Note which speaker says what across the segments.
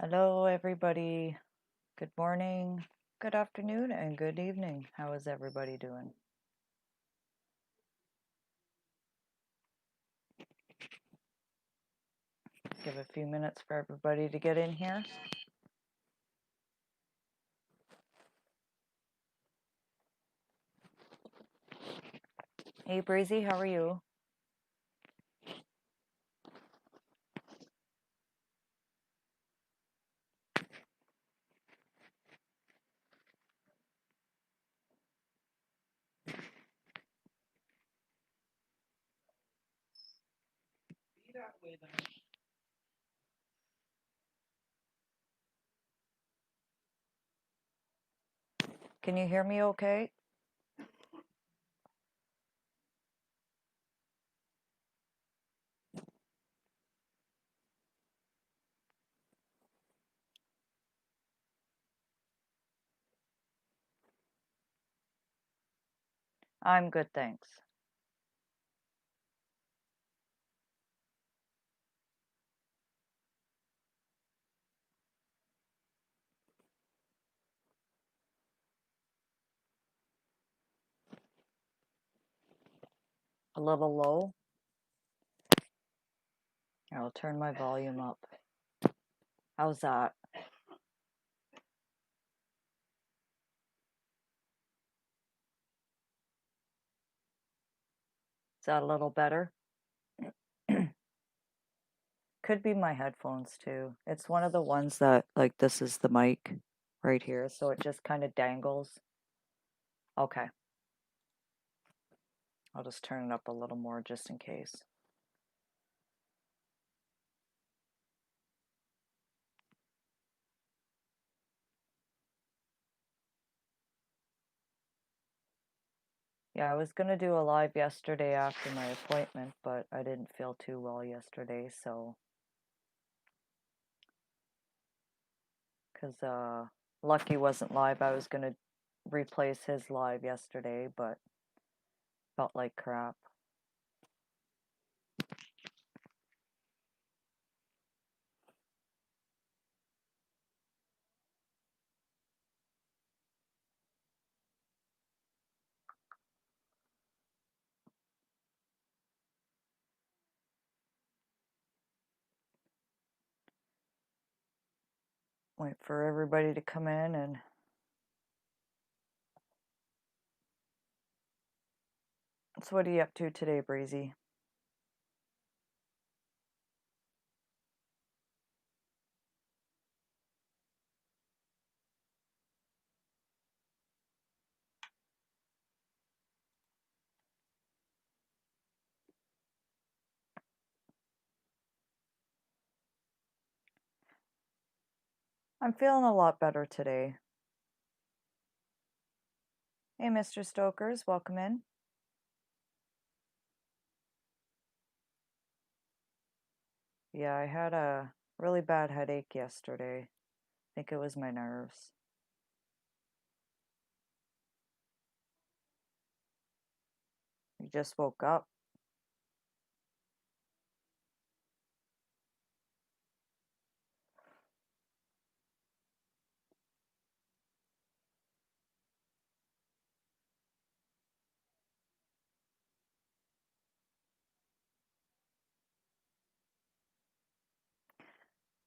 Speaker 1: Hello, everybody. Good morning, good afternoon, and good evening. How is everybody doing? Give a few minutes for everybody to get in here. Hey, Breezy, how are you? Can you hear me okay? I'm good, thanks. A little low. I'll turn my volume up. How's that? Is that a little better? Could be my headphones too. It's one of the ones that, like, this is the mic right here, so it just kind of dangles. Okay. I'll just turn it up a little more just in case. Yeah, I was gonna do a live yesterday after my appointment, but I didn't feel too well yesterday, so because Lucky wasn't live, I was gonna replace his live yesterday, but felt like crap. Wait for everybody to come in and so what are you up to today, Breezy? I'm feeling a lot better today. Hey, Mr. Stokers, welcome in. Yeah, I had a really bad headache yesterday. I think it was my nerves. You just woke up.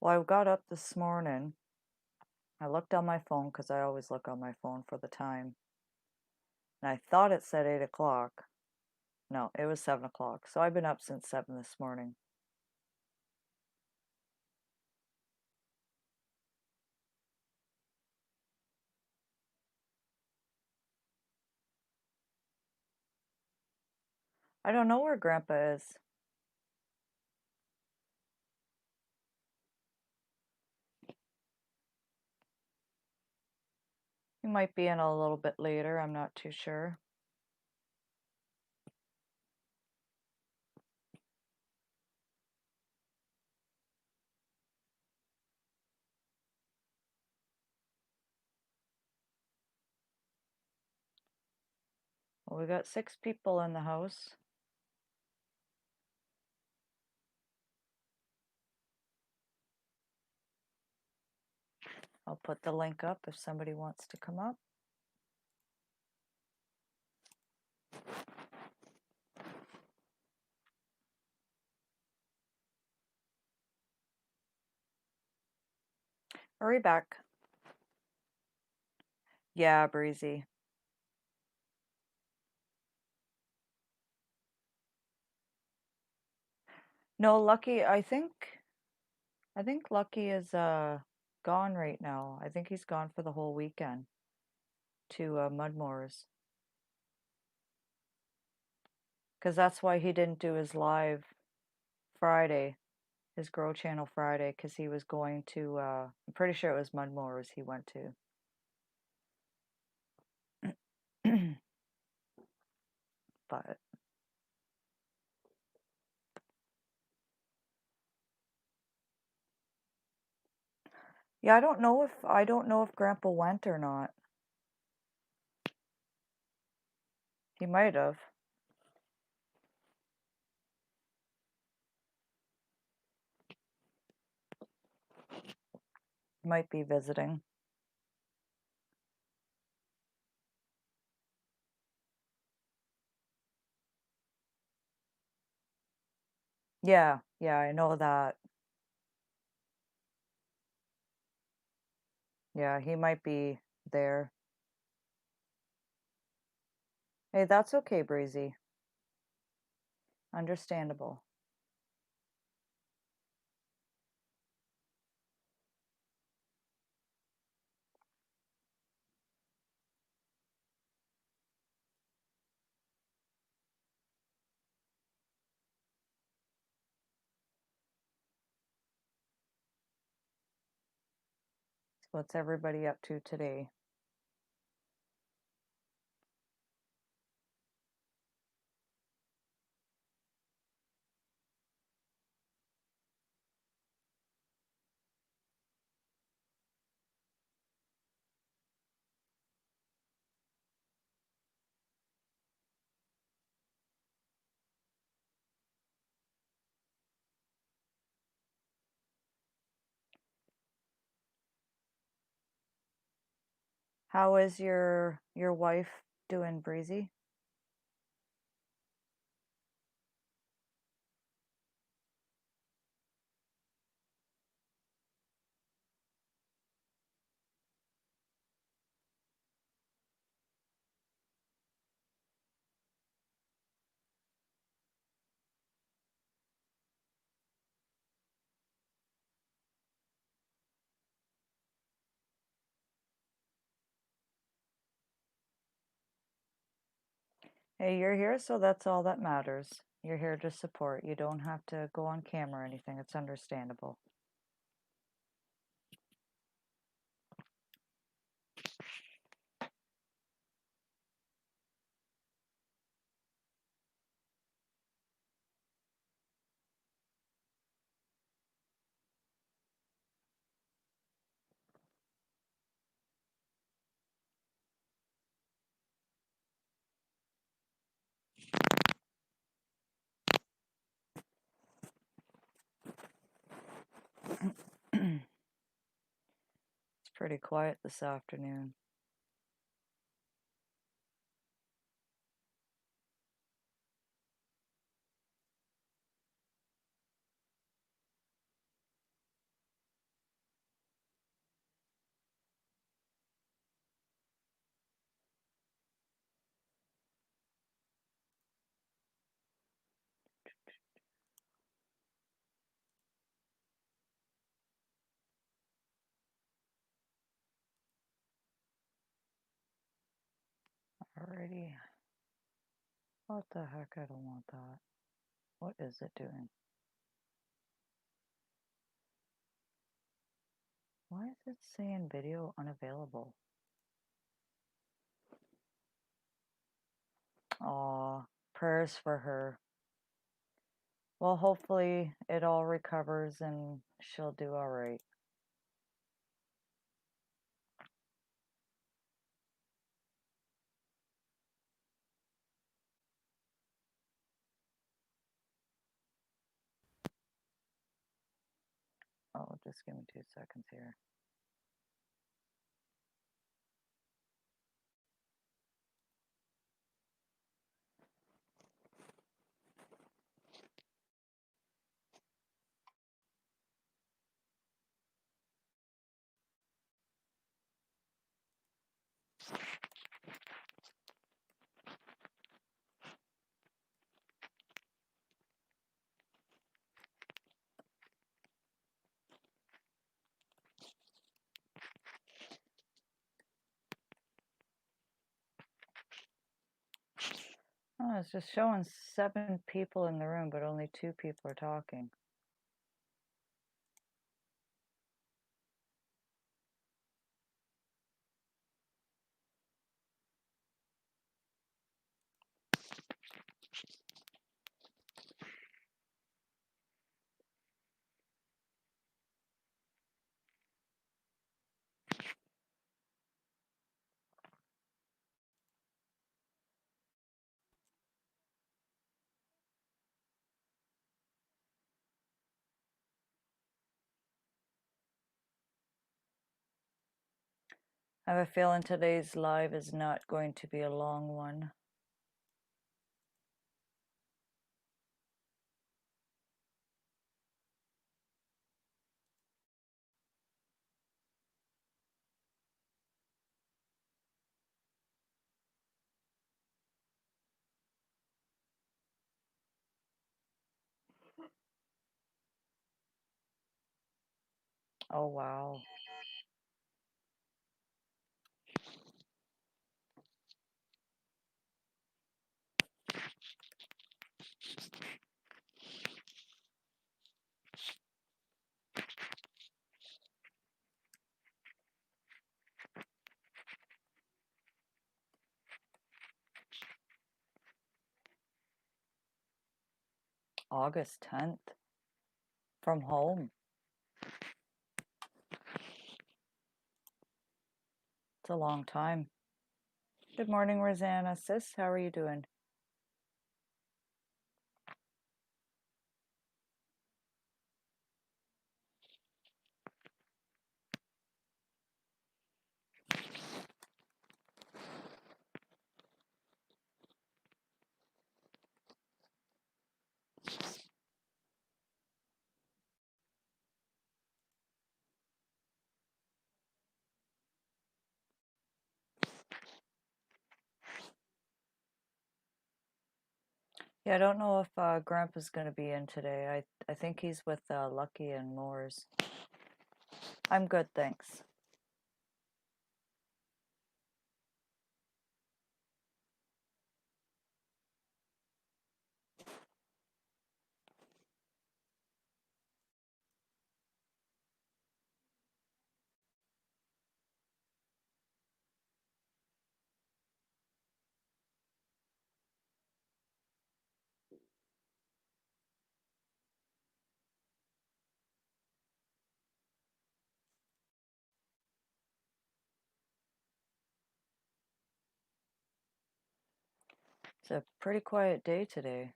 Speaker 1: Well, I got up this morning. I looked on my phone because I always look on my phone for the time. And I thought it said 8 o'clock. No, it was 7 o'clock. So I've been up since 7 this morning. I don't know where Grandpa is. He might be in a little bit later. I'm not too sure. Well, we got 6 people in the house. I'll put the link up if somebody wants to come up. Hurry back. Yeah, Breezy. No, Lucky, I think Lucky is gone right now. I think he's gone for the whole weekend to Mudmoors. Because that's why he didn't do his live Friday, his Grow Channel Friday, because he was going to, I'm pretty sure it was Mudmoors he went to. But yeah, I don't know if Grandpa went or not. He might have. Might be visiting. Yeah, yeah, I know that. Yeah, he might be there. Hey, that's okay, Breezy. Understandable. So what's everybody up to today? How is your wife doing, Breezy? Hey, you're here, so that's all that matters. You're here to support. You don't have to go on camera or anything. It's understandable. It's pretty quiet this afternoon. Alrighty. What the heck? I don't want that. What is it doing? Why is it saying video unavailable? Aw, prayers for her. Well, hopefully it all recovers and she'll do alright. Oh, just give me 2 seconds here. Oh, it's just showing 7 people in the room, but only 2 people are talking. I have a feeling today's live is not going to be a long one. Oh, wow. August 10th. From home. It's a long time. Good morning, Rosanna. Sis, how are you doing? Yeah, I don't know if Grandpa's going to be in today. I think he's with Lucky and Moores. I'm good, thanks. It's a pretty quiet day today.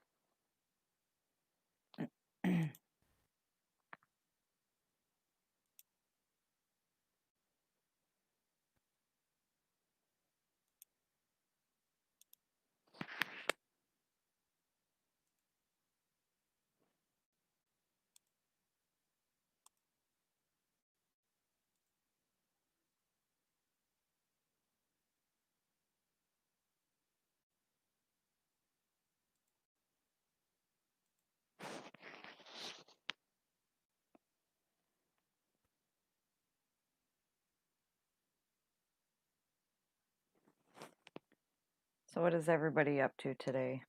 Speaker 1: So what is everybody up to today?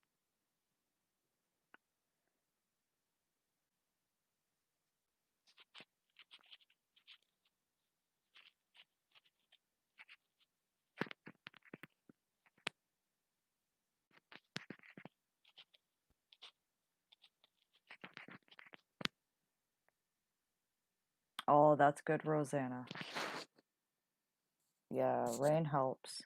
Speaker 1: Oh, that's good, Rosanna. Yeah, rain helps.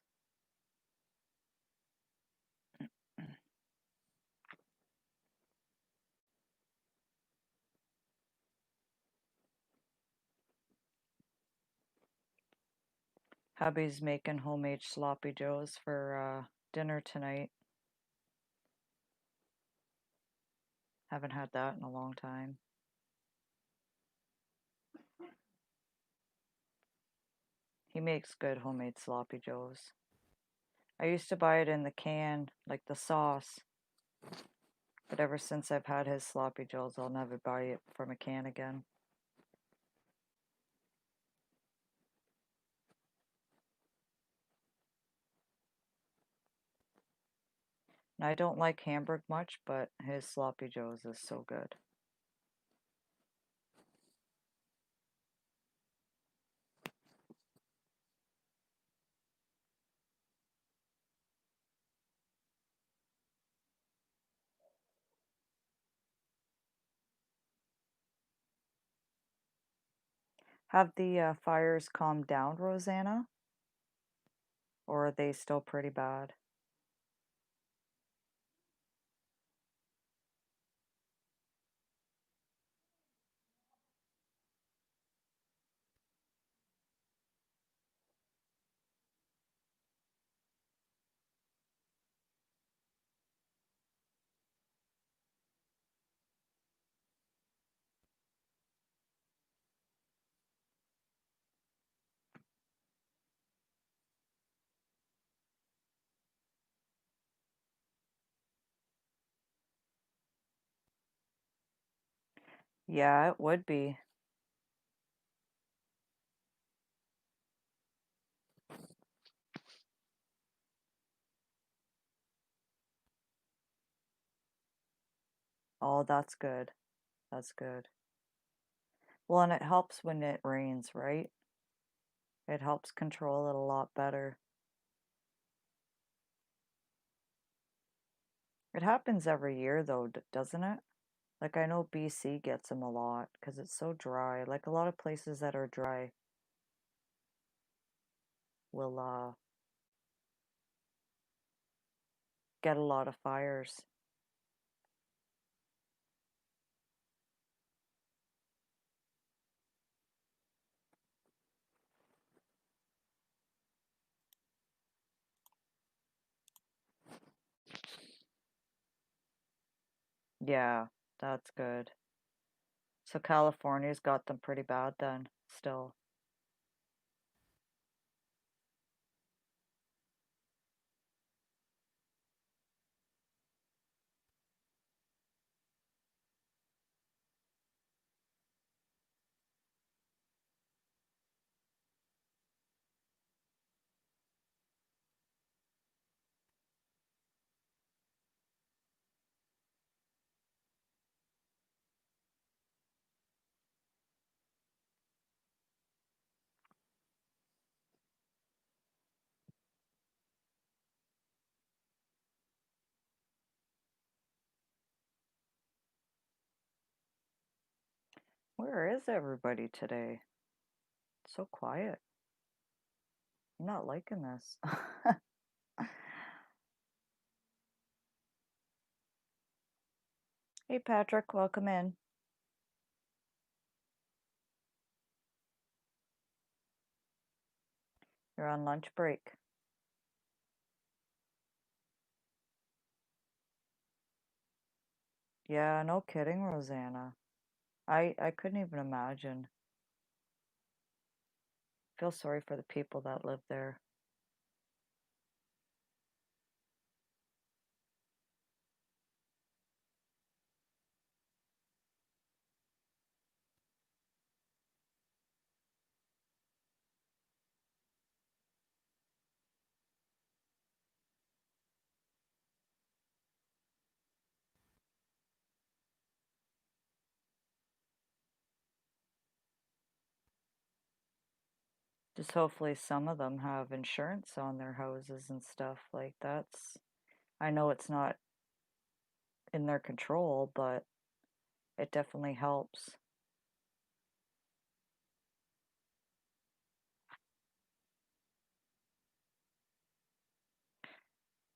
Speaker 1: Hubby's making homemade sloppy joes for dinner tonight. Haven't had that in a long time. He makes good homemade sloppy joes. I used to buy it in the can, like the sauce. But ever since I've had his sloppy joes, I'll never buy it from a can again. I don't like Hamburg much, but his Sloppy Joe's is so good. Have the fires calmed down, Rosanna? Or are they still pretty bad? Yeah, it would be. Oh, that's good. That's good. Well, and it helps when it rains, right? It helps control it a lot better. It happens every year though, doesn't it? Like I know BC gets them a lot because it's so dry. Like a lot of places that are dry will get a lot of fires. Yeah, that's good. So California's got them pretty bad then, still. Where is everybody today? It's so quiet. I'm not liking this. Hey Patrick, welcome in. You're on lunch break. Yeah, no kidding, Rosanna. I couldn't even imagine. Feel sorry for the people that live there. Just hopefully some of them have insurance on their houses and stuff. Like that's, I know it's not in their control, but it definitely helps.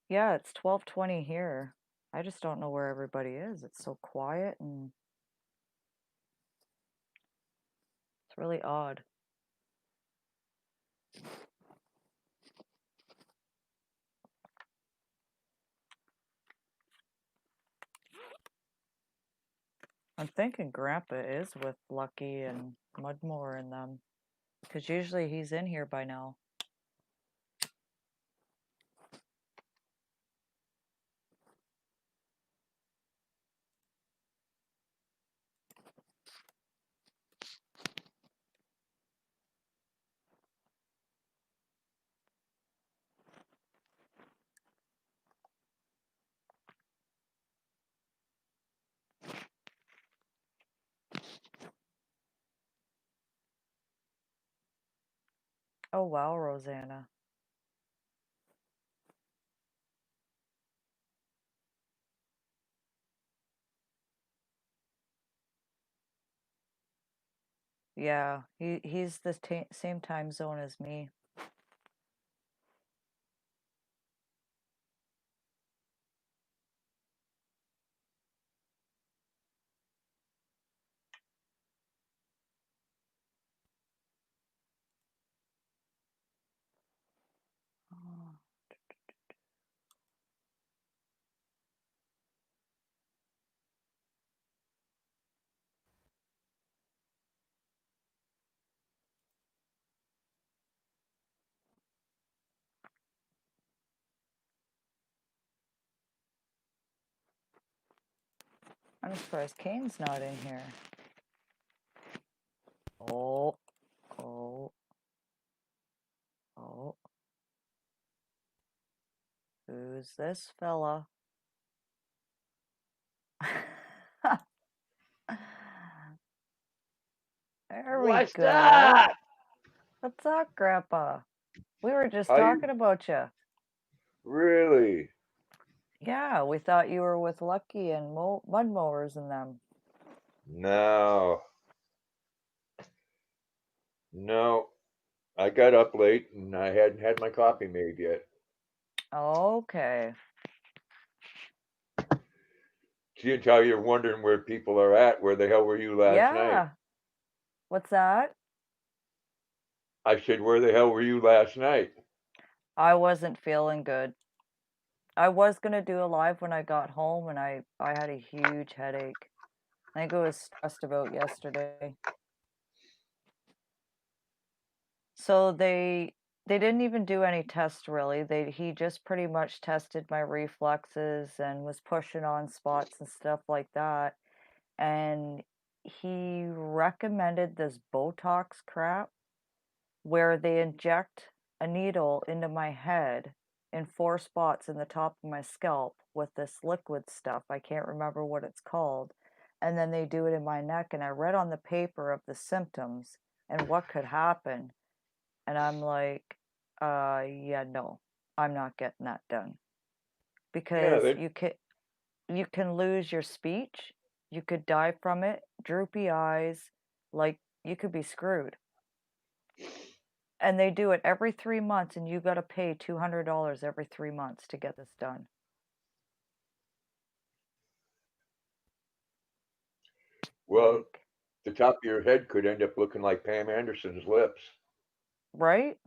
Speaker 1: Yeah, it's 12:20 here. I just don't know where everybody is. It's so quiet and it's really odd. I'm thinking Grandpa is with Lucky and Mudmore and them, because usually he's in here by now. Oh, wow, Rosanna. Yeah, he's the same time zone as me. Oh, I'm surprised Kane's not in here. Oh, oh, oh. Who's this fella? There we
Speaker 2: What's
Speaker 1: go.
Speaker 2: that?
Speaker 1: What's up, Grandpa? We were just
Speaker 2: How you
Speaker 1: talking about you.
Speaker 2: really?
Speaker 1: Yeah, we thought you were with Lucky and mud mowers and them.
Speaker 2: No, no. I got up late and I hadn't had my coffee made yet.
Speaker 1: Okay.
Speaker 2: See, until you're wondering where people are at. Where the hell were you last night?
Speaker 1: Yeah. What's that?
Speaker 2: I said, where the hell were you last night?
Speaker 1: I wasn't feeling good. I was gonna do a live when I got home and I had a huge headache. I think I was stressed about yesterday. So they didn't even do any tests really. He just pretty much tested my reflexes and was pushing on spots and stuff like that. And he recommended this Botox crap where they inject a needle into my head in 4 spots in the top of my scalp with this liquid stuff. I can't remember what it's called. And then they do it in my neck. And I read on the paper of the symptoms and what could happen. And I'm like, yeah, no, I'm not getting that done
Speaker 2: Yeah,
Speaker 1: because you can lose your speech, you could die from it, droopy eyes, like you could be screwed. And they do it every 3 months, and you got to pay $200 every 3 months to get this done.
Speaker 2: well,
Speaker 1: Like,
Speaker 2: the top of your head could end up looking like Pam Anderson's lips.
Speaker 1: right?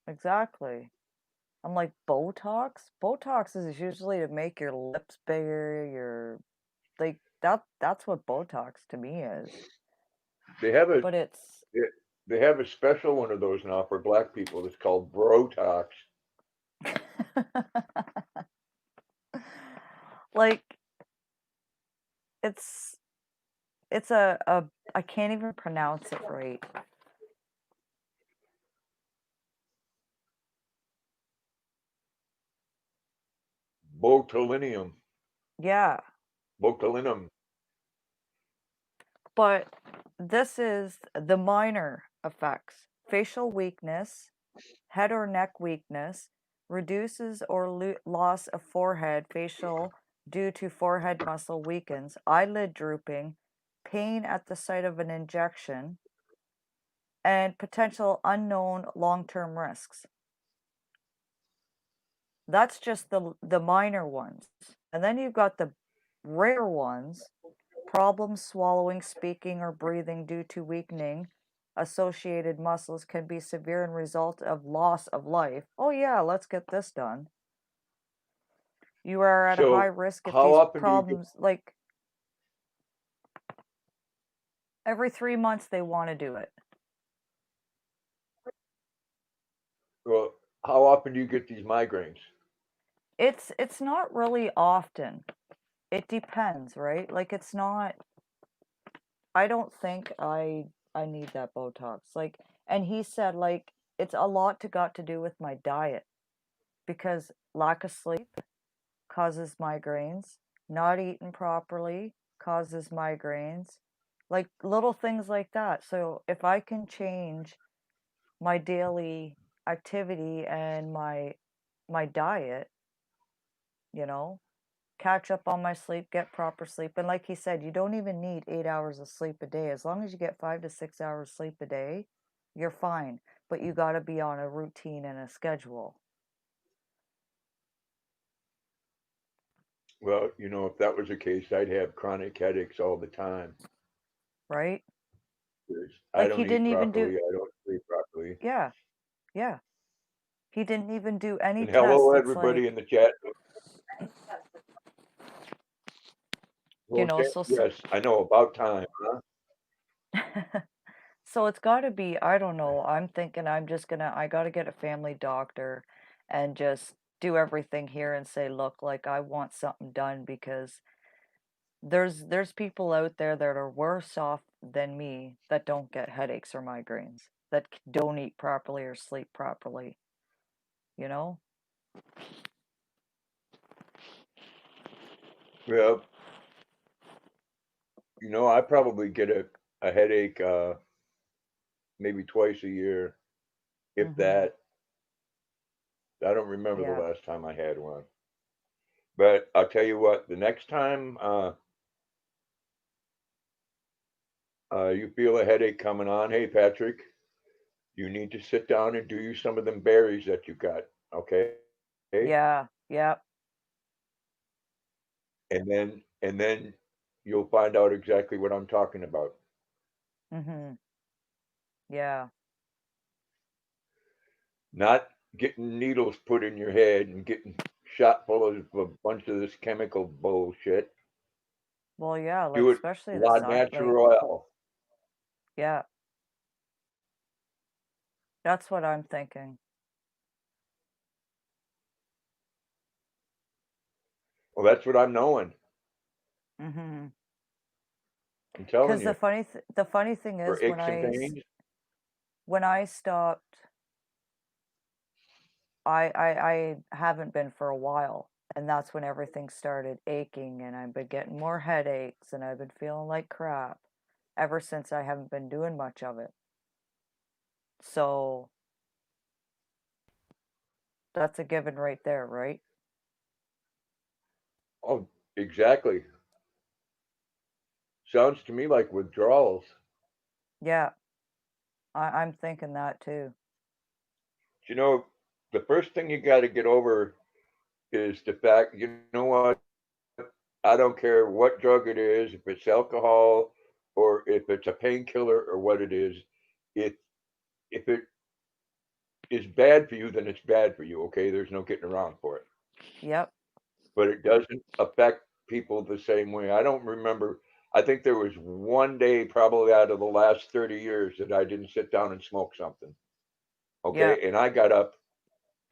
Speaker 1: Exactly. I'm like, Botox? Botox is usually to make your lips bigger, your like that's what Botox to me is.
Speaker 2: They have a
Speaker 1: But it's
Speaker 2: they they have a special one of those now for black people. It's called Brotox.
Speaker 1: like it's it's a I can't even pronounce it right.
Speaker 2: Botulinum.
Speaker 1: Yeah,
Speaker 2: Botulinum.
Speaker 1: but this is the minor effects. Facial weakness, head or neck weakness, reduces or loss of forehead, facial due to forehead muscle weakens, eyelid drooping, pain at the site of an injection, and potential unknown long-term risks. That's just the minor ones. And then you've got the rare ones, problems swallowing, speaking, or breathing due to weakening associated muscles can be severe and result of loss of life. Oh yeah, let's get this done. You are at a high
Speaker 2: So,
Speaker 1: risk if
Speaker 2: how
Speaker 1: these
Speaker 2: often do you get?
Speaker 1: problems, like every 3 months they want to do it.
Speaker 2: Well, how often do you get these migraines?
Speaker 1: It's not really often. It depends, right? Like it's not I don't think I need that Botox. Like and he said like it's a lot to got to do with my diet because lack of sleep causes migraines, not eating properly causes migraines, like little things like that. So if I can change my daily activity and my diet, you know? Catch up on my sleep, get proper sleep, and like he said, you don't even need 8 hours of sleep a day. As long as you get 5 to 6 hours sleep a day, you're fine, but you gotta be on a routine and a schedule,
Speaker 2: Well, if that was the case, I'd have chronic headaches all the time.
Speaker 1: right?
Speaker 2: 'Cause I
Speaker 1: Like,
Speaker 2: don't
Speaker 1: he
Speaker 2: eat
Speaker 1: didn't even do
Speaker 2: properly. I don't sleep properly.
Speaker 1: yeah, yeah. He didn't even do any
Speaker 2: And
Speaker 1: tests,
Speaker 2: hello,
Speaker 1: it's
Speaker 2: everybody
Speaker 1: like,
Speaker 2: in the chat.
Speaker 1: you
Speaker 2: Well,
Speaker 1: know, so
Speaker 2: yes, I know. About time, huh?
Speaker 1: so it's gotta be, I don't know, I'm thinking I gotta get a family doctor and just do everything here and say, "Look, like, I want something done," because there's people out there that are worse off than me that don't get headaches or migraines, that don't eat properly or sleep properly, you know?
Speaker 2: Well, I probably get a headache maybe twice a year, if
Speaker 1: Mhm.
Speaker 2: that. I don't remember the
Speaker 1: Yeah.
Speaker 2: last time I had one. But I'll tell you what, the next time you feel a headache coming on, hey Patrick, you need to sit down and do you some of them berries that you got, okay?
Speaker 1: Yeah. Yep.
Speaker 2: And then you'll find out exactly what I'm talking about.
Speaker 1: Mhm. Yeah.
Speaker 2: Not getting needles put in your head and getting shot full of a bunch of this chemical bullshit.
Speaker 1: Well, yeah, like,
Speaker 2: Do it
Speaker 1: especially the
Speaker 2: la
Speaker 1: sun like,
Speaker 2: naturel.
Speaker 1: yeah, that's what I'm thinking.
Speaker 2: Well, that's what I'm knowing.
Speaker 1: Mhm.
Speaker 2: I'm telling
Speaker 1: Because
Speaker 2: you.
Speaker 1: the funny thing
Speaker 2: For
Speaker 1: is
Speaker 2: aches and pains.
Speaker 1: when I stopped, I haven't been for a while, and that's when everything started aching, and I've been getting more headaches, and I've been feeling like crap ever since I haven't been doing much of it. So, that's a given right there, right?
Speaker 2: Oh, exactly. Sounds to me like withdrawals.
Speaker 1: Yeah, I'm thinking that too.
Speaker 2: You know, the first thing you got to get over is the fact, you know what? I don't care what drug it is, if it's alcohol or if it's a painkiller or what it is. If if it is bad for you, then it's bad for you. Okay, there's no getting around for it.
Speaker 1: Yep.
Speaker 2: But it doesn't affect people the same way. I don't remember. I think there was one day, probably out of the last 30 years, that I didn't sit down and smoke something.
Speaker 1: Yeah.
Speaker 2: Okay, and I got up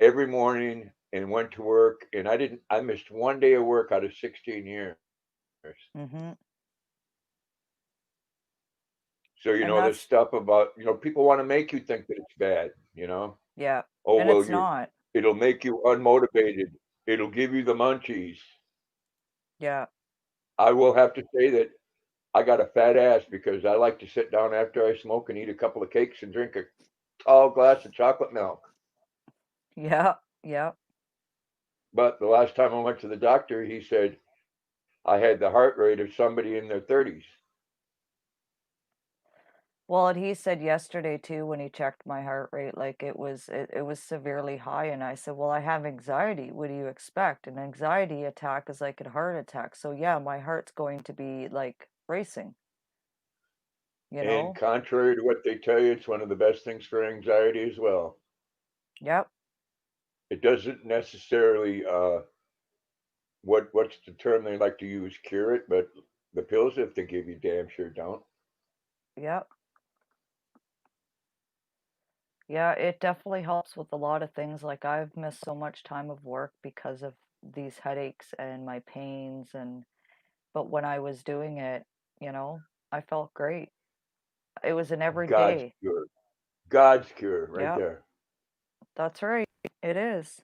Speaker 2: every morning and went to work, and I missed one day of work out of 16 years.
Speaker 1: Mhm.
Speaker 2: So,
Speaker 1: And
Speaker 2: this
Speaker 1: that's
Speaker 2: stuff about, people want to make you think that it's bad.
Speaker 1: yeah.
Speaker 2: Oh,
Speaker 1: And
Speaker 2: well,
Speaker 1: it's not.
Speaker 2: it'll make you unmotivated. It'll give you the munchies.
Speaker 1: Yeah.
Speaker 2: I will have to say that I got a fat ass because I like to sit down after I smoke and eat a couple of cakes and drink a tall glass of chocolate milk.
Speaker 1: Yeah. Yep.
Speaker 2: But the last time I went to the doctor, he said I had the heart rate of somebody in their 30s.
Speaker 1: Well, and he said yesterday too when he checked my heart rate, like it was severely high, and I said, "Well, I have anxiety. What do you expect? An anxiety attack is like a heart attack. So yeah, my heart's going to be like racing, you
Speaker 2: And
Speaker 1: know?"
Speaker 2: contrary to what they tell you, it's one of the best things for anxiety as well.
Speaker 1: Yep.
Speaker 2: It doesn't necessarily what's the term they like to use, cure it, but the pills that they give you damn sure don't.
Speaker 1: Yep. Yeah, it definitely helps with a lot of things. Like I've missed so much time of work because of these headaches and my pains and but when I was doing it, you know, I felt great. It was an
Speaker 2: God's
Speaker 1: everyday.
Speaker 2: cure. God's cure right
Speaker 1: Yep,
Speaker 2: there.
Speaker 1: that's right. It is.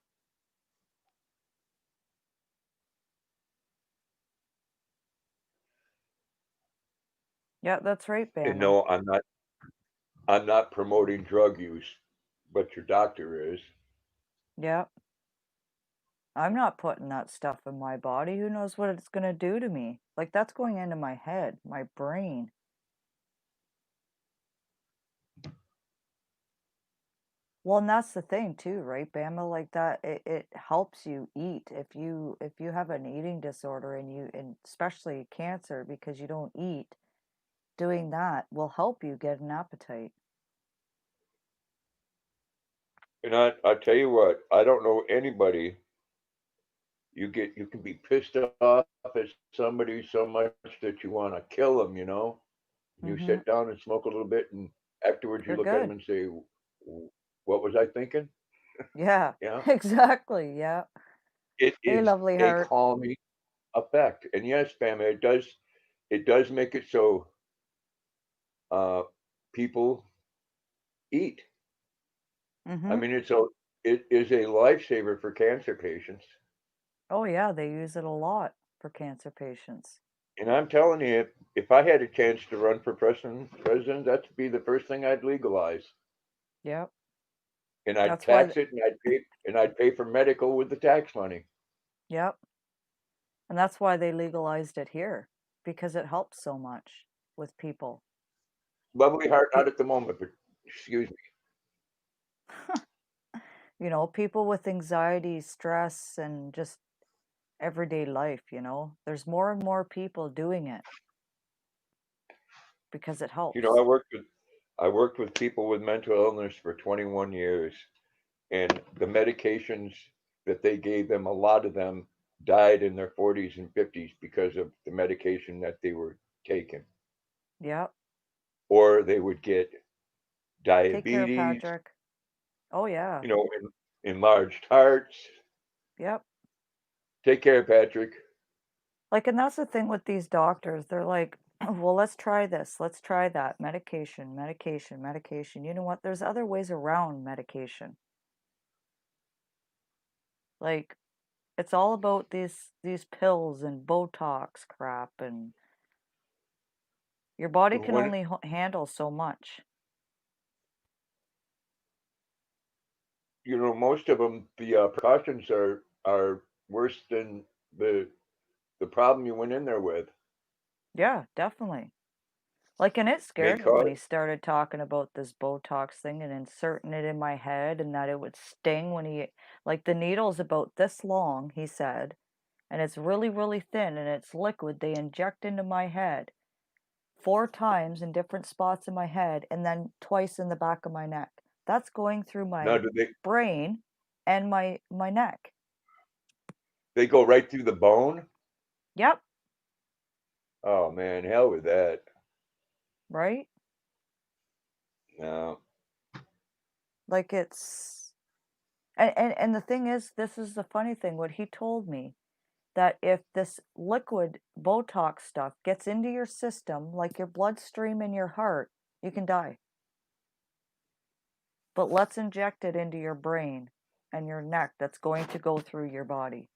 Speaker 1: Yeah, that's right,
Speaker 2: And
Speaker 1: Banner.
Speaker 2: no, I'm not promoting drug use. but your doctor is.
Speaker 1: Yep. I'm not putting that stuff in my body. Who knows what it's gonna do to me? Like, that's going into my head, my brain. Well, and that's the thing too, right, Bama? Like that, it helps you eat. If you have an eating disorder and especially cancer because you don't eat, doing that will help you get an appetite.
Speaker 2: And I tell you what, I don't know anybody. You can be pissed off at somebody so much that you want to kill them. You
Speaker 1: Mm-hmm.
Speaker 2: sit down and smoke a little bit, and afterwards you
Speaker 1: You're
Speaker 2: look at them
Speaker 1: good.
Speaker 2: and say, "What was I thinking?"
Speaker 1: Yeah,
Speaker 2: Yeah,
Speaker 1: exactly. Yeah.
Speaker 2: it
Speaker 1: Hey,
Speaker 2: is
Speaker 1: lovely
Speaker 2: a
Speaker 1: heart.
Speaker 2: calming effect. And yes, Pam, it does make it so uh, people eat. I
Speaker 1: Mm-hmm.
Speaker 2: mean, it is a lifesaver for cancer patients.
Speaker 1: Oh yeah, they use it a lot for cancer patients.
Speaker 2: And I'm telling you, if I had a chance to run for president, that'd be the first thing I'd legalize.
Speaker 1: Yep.
Speaker 2: And I'd
Speaker 1: That's why,
Speaker 2: tax it, and I'd pay for medical with the tax money.
Speaker 1: yep. And that's why they legalized it here because it helps so much with people.
Speaker 2: Lovely heart,
Speaker 1: Pe-
Speaker 2: not at the moment, but excuse me.
Speaker 1: people with anxiety, stress, and just everyday life. There's more and more people doing it because it
Speaker 2: You know,
Speaker 1: helps.
Speaker 2: I worked with people with mental illness for 21 years, and the medications that they gave them, a lot of them died in their 40s and 50s because of the medication that they were taking,
Speaker 1: Yep.
Speaker 2: or they would get
Speaker 1: Take care,
Speaker 2: diabetes,
Speaker 1: Patrick. Oh, yeah.
Speaker 2: enlarged hearts.
Speaker 1: Yep.
Speaker 2: Take care, Patrick.
Speaker 1: Like, and that's the thing with these doctors. They're like, well, let's try this. Let's try that. Medication, medication, medication. You know what? There's other ways around medication. Like, it's all about these pills and Botox crap, and your body can
Speaker 2: When
Speaker 1: only handle so much.
Speaker 2: most of them, the precautions are worse than the problem you went in there with.
Speaker 1: Yeah, definitely. Like, and it
Speaker 2: May
Speaker 1: scared me when
Speaker 2: cause
Speaker 1: he started talking about this Botox thing and inserting it in my head and that it would sting when like the needle's about this long, he said, and it's really, really thin and it's liquid. They inject into my head 4 times in different spots in my head and then twice in the back of my neck. That's going through
Speaker 2: now,
Speaker 1: my
Speaker 2: do
Speaker 1: brain and my neck.
Speaker 2: they go right through the bone?
Speaker 1: Yep,
Speaker 2: Oh man, hell with that.
Speaker 1: right?
Speaker 2: No.
Speaker 1: Like it's and the thing is, this is the funny thing, what he told me, that if this liquid Botox stuff gets into your system, like your bloodstream and your heart, you can die. But let's inject it into your brain and your neck that's going to go through your body.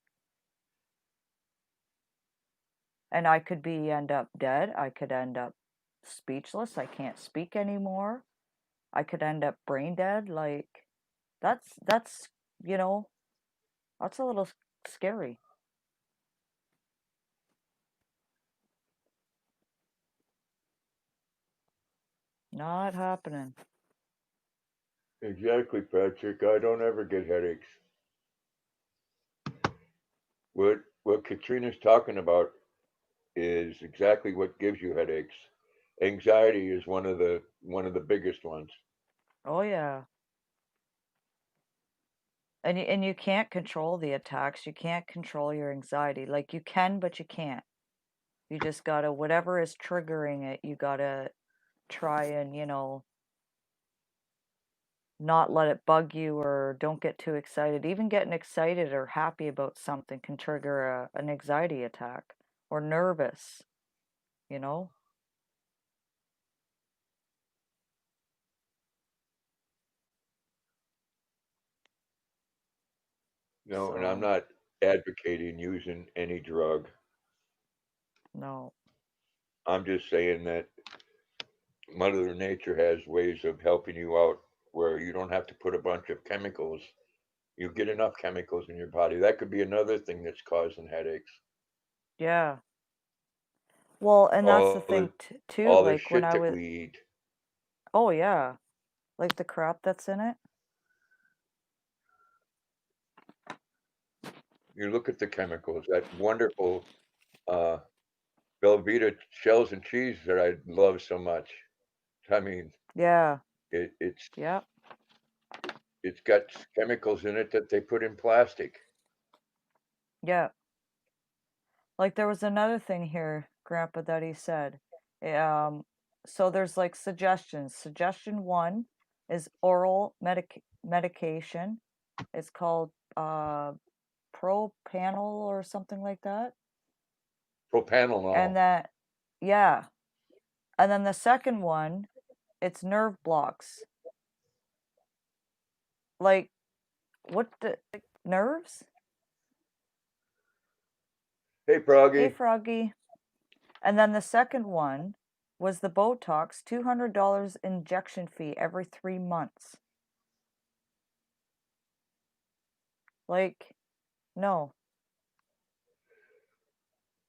Speaker 1: And I could be end up dead. I could end up speechless. I can't speak anymore. I could end up brain dead. Like that's you know, that's a little scary. Not happening.
Speaker 2: Exactly, Patrick. I don't ever get headaches. What Katrina's talking about is exactly what gives you headaches. Anxiety is one of the biggest ones.
Speaker 1: Oh yeah. And you can't control the attacks. You can't control your anxiety. Like you can, but you can't. You just gotta, whatever is triggering it, you gotta try and not let it bug you or don't get too excited. Even getting excited or happy about something can trigger an anxiety attack or nervous, you know?
Speaker 2: No, and I'm
Speaker 1: So,
Speaker 2: not advocating using any drug.
Speaker 1: no.
Speaker 2: I'm just saying that Mother Nature has ways of helping you out where you don't have to put a bunch of chemicals. You get enough chemicals in your body. That could be another thing that's causing headaches.
Speaker 1: Yeah. Well, and that's the
Speaker 2: All the
Speaker 1: thing too,
Speaker 2: all the
Speaker 1: like when
Speaker 2: shit
Speaker 1: I
Speaker 2: that
Speaker 1: was,
Speaker 2: we eat.
Speaker 1: oh yeah, like the crap that's in it.
Speaker 2: You look at the chemicals. That wonderful uh, Velveeta shells and cheese that I love so much. I mean,
Speaker 1: Yeah.
Speaker 2: it, it's
Speaker 1: Yep.
Speaker 2: it's got chemicals in it that they put in plastic.
Speaker 1: Yeah. Like there was another thing here, Grandpa, that he said. Um, so there's like suggestions. Suggestion one is oral medication. It's called propanol or something like that. And
Speaker 2: Propanolol.
Speaker 1: that, yeah. And then the second one, it's nerve blocks. Like, what the nerves?
Speaker 2: Hey,
Speaker 1: Hey,
Speaker 2: Froggy.
Speaker 1: Froggy. And then the second one was the Botox, $200 injection fee every 3 months. Like, no.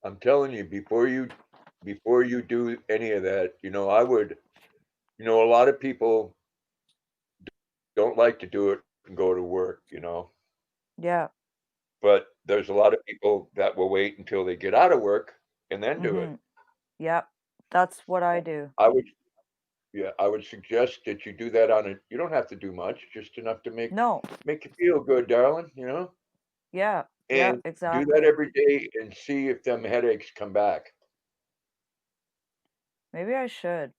Speaker 2: I'm telling you, before you do any of that, I would. A lot of people don't like to do it and go to work.
Speaker 1: Yeah.
Speaker 2: But there's a lot of people that will wait until they get out of work and then do it.
Speaker 1: Mm-hmm. Yep. That's what I do.
Speaker 2: I would, yeah, I would suggest that you do that on a. You don't have to do much, just enough to make
Speaker 1: No.
Speaker 2: make you feel good, darling.
Speaker 1: Yeah. Yeah,
Speaker 2: And do that
Speaker 1: exactly.
Speaker 2: every day and see if them headaches come back.
Speaker 1: Maybe I should.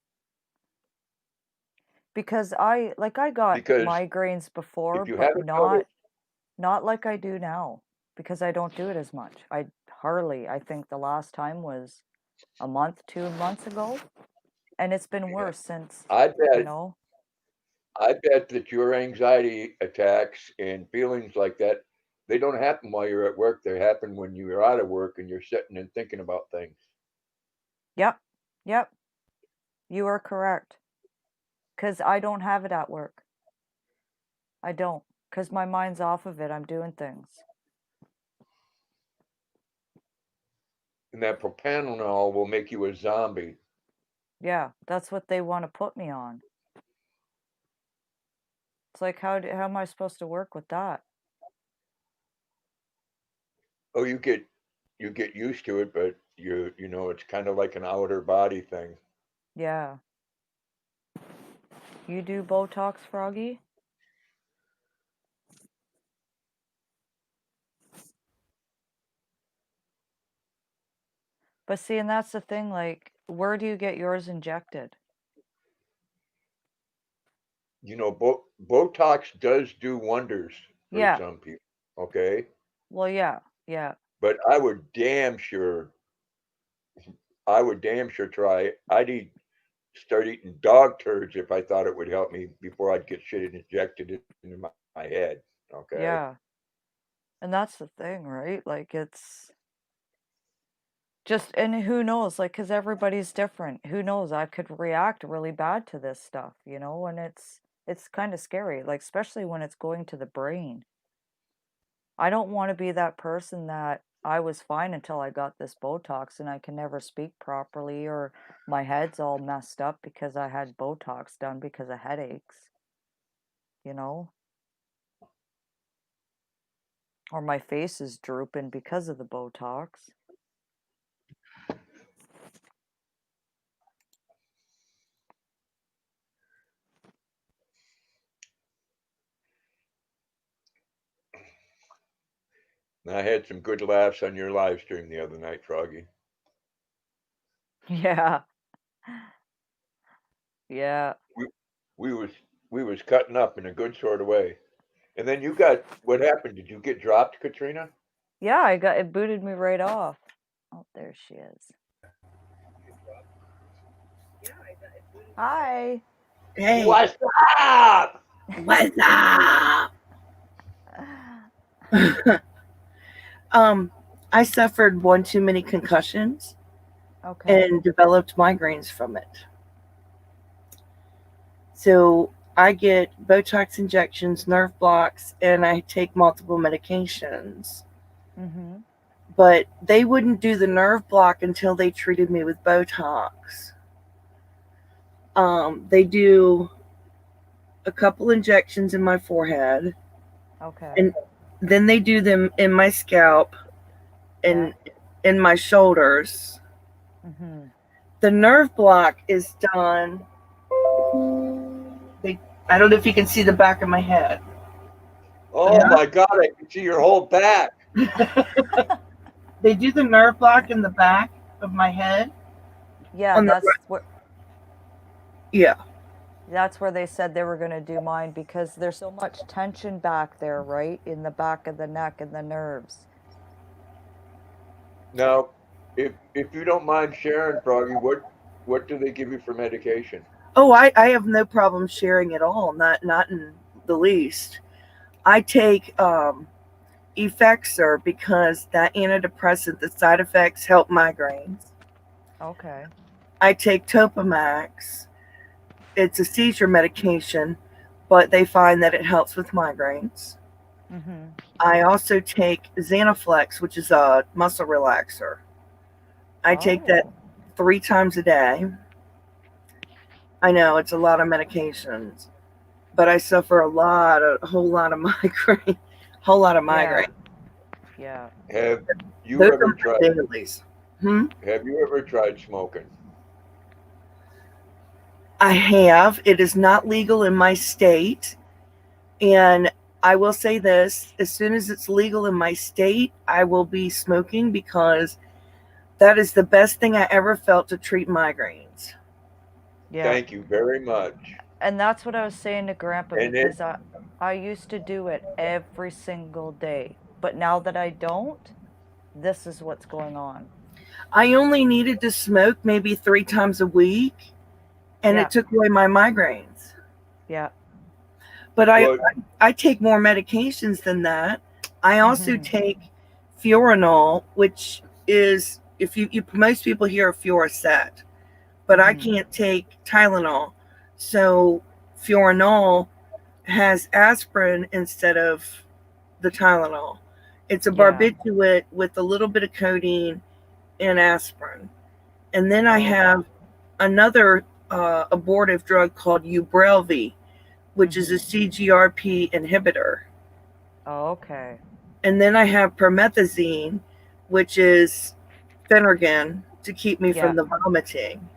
Speaker 1: Because I got
Speaker 2: Because
Speaker 1: migraines before,
Speaker 2: if you
Speaker 1: but
Speaker 2: haven't noticed,
Speaker 1: not like I do now because I don't do it as much. I think the last time was a month, 2 months ago, and it's been
Speaker 2: yeah,
Speaker 1: worse since,
Speaker 2: I
Speaker 1: you
Speaker 2: bet
Speaker 1: know.
Speaker 2: I bet that your anxiety attacks and feelings like that, they don't happen while you're at work. They happen when you're out of work and you're sitting and thinking about things.
Speaker 1: Yep. Yep. You are correct. Cuz I don't have it at work. I don't. Cuz my mind's off of it. I'm doing things.
Speaker 2: And that propanol will make you a zombie.
Speaker 1: Yeah, that's what they want to put me on. It's like how am I supposed to work with that?
Speaker 2: Oh, you get used to it, but it's kind of like an outer body thing.
Speaker 1: Yeah. You do Botox, Froggy? But see, and that's the thing, like, where do you get yours injected?
Speaker 2: Botox does do wonders for
Speaker 1: Yeah.
Speaker 2: some people. Okay,
Speaker 1: Well, yeah. Yeah.
Speaker 2: but I would damn sure try. Start eating dog turds if I thought it would help me before I'd get shit injected into my head. Okay.
Speaker 1: Yeah. And that's the thing, right? Like it's just, and who knows, like, because everybody's different. Who knows? I could react really bad to this stuff, and it's kind of scary, like, especially when it's going to the brain. I don't want to be that person that I was fine until I got this Botox and I can never speak properly or my head's all messed up because I had Botox done because of headaches, you know? Or my face is drooping because of the Botox.
Speaker 2: And I had some good laughs on your live stream the other night, Froggy.
Speaker 1: Yeah. Yeah.
Speaker 2: We we was cutting up in a good sort of way. And then what happened? Did you get dropped, Katrina?
Speaker 1: Yeah, it booted me right off. Oh, there she is. Hi.
Speaker 3: Hey,
Speaker 2: What's up?
Speaker 3: what's up? I suffered one too many concussions
Speaker 1: Okay.
Speaker 3: and developed migraines from it. So I get Botox injections, nerve blocks, and I take multiple medications.
Speaker 1: Mm-hmm.
Speaker 3: But they wouldn't do the nerve block until they treated me with Botox. They do a couple injections in my forehead,
Speaker 1: Okay.
Speaker 3: and then they do them in my scalp and in my shoulders.
Speaker 1: Mm-hmm.
Speaker 3: The nerve block is done. I don't know if you can see the back of my head.
Speaker 2: Oh my God, I can see your whole back.
Speaker 3: They do the nerve block in the back of my head.
Speaker 1: Yeah,
Speaker 3: Yeah.
Speaker 1: that's where they said they were going to do mine because there's so much tension back there, right? In the back of the neck and the nerves.
Speaker 2: Now, if you don't mind sharing, Froggy, what do they give you for medication?
Speaker 3: Oh, I have no problem sharing at all. Not in the least. I take Effexor because that antidepressant, the side effects help migraines.
Speaker 1: Okay.
Speaker 3: I take Topamax. It's a seizure medication, but they find that it helps with migraines.
Speaker 1: Mm-hmm.
Speaker 3: I also take Xanaflex, which is a muscle relaxer. I take that 3 times a day. I know it's a lot of medications, but I suffer a whole lot of migraine.
Speaker 1: Yeah.
Speaker 2: Have you
Speaker 3: Those
Speaker 2: ever
Speaker 3: are my
Speaker 2: tried?
Speaker 3: dailies.
Speaker 2: Have you ever tried smoking?
Speaker 3: I have. It is not legal in my state. And I will say this, as soon as it's legal in my state, I will be smoking because that is the best thing I ever felt to treat migraines.
Speaker 1: Yeah.
Speaker 2: Thank you very much.
Speaker 1: And that's what I was saying to Grandpa
Speaker 2: And it-
Speaker 1: because I used to do it every single day. But now that I don't, this is what's going on.
Speaker 3: I only needed to smoke maybe 3 times a week, and
Speaker 1: Yeah.
Speaker 3: it took away my migraines.
Speaker 1: Yeah.
Speaker 3: But
Speaker 2: Well,
Speaker 3: I take more medications than that. I also
Speaker 1: Mhm.
Speaker 3: take Furanol, which is, if you most people hear of Furacet, but I
Speaker 1: Mhm.
Speaker 3: can't take Tylenol. So Furanol has aspirin instead of the Tylenol. It's a
Speaker 1: Yeah.
Speaker 3: barbiturate with a little bit of codeine and aspirin. And then I
Speaker 1: Okay.
Speaker 3: have another abortive drug called Ubrelvy, which is a CGRP inhibitor.
Speaker 1: Okay.
Speaker 3: And then I have promethazine, which is Phenergan to keep me from the vomiting.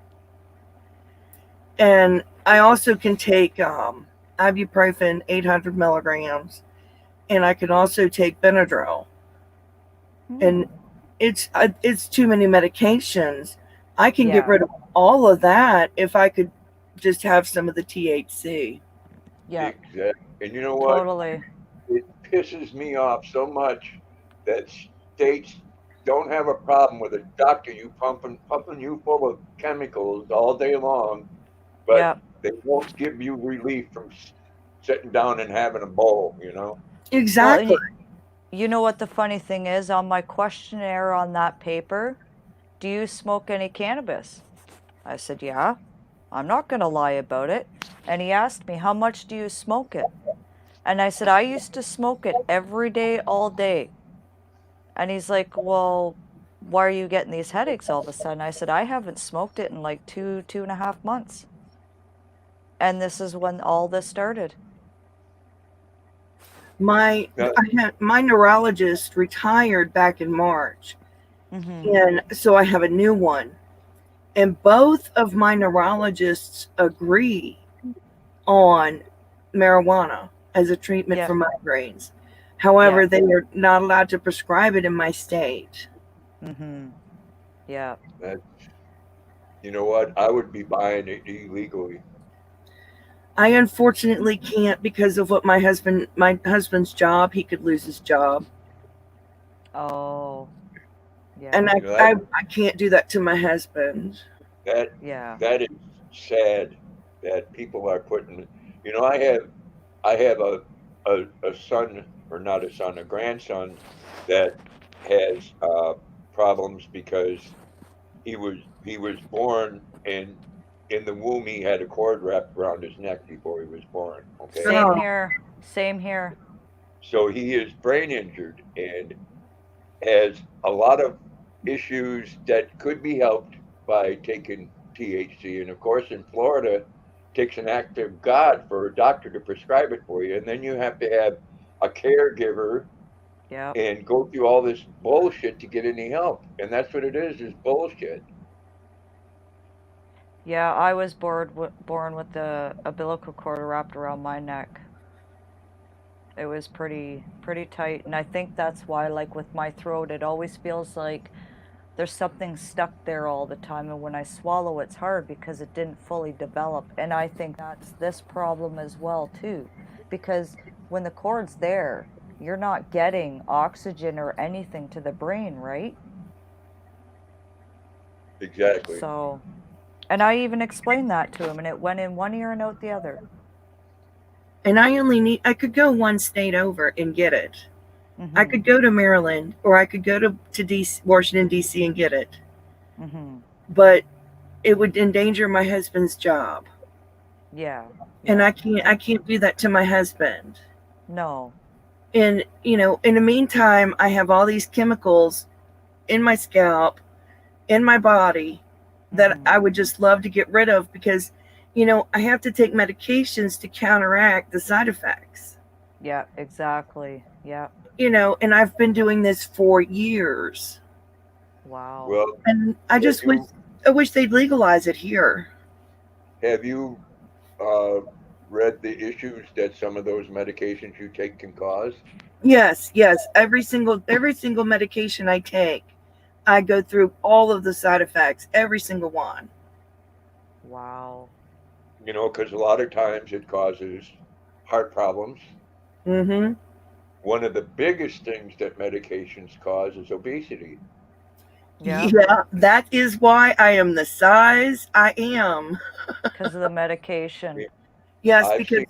Speaker 3: And I also can take ibuprofen 800 milligrams, and I can also take Benadryl. And it's too many medications. I can get rid of all of that if I could just have some of the THC.
Speaker 1: Yeah.
Speaker 2: Exactly. And you know what?
Speaker 1: Totally.
Speaker 2: It pisses me off so much that states don't have a problem with a doctor you pumping you full of chemicals all day long, but
Speaker 1: Yeah.
Speaker 2: they won't give you relief from sitting down and having a bowl, you know?
Speaker 1: Well,
Speaker 3: Exactly.
Speaker 1: you know what the funny thing is? On my questionnaire on that paper, do you smoke any cannabis? I said, yeah. I'm not going to lie about it. And he asked me, how much do you smoke it? And I said, I used to smoke it every day, all day. And he's like, well, why are you getting these headaches all of a sudden? I said, I haven't smoked it in like 2.5 months. And this is when all this started.
Speaker 3: My neurologist retired back in March, and so I have a new one. And both of my neurologists agree on marijuana as a treatment for migraines. However, they are not allowed to prescribe it in my state.
Speaker 1: Yeah.
Speaker 2: You know what? I would be buying it illegally.
Speaker 3: I unfortunately can't because of what my husband's job. He could lose his job.
Speaker 1: Oh. Yeah.
Speaker 3: And I can't do that to my husband.
Speaker 2: That is sad that people are putting. You know, I have a son, or not a son, a grandson that has problems because he was born and in the womb, he had a cord wrapped around his neck before he was born. Okay.
Speaker 1: Same
Speaker 3: Oh.
Speaker 1: here. Same here.
Speaker 2: So he is brain injured and has a lot of issues that could be helped by taking THC. And of course, in Florida, it takes an act of God for a doctor to prescribe it for you. And then you have to have a caregiver
Speaker 1: Yep.
Speaker 2: and go through all this bullshit to get any help. And that's what it is bullshit.
Speaker 1: Yeah, I was born with the umbilical cord wrapped around my neck. It was pretty tight, and I think that's why, like with my throat, it always feels like there's something stuck there all the time, and when I swallow, it's hard because it didn't fully develop. And I think that's this problem as well too, because when the cord's there, you're not getting oxygen or anything to the brain, right?
Speaker 2: Exactly.
Speaker 1: So, and I even explained that to him, and it went in one ear and out the other.
Speaker 3: And I could go one state over and get it. I
Speaker 1: Mhm.
Speaker 3: could go to Maryland or I could go to DC, Washington, D.C. and get it.
Speaker 1: Mhm.
Speaker 3: But it would endanger my husband's job.
Speaker 1: Yeah.
Speaker 3: And
Speaker 1: Yeah.
Speaker 3: I can't do that to my husband.
Speaker 1: No.
Speaker 3: And, you know, in the meantime, I have all these chemicals in my scalp, in my body that
Speaker 1: Mhm.
Speaker 3: I would just love to get rid of because, you know, I have to take medications to counteract the side effects.
Speaker 1: Yeah, exactly. Yeah.
Speaker 3: You know, and I've been doing this for years.
Speaker 1: Wow.
Speaker 2: Well,
Speaker 3: And I just wish they'd legalize it here.
Speaker 2: have you read the issues that some of those medications you take can cause?
Speaker 3: Yes, yes. Every single medication I take, I go through all of the side effects, every single one.
Speaker 1: Wow.
Speaker 2: You know, because a lot of times it causes heart problems.
Speaker 3: Mm-hmm.
Speaker 2: One of the biggest things that medications cause is obesity.
Speaker 1: Yeah.
Speaker 3: Yeah, that is why I am the size I am.
Speaker 1: Because of the medication.
Speaker 3: Yes,
Speaker 2: I've
Speaker 3: because
Speaker 2: seen,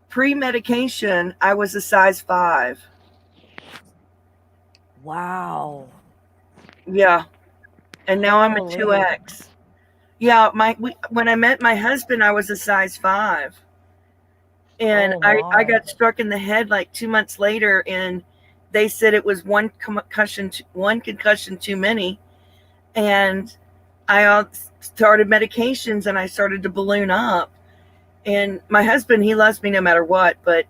Speaker 3: pre-medication I was a size 5.
Speaker 1: Wow.
Speaker 3: Yeah, and now I'm a
Speaker 1: Holy.
Speaker 3: 2X. Yeah, when I met my husband, I was a size 5, and
Speaker 1: Oh
Speaker 3: I
Speaker 1: my.
Speaker 3: got struck in the head like 2 months later, and they said it was one concussion too many, and I started medications, and I started to balloon up. And my husband, he loves me no matter what, but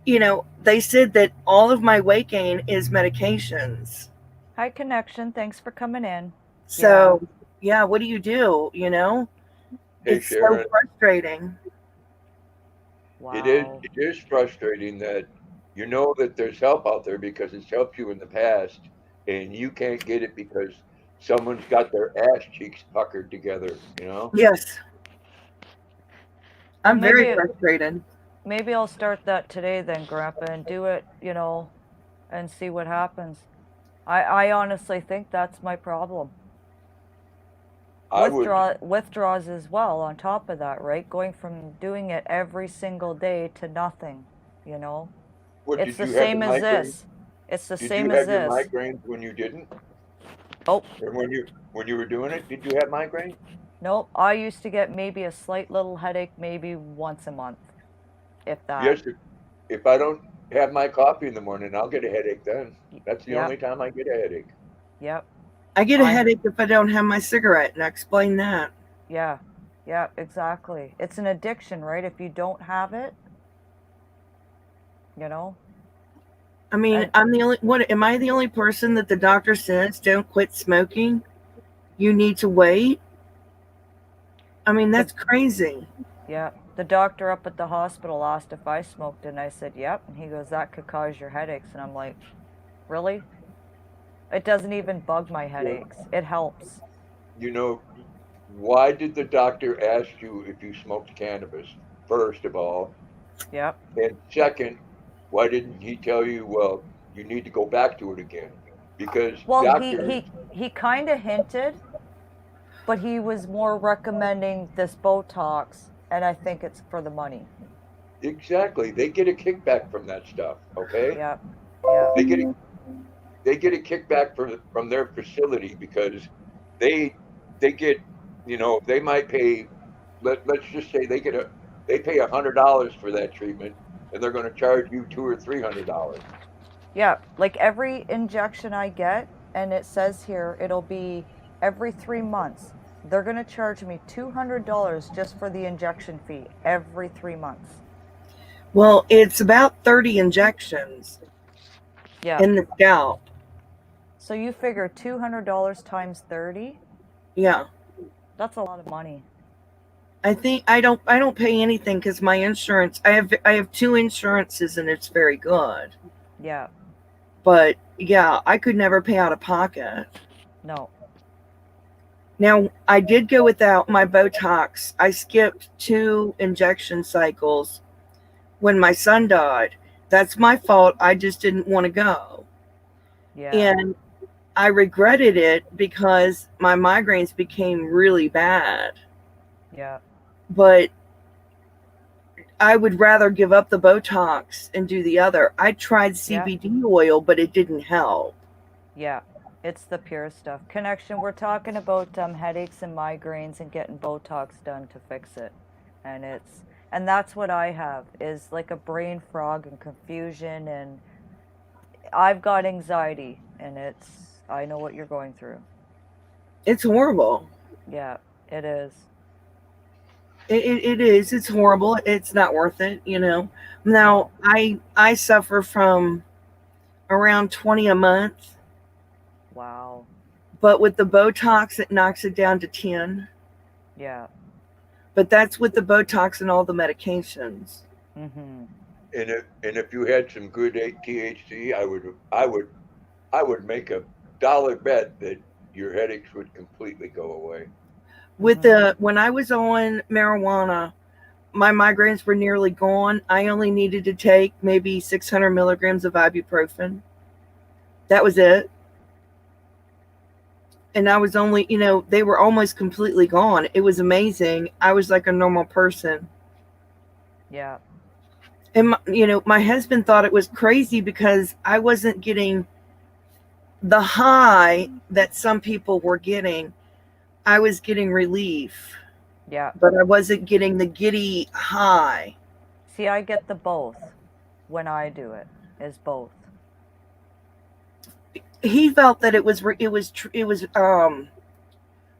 Speaker 3: you know, they said that all of my weight gain is medications.
Speaker 1: Hi, connection. Thanks for coming in.
Speaker 3: So, yeah, what do? You know,
Speaker 2: hey
Speaker 3: it's so
Speaker 2: Sharon,
Speaker 3: frustrating.
Speaker 1: Wow.
Speaker 2: it is frustrating that you know that there's help out there because it's helped you in the past, and you can't get it because someone's got their ass cheeks puckered together. You know.
Speaker 3: Yes,
Speaker 1: Well,
Speaker 3: I'm very frustrated.
Speaker 1: maybe I'll start that today then, Grandpa, and do it, and see what happens. I honestly think that's my problem.
Speaker 2: I would.
Speaker 1: Withdrawals as well on top of that, right? Going from doing it every single day to nothing, you know?
Speaker 2: What
Speaker 1: It's
Speaker 2: did
Speaker 1: the
Speaker 2: you have the
Speaker 1: same as
Speaker 2: migraine?
Speaker 1: this. It's the
Speaker 2: Did
Speaker 1: same
Speaker 2: you
Speaker 1: as
Speaker 2: have your
Speaker 1: this.
Speaker 2: migraines when you didn't?
Speaker 1: Oh,
Speaker 2: And when you were doing it, did you have migraine?
Speaker 1: nope. I used to get maybe a slight little headache maybe once a month, if that.
Speaker 2: Yes. If I don't have my coffee in the morning, I'll get a headache then. That's the
Speaker 1: Yep,
Speaker 2: only time I get a headache.
Speaker 1: yep.
Speaker 3: I get a
Speaker 1: I
Speaker 3: headache if I don't have my cigarette, and I explain that.
Speaker 1: Yeah, yeah, exactly. It's an addiction, right? If you don't have it, you know?
Speaker 3: I mean,
Speaker 1: And
Speaker 3: I'm the only what am I the only person that the doctor says don't quit smoking? You need to wait. I mean,
Speaker 1: the
Speaker 3: that's crazy.
Speaker 1: yeah, the doctor up at the hospital asked if I smoked, and I said, "Yep." And he goes, "That could cause your headaches." And I'm like, "Really?" It doesn't even bug my headaches. It helps.
Speaker 2: You know, why did the doctor ask you if you smoked cannabis, first of all?
Speaker 1: Yep.
Speaker 2: And second, why didn't he tell you, well, you need to go back to it again? Because
Speaker 1: Well,
Speaker 2: doctors,
Speaker 1: he kind of hinted, but he was more recommending this Botox, and I think it's for the money.
Speaker 2: exactly, they get a kickback from that stuff, okay?
Speaker 1: Yep. Yep.
Speaker 2: They get a kickback from their facility because they they get they might pay. Let's just say they pay $100 for that treatment, and they're going to charge you $200 or $300.
Speaker 1: Yeah, like every injection I get, and it says here it'll be every 3 months. They're going to charge me $200 just for the injection fee every 3 months.
Speaker 3: Well, it's about 30 injections
Speaker 1: Yeah.
Speaker 3: in the scalp.
Speaker 1: So you figure $200 times 30?
Speaker 3: Yeah.
Speaker 1: That's a lot of money.
Speaker 3: I think I don't pay anything because my insurance, I have two insurances and it's very good.
Speaker 1: Yeah.
Speaker 3: But yeah, I could never pay out of pocket.
Speaker 1: No.
Speaker 3: Now, I did go without my Botox. I skipped 2 injection cycles when my son died. That's my fault. I just didn't want to go.
Speaker 1: Yeah.
Speaker 3: And I regretted it because my migraines became really bad.
Speaker 1: Yeah.
Speaker 3: But I would rather give up the Botox and do the other. I tried
Speaker 1: Yeah.
Speaker 3: CBD oil, but it didn't help.
Speaker 1: Yeah. It's the pure stuff. Connection, we're talking about headaches and migraines and getting Botox done to fix it. And that's what I have is like a brain fog and confusion, and I've got anxiety, and I know what you're going through.
Speaker 3: It's horrible.
Speaker 1: Yeah, it is.
Speaker 3: It is. It's horrible. It's not worth it, Now, I suffer from around 20 a month,
Speaker 1: Wow.
Speaker 3: but with the Botox, it knocks it down to 10.
Speaker 1: Yeah.
Speaker 3: But that's with the Botox and all the medications.
Speaker 1: Mm-hmm.
Speaker 2: And if you had some good THC, I would make a dollar bet that your headaches would completely go away.
Speaker 3: With when I was on marijuana, my migraines were nearly gone. I only needed to take maybe 600 milligrams of ibuprofen. That was it. And I was only, they were almost completely gone. It was amazing. I was like a normal person.
Speaker 1: Yeah.
Speaker 3: And, my husband thought it was crazy because I wasn't getting the high that some people were getting. I was getting relief.
Speaker 1: Yeah.
Speaker 3: But I wasn't getting the giddy high.
Speaker 1: See, I get the both when I do it, is both.
Speaker 3: He felt that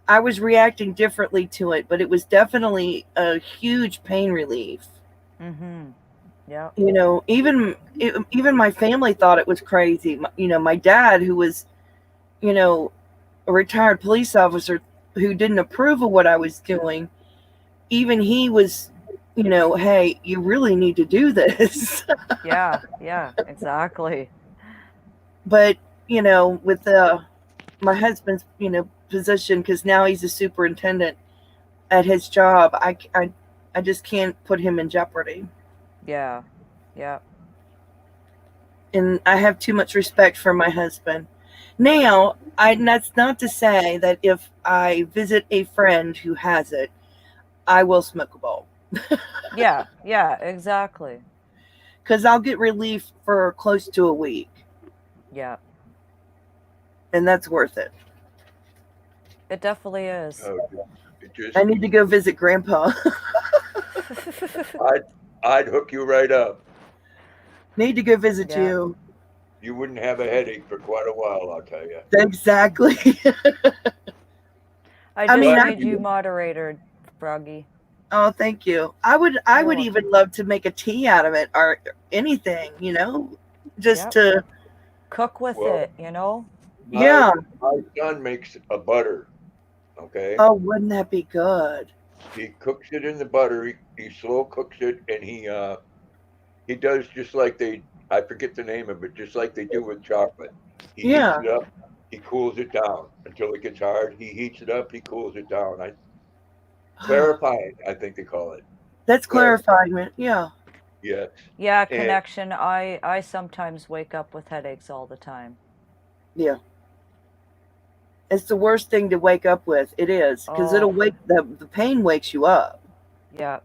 Speaker 3: I was reacting differently to it, but it was definitely a huge pain relief.
Speaker 1: Mm-hmm. Yeah.
Speaker 3: Even my family thought it was crazy. My dad, who was, a retired police officer who didn't approve of what I was doing, even he was, hey, you really need to do this.
Speaker 1: Yeah, exactly.
Speaker 3: But, with my husband's, position, because now he's a superintendent at his job, I just can't put him in jeopardy.
Speaker 1: Yeah.
Speaker 3: And I have too much respect for my husband. Now, that's not to say that if I visit a friend who has it, I will smoke a bowl.
Speaker 1: Yeah, exactly.
Speaker 3: Because I'll get relief for close to a week.
Speaker 1: Yeah.
Speaker 3: And that's worth it.
Speaker 1: It definitely is.
Speaker 3: I need to go visit Grandpa.
Speaker 2: I'd hook you right up.
Speaker 3: Need to go visit you.
Speaker 2: You wouldn't have a headache for quite a while, I'll tell you.
Speaker 3: Exactly.
Speaker 1: I made you moderator, Froggy.
Speaker 3: Oh, thank you. I would even love to make a tea out of it or anything, just to
Speaker 1: cook with it,
Speaker 3: Yeah.
Speaker 2: My son makes a butter. Okay.
Speaker 3: Oh, wouldn't that be good?
Speaker 2: He cooks it in the butter. He slow cooks it, and he does just like I forget the name of it, just like they do with chocolate. He heats it up. He cools it down until it gets hard. He heats it up. He cools it down. Clarifying, I think they call it.
Speaker 3: That's clarifying. Yeah.
Speaker 2: Yes.
Speaker 1: Yeah, connection. I sometimes wake up with headaches all the time.
Speaker 3: Yeah. It's the worst thing to wake up with. It is, because it'll the pain wakes you up.
Speaker 1: Yeah.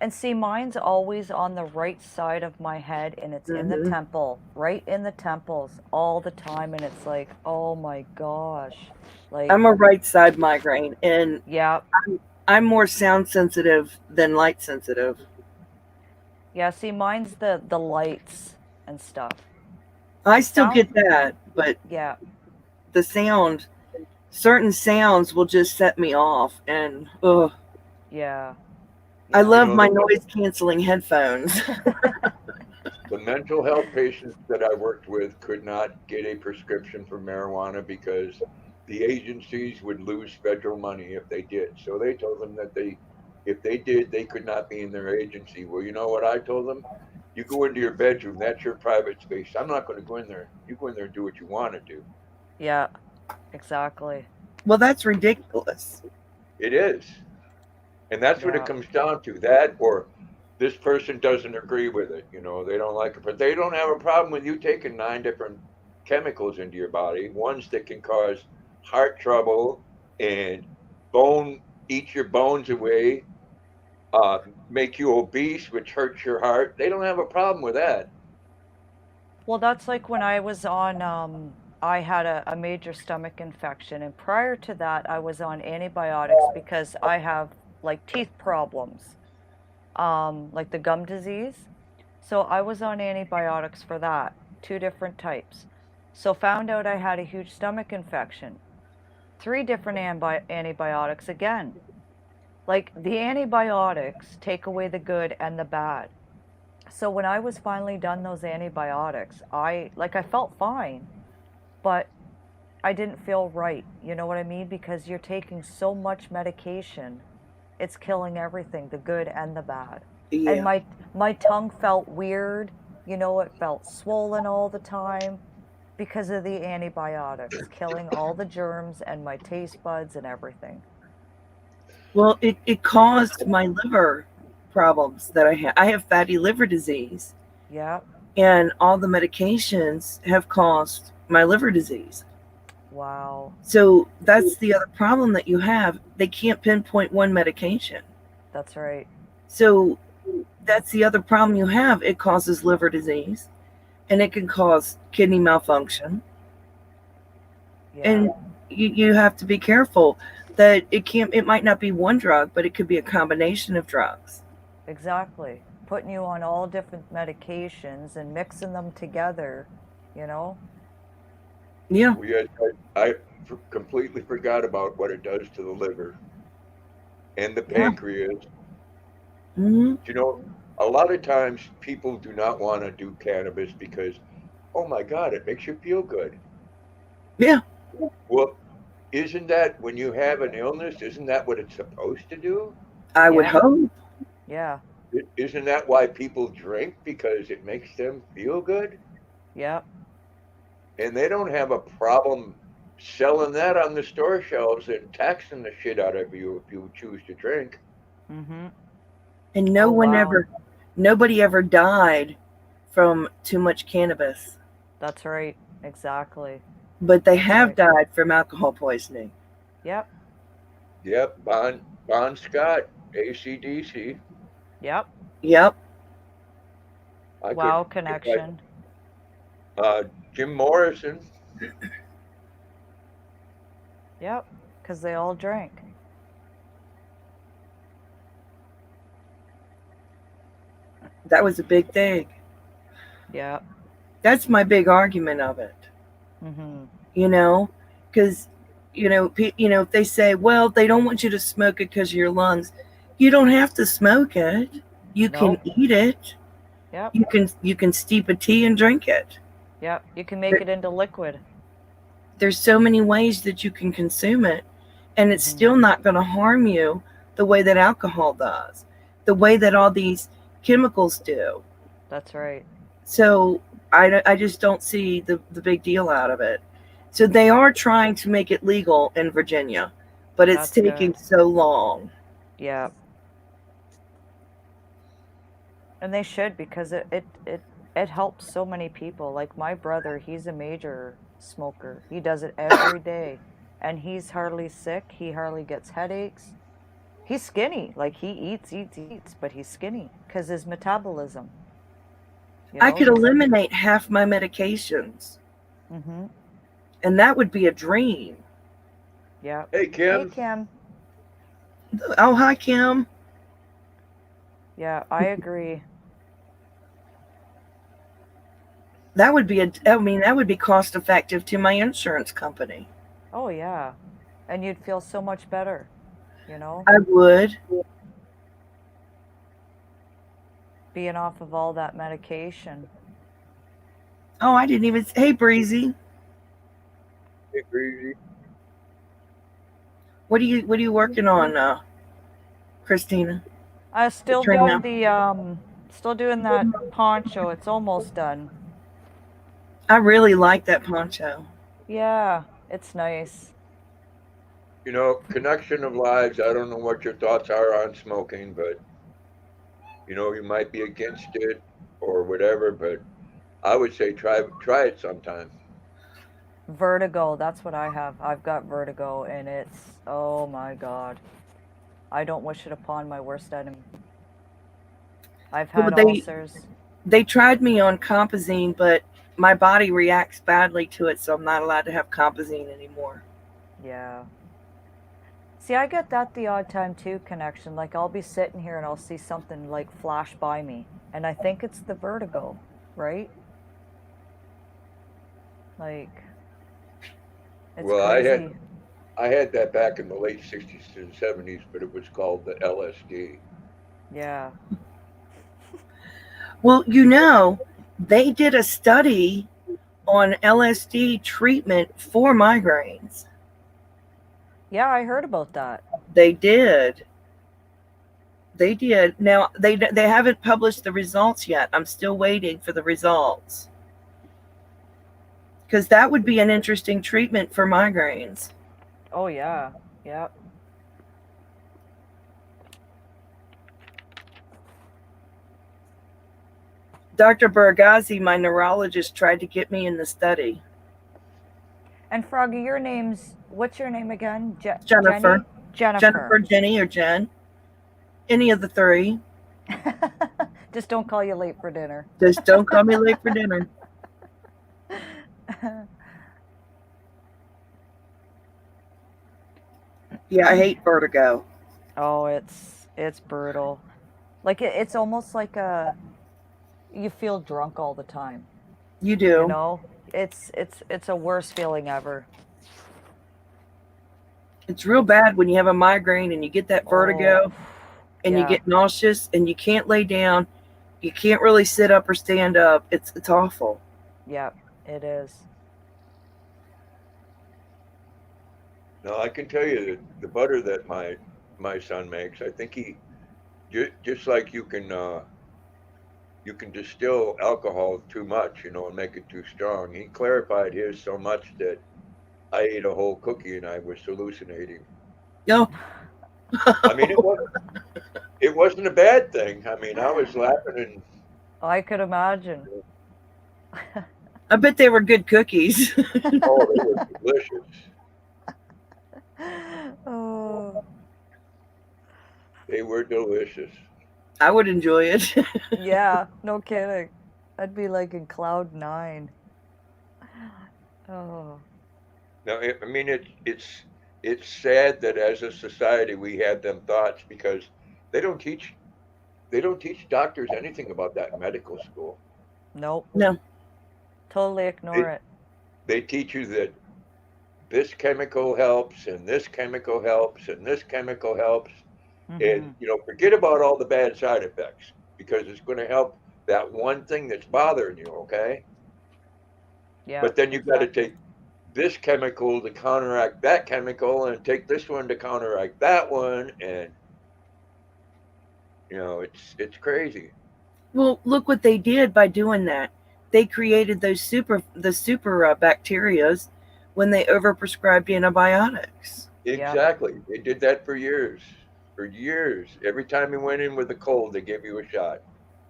Speaker 1: And see, mine's always on the right side of my head, and it's in the
Speaker 3: Hmm.
Speaker 1: temple, right in the temples all the time. And it's like, oh my gosh. Like,
Speaker 3: I'm a right side migraine, and
Speaker 1: yeah,
Speaker 3: I'm more sound sensitive than light sensitive.
Speaker 1: yeah, see, mine's the lights and stuff.
Speaker 3: I
Speaker 1: The
Speaker 3: still
Speaker 1: sound,
Speaker 3: get that, but
Speaker 1: yeah,
Speaker 3: the sound, certain sounds will just set me off. And
Speaker 1: yeah,
Speaker 3: I
Speaker 1: yeah,
Speaker 2: You
Speaker 3: love
Speaker 2: know,
Speaker 3: my noise canceling headphones.
Speaker 2: the mental health patients that I worked with could not get a prescription for marijuana because the agencies would lose federal money if they did. So they told them that if they did, they could not be in their agency. Well, you know what I told them? You go into your bedroom. That's your private space. I'm not going to go in there. You go in there and do what you want to do.
Speaker 1: yeah, exactly.
Speaker 3: Well, that's ridiculous.
Speaker 2: It is. And that's what it
Speaker 1: Yeah,
Speaker 2: comes down to. That or this person doesn't agree with it. You know, they don't like it, but they don't have a problem with you taking 9 different chemicals into your body. Ones that can cause heart trouble and bone, eat your bones away, make you obese, which hurts your heart. They don't have a problem with that.
Speaker 1: well, that's like when I was on, I had a major stomach infection, and prior to that, I was on antibiotics because I have like teeth problems, like the gum disease. So I was on antibiotics for that, two different types. So found out I had a huge stomach infection, three different antibiotics again. Like the antibiotics take away the good and the bad. So when I was finally done those antibiotics, I felt fine, but I didn't feel right. You know what I mean? Because you're taking so much medication, it's killing everything, the good and the bad. And
Speaker 3: Yeah.
Speaker 1: my tongue felt weird, it felt swollen all the time because of the antibiotics, killing all the germs and my taste buds and everything.
Speaker 3: Well, it caused my liver problems that I have. I have fatty liver disease,
Speaker 1: Yeah.
Speaker 3: and all the medications have caused my liver disease.
Speaker 1: Wow.
Speaker 3: So that's the other problem that you have. They can't pinpoint one medication.
Speaker 1: That's right.
Speaker 3: So that's the other problem you have. It causes liver disease, and it can cause kidney malfunction.
Speaker 1: Yeah.
Speaker 3: And you have to be careful that it might not be one drug, but it could be a combination of drugs.
Speaker 1: Exactly. Putting you on all different medications and mixing them together, you know?
Speaker 3: Yeah.
Speaker 2: I completely forgot about what it does to the liver and the
Speaker 3: Yeah.
Speaker 2: pancreas.
Speaker 3: Hmm.
Speaker 2: You know, a lot of times people do not want to do cannabis because, oh my God, it makes you feel good.
Speaker 3: Yeah.
Speaker 2: Well, isn't that when you have an illness, isn't that what it's supposed to do?
Speaker 3: I would
Speaker 1: Yeah.
Speaker 3: hope.
Speaker 1: Yeah.
Speaker 2: Isn't that why people drink? Because it makes them feel good?
Speaker 1: Yeah.
Speaker 2: And they don't have a problem selling that on the store shelves and taxing the shit out of you if you choose to drink.
Speaker 1: Mm-hmm.
Speaker 3: And
Speaker 1: Oh, wow.
Speaker 3: nobody ever died from too much cannabis,
Speaker 1: That's right. Exactly.
Speaker 3: but they
Speaker 1: That's
Speaker 3: have
Speaker 1: right.
Speaker 3: died from alcohol poisoning.
Speaker 1: Yep.
Speaker 2: Yep, Bon Scott, ACDC.
Speaker 1: Yep.
Speaker 3: Yep.
Speaker 2: I could,
Speaker 1: Wow
Speaker 2: if
Speaker 1: connection.
Speaker 2: Jim Morrison.
Speaker 1: Yep. Because they all drank.
Speaker 3: That was a big thing.
Speaker 1: Yep.
Speaker 3: That's my big argument of it.
Speaker 1: Mm-hmm.
Speaker 3: You know, because if they say, well, they don't want you to smoke it because of your lungs, you don't have to smoke it. You can
Speaker 1: Nope.
Speaker 3: eat it.
Speaker 1: Yep.
Speaker 3: You can steep a tea and drink it.
Speaker 1: Yep. You can make it into liquid.
Speaker 3: There's so many ways that you can consume it, and it's
Speaker 1: Mm-hmm.
Speaker 3: still not going to harm you the way that alcohol does, the way that all these chemicals do.
Speaker 1: That's right.
Speaker 3: So I just don't see the big deal out of it. So they are trying to make it legal in Virginia, but it's
Speaker 1: That's
Speaker 3: taking
Speaker 1: good.
Speaker 3: so long.
Speaker 1: Yeah. And they should because it helps so many people. Like my brother, he's a major smoker. He does it every day. And he's hardly sick. He hardly gets headaches. He's skinny. Like he eats, but he's skinny because his metabolism.
Speaker 3: I could eliminate half my medications.
Speaker 1: Mm-hmm.
Speaker 3: And that would be a dream.
Speaker 1: Yeah.
Speaker 2: Hey, Kim.
Speaker 1: Hey, Kim.
Speaker 3: Oh, hi, Kim.
Speaker 1: Yeah, I agree.
Speaker 3: That would be that would be cost effective to my insurance company.
Speaker 1: Oh, yeah. And you'd feel so much better,
Speaker 3: I would.
Speaker 1: Being off of all that medication.
Speaker 3: Oh, I didn't even. Hey, Breezy.
Speaker 2: Hey, Breezy.
Speaker 3: What are you working on, Christina?
Speaker 1: I was still doing that poncho. It's almost done.
Speaker 3: I really like that poncho.
Speaker 1: Yeah, it's nice.
Speaker 2: Connection of lives. I don't know what your thoughts are on smoking, but you might be against it or whatever, but I would say try it sometime.
Speaker 1: Vertigo, that's what I have. I've got vertigo, and it's, oh my God. I don't wish it upon my worst enemy. I've had ulcers.
Speaker 3: They tried me on Compazine, but my body reacts badly to it, so I'm not allowed to have Compazine anymore.
Speaker 1: Yeah. See, I get that the odd time too, connection. Like I'll be sitting here and I'll see something like flash by me, and I think it's the vertigo, right? Like, it's crazy.
Speaker 2: I had that back in the late 60s and 70s, but it was called the LSD.
Speaker 1: Yeah.
Speaker 3: Well, they did a study on LSD treatment for migraines.
Speaker 1: Yeah, I heard about that.
Speaker 3: They did. Now, they haven't published the results yet. I'm still waiting for the results. Because that would be an interesting treatment for migraines.
Speaker 1: Oh, yeah. Yep.
Speaker 3: Dr. Bergazzi, my neurologist, tried to get me in the study.
Speaker 1: And Froggy, what's your name again?
Speaker 3: Jennifer.
Speaker 1: Jennifer,
Speaker 3: Jenny, or Jen. Any of the three.
Speaker 1: Just don't call you late for dinner.
Speaker 3: Just don't call me late for dinner. Yeah, I hate vertigo.
Speaker 1: Oh, it's brutal. Like it's almost like you feel drunk all the time.
Speaker 3: You do.
Speaker 1: It's a worst feeling ever.
Speaker 3: It's real bad when you have a migraine and you get that vertigo and you get nauseous and you can't lay down. You can't really sit up or stand up. It's awful.
Speaker 1: Yep, it is.
Speaker 2: No, I can tell you that the butter that my son makes, I think he just like you can distill alcohol too much, and make it too strong. He clarified his so much that I ate a whole cookie and I was hallucinating.
Speaker 3: No.
Speaker 2: I mean, it wasn't a bad thing. I mean, I was laughing and.
Speaker 1: I could imagine.
Speaker 3: I bet they were good cookies.
Speaker 2: Oh, they were delicious.
Speaker 1: Oh.
Speaker 2: They were delicious.
Speaker 3: I would enjoy it.
Speaker 1: Yeah, no kidding. I'd be like in cloud 9. Oh.
Speaker 2: No, I mean it's sad that as a society we have them thoughts because they don't teach doctors anything about that in medical school.
Speaker 1: Nope.
Speaker 3: No.
Speaker 1: Totally ignore it.
Speaker 2: They teach you that this chemical helps and this chemical helps and this chemical helps. Mm-hmm. And forget about all the bad side effects because it's going to help that one thing that's bothering you, okay?
Speaker 1: Yeah.
Speaker 2: But then you've got to take this chemical to counteract that chemical and take this one to counteract that one, and it's crazy.
Speaker 3: Well, look what they did by doing that. They created the super bacterias when they overprescribed antibiotics.
Speaker 2: Exactly. Yep. They did that for years. For years. Every time you went in with a cold, they gave you a shot.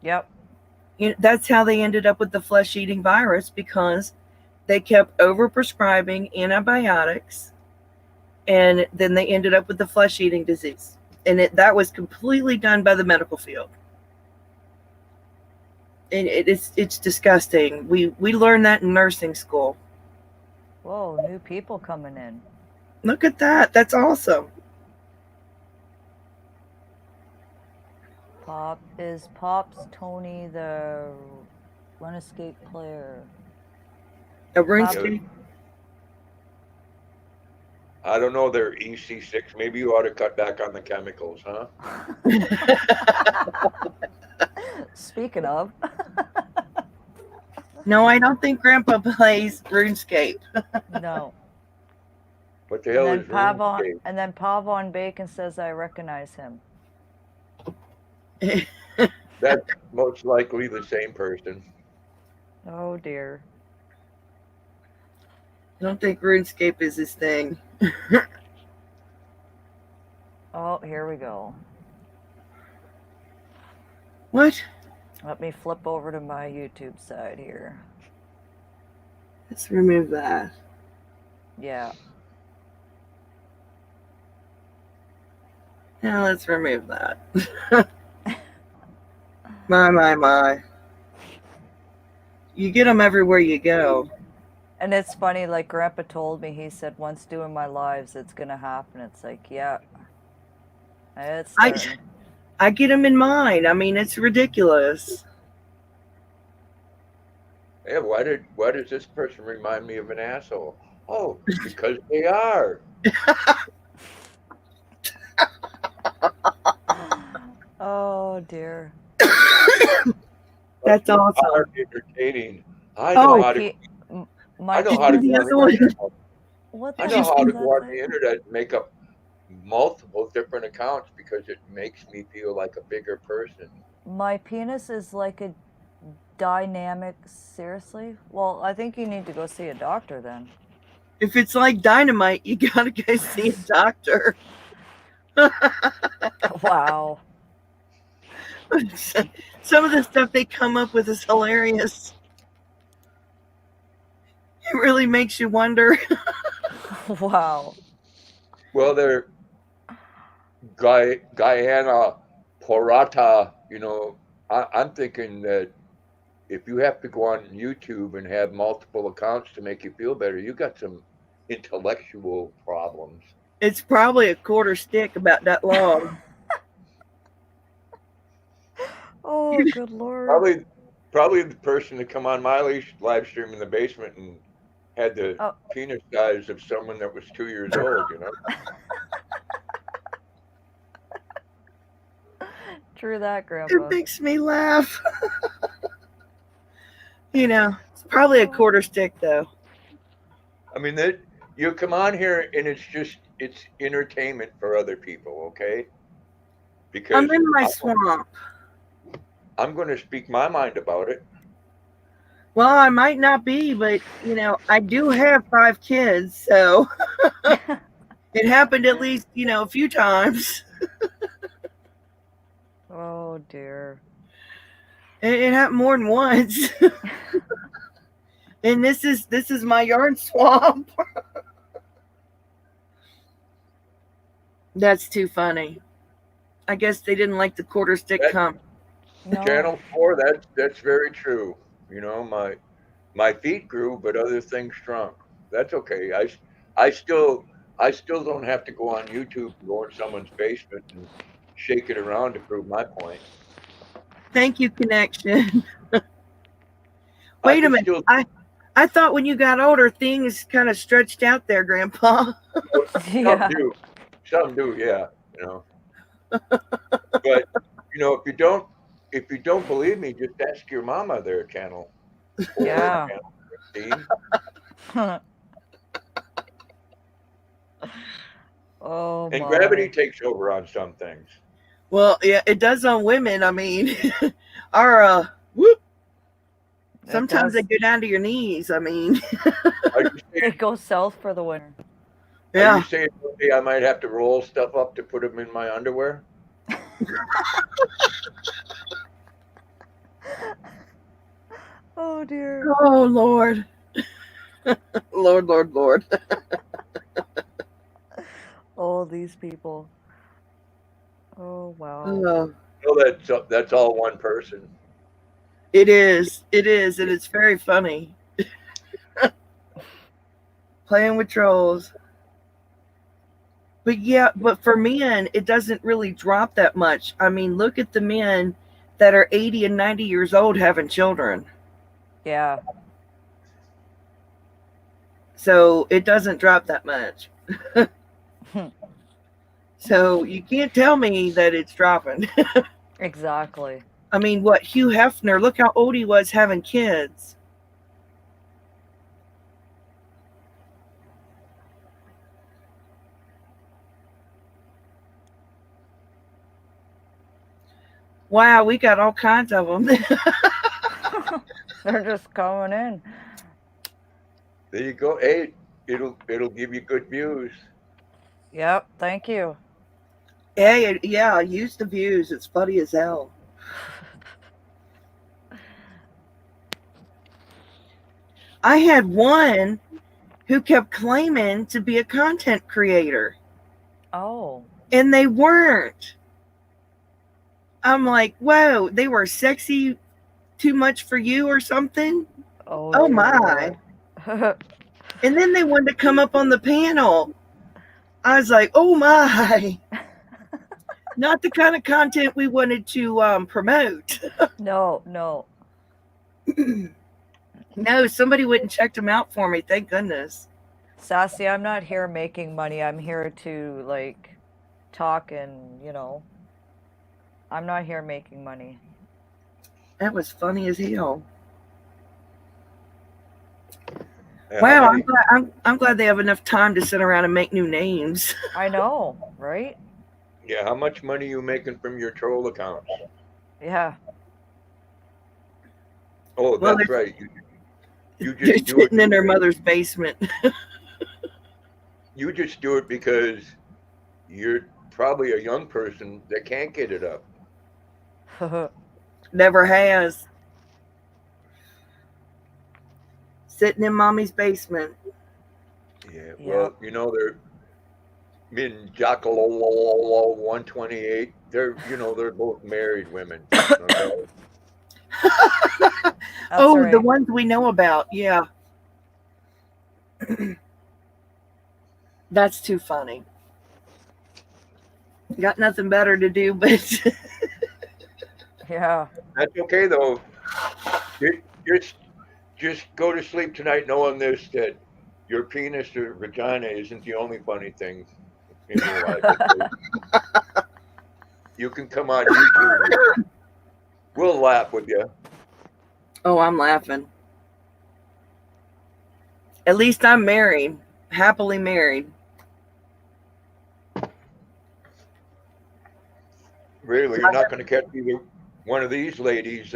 Speaker 1: Yep.
Speaker 3: That's how they ended up with the flesh-eating virus, because they kept overprescribing antibiotics, and then they ended up with the flesh-eating disease. and that was completely done by the medical field. And it's disgusting. We learned that in nursing school.
Speaker 1: Whoa, new people coming in.
Speaker 3: Look at that. That's awesome.
Speaker 1: Pops Tony the RuneScape player?
Speaker 3: A RuneScape.
Speaker 2: I don't know, they're EC6. Maybe you ought to cut back on the chemicals, huh?
Speaker 1: Speaking of.
Speaker 3: No, I don't think Grandpa plays RuneScape.
Speaker 1: No.
Speaker 2: What the hell is
Speaker 1: RuneScape? And then Pavon Bacon says I recognize him.
Speaker 2: That's most likely the same person.
Speaker 1: Oh dear.
Speaker 3: I don't think RuneScape is his thing.
Speaker 1: Oh, here we go.
Speaker 3: What?
Speaker 1: Let me flip over to my YouTube side here.
Speaker 3: Let's remove that.
Speaker 1: Yeah.
Speaker 3: Now let's remove that. My. You get them everywhere you go.
Speaker 1: And it's funny, like Grandpa told me, he said, once doing my lives, it's going to happen. It's like, yeah. It's
Speaker 3: I get them in mine. I mean, it's ridiculous.
Speaker 2: Yeah, why does this person remind me of an asshole? Oh, because they are.
Speaker 1: Oh dear.
Speaker 3: That's awesome.
Speaker 2: Entertaining. I know how to go on the internet and make up multiple different accounts because it makes me feel like a bigger person.
Speaker 1: My penis is like a dynamic. Seriously? Well, I think you need to go see a doctor then.
Speaker 3: If it's like dynamite, you gotta go see a doctor.
Speaker 1: Wow.
Speaker 3: Some of the stuff they come up with is hilarious. It really makes you wonder.
Speaker 1: Wow.
Speaker 2: Well, they're Guyana Porata, you know, I'm thinking that if you have to go on YouTube and have multiple accounts to make you feel better, you got some intellectual problems.
Speaker 3: It's probably a quarter stick about that long.
Speaker 1: Oh, good Lord.
Speaker 2: Probably the person to come on my live stream in the basement and had the penis size of someone that was 2 years old, you know?
Speaker 1: True that, Grandpa.
Speaker 3: It makes me laugh. You know, it's probably a quarter stick, though.
Speaker 2: I mean, you come on here and it's entertainment for other people, okay? Because
Speaker 3: I'm in my swamp.
Speaker 2: I'm going to speak my mind about it.
Speaker 3: Well, I might not be, but, you know, I do have 5 kids, so it happened at least, you know, a few times.
Speaker 1: Oh, dear.
Speaker 3: It happened more than once. And this is my yard swamp. That's too funny. I guess they didn't like the quarter stick come.
Speaker 1: No.
Speaker 2: Channel 4, that's very true. You know, my feet grew, but other things shrunk. That's okay. I still don't have to go on YouTube and go in someone's basement and shake it around to prove my point.
Speaker 3: Thank you, Connection. Wait a minute. I thought when you got older, things kind of stretched out there, Grandpa.
Speaker 2: Some do, yeah. You know, but you know, if you don't believe me, just ask your mama their channel.
Speaker 1: Yeah. Oh,
Speaker 2: and gravity takes over on some things.
Speaker 3: Well, yeah, it does on women. I mean, our whoop. Sometimes they go down to your knees. I mean,
Speaker 1: they go south for the winter.
Speaker 2: Yeah. Are you saying I might have to roll stuff up to put them in my underwear?
Speaker 1: Oh dear.
Speaker 3: Oh Lord. Lord.
Speaker 1: All these people. Oh, wow.
Speaker 3: Oh,
Speaker 2: That's all one person.
Speaker 3: it is. It is. And it's very funny. Playing with trolls. But yeah, but for men, it doesn't really drop that much. I mean, look at the men that are 80 and 90 years old having children.
Speaker 1: Yeah.
Speaker 3: So it doesn't drop that much. So you can't tell me that it's dropping.
Speaker 1: Exactly.
Speaker 3: I mean, what, Hugh Hefner, look how old he was having kids. Wow, we got all kinds of them.
Speaker 1: They're just coming in.
Speaker 2: There you go. Hey, it'll give you good views.
Speaker 1: Yep, thank you.
Speaker 3: Hey, yeah, use the views. It's funny as hell. I had one who kept claiming to be a content creator,
Speaker 1: Oh.
Speaker 3: and they weren't. I'm like, whoa, they were sexy too much for you or something?
Speaker 1: Oh,
Speaker 3: Oh
Speaker 1: dear
Speaker 3: my.
Speaker 1: Lord.
Speaker 3: And then they wanted to come up on the panel. I was like, oh my. Not the kind of content we wanted to promote.
Speaker 1: No, no.
Speaker 3: No, somebody went and checked them out for me. Thank goodness.
Speaker 1: Sassy, I'm not here making money. I'm here to, like, talk and, you know, I'm not here making money.
Speaker 3: That was funny as hell.
Speaker 2: Yeah,
Speaker 3: Wow,
Speaker 2: how
Speaker 3: I'm
Speaker 2: many-
Speaker 3: glad, I'm glad they have enough time to sit around and make new names.
Speaker 1: I know, right?
Speaker 2: Yeah, how much money you making from your troll accounts?
Speaker 1: Yeah.
Speaker 2: Oh,
Speaker 3: Well,
Speaker 2: that's right. You
Speaker 3: They're
Speaker 2: just do it.
Speaker 3: sitting in their mother's basement.
Speaker 2: You just do it because you're probably a young person that can't get it up.
Speaker 3: Never has. Sitting in mommy's basement.
Speaker 2: Yeah.
Speaker 1: Yep.
Speaker 2: Well, you know they're in Jackalo 128. They're both married women. Okay?
Speaker 1: That's
Speaker 3: Oh,
Speaker 1: right.
Speaker 3: the ones we know about. Yeah. That's too funny. Got nothing better to do, but
Speaker 1: Yeah.
Speaker 2: That's okay though. Just go to sleep tonight knowing this, that your penis or vagina isn't the only funny thing in your life. Okay? You can come on YouTube. We'll laugh with you.
Speaker 3: oh, I'm laughing. At least I'm married, happily married.
Speaker 2: Really, you're not going to catch either one of these ladies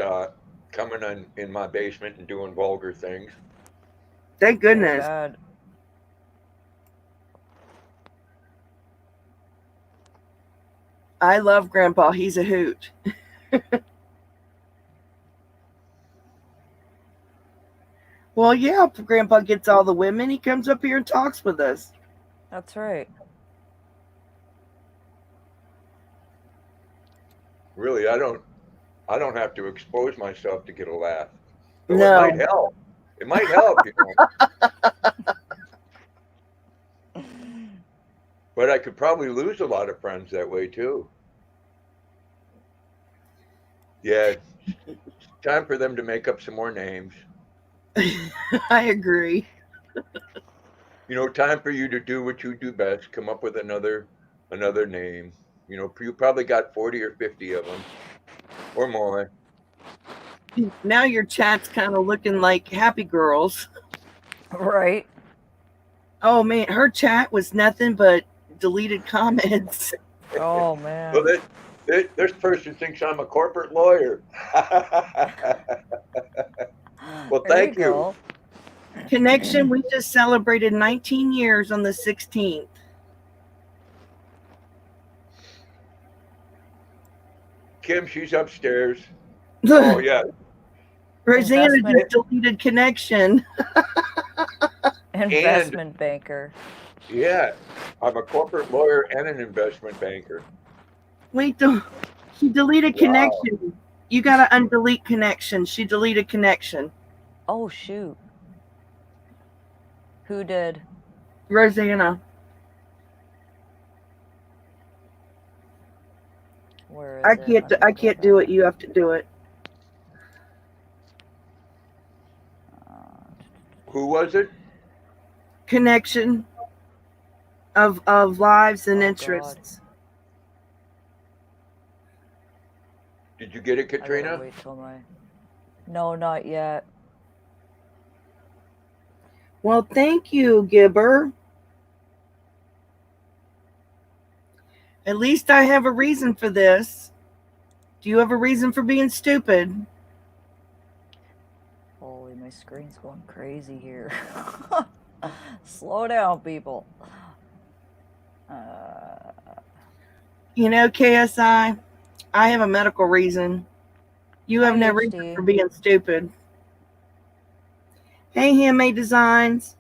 Speaker 2: coming in my basement and doing vulgar things.
Speaker 3: Thank
Speaker 1: Too
Speaker 3: goodness.
Speaker 1: bad.
Speaker 3: I love Grandpa. He's a hoot. Well, yeah, Grandpa gets all the women. He comes up here and talks with us.
Speaker 1: That's right.
Speaker 2: Really, I don't have to expose myself to get a laugh. So
Speaker 3: No.
Speaker 2: it might help. It might help, But I could probably lose a lot of friends that way too. Yeah, it's time for them to make up some more names.
Speaker 3: I agree.
Speaker 2: Time for you to do what you do best. Come up with another name. You probably got 40 or 50 of them or more.
Speaker 3: Now your chat's kind of looking like Happy Girls.
Speaker 1: Right.
Speaker 3: Oh man, her chat was nothing but deleted comments.
Speaker 1: Oh, man.
Speaker 2: So this person thinks I'm a corporate lawyer. Well,
Speaker 1: There
Speaker 2: thank you.
Speaker 1: go.
Speaker 3: Connection, we just celebrated 19 years on the 16th.
Speaker 2: Kim, she's upstairs. Oh yeah.
Speaker 3: Rosanna
Speaker 1: Investment-
Speaker 3: just deleted Connection.
Speaker 1: Investment banker.
Speaker 2: Yeah. I'm a corporate lawyer and an investment banker.
Speaker 3: Wait, she deleted
Speaker 2: Wow.
Speaker 3: connection. You gotta undelete connection. She deleted connection.
Speaker 1: Oh, shoot. Who did?
Speaker 3: Rosanna.
Speaker 1: Where is
Speaker 3: I
Speaker 1: it?
Speaker 3: can't.
Speaker 1: Let me
Speaker 3: I
Speaker 1: go
Speaker 3: can't do it.
Speaker 1: back.
Speaker 3: You have to do it.
Speaker 2: Who was it?
Speaker 3: Connection of lives and
Speaker 1: Oh, God.
Speaker 3: interests.
Speaker 2: Did you get it,
Speaker 1: I gotta
Speaker 2: Katrina?
Speaker 1: wait till my... No, not yet.
Speaker 3: Well, thank you, Gibber. At least I have a reason for this. Do you have a reason for being stupid?
Speaker 1: Holy, my screen's going crazy here. Slow down, people.
Speaker 3: You know, KSI, I have a medical reason. You have
Speaker 1: Hi,
Speaker 3: no
Speaker 1: HD.
Speaker 3: reason for being stupid. Hey, Handmade Designs.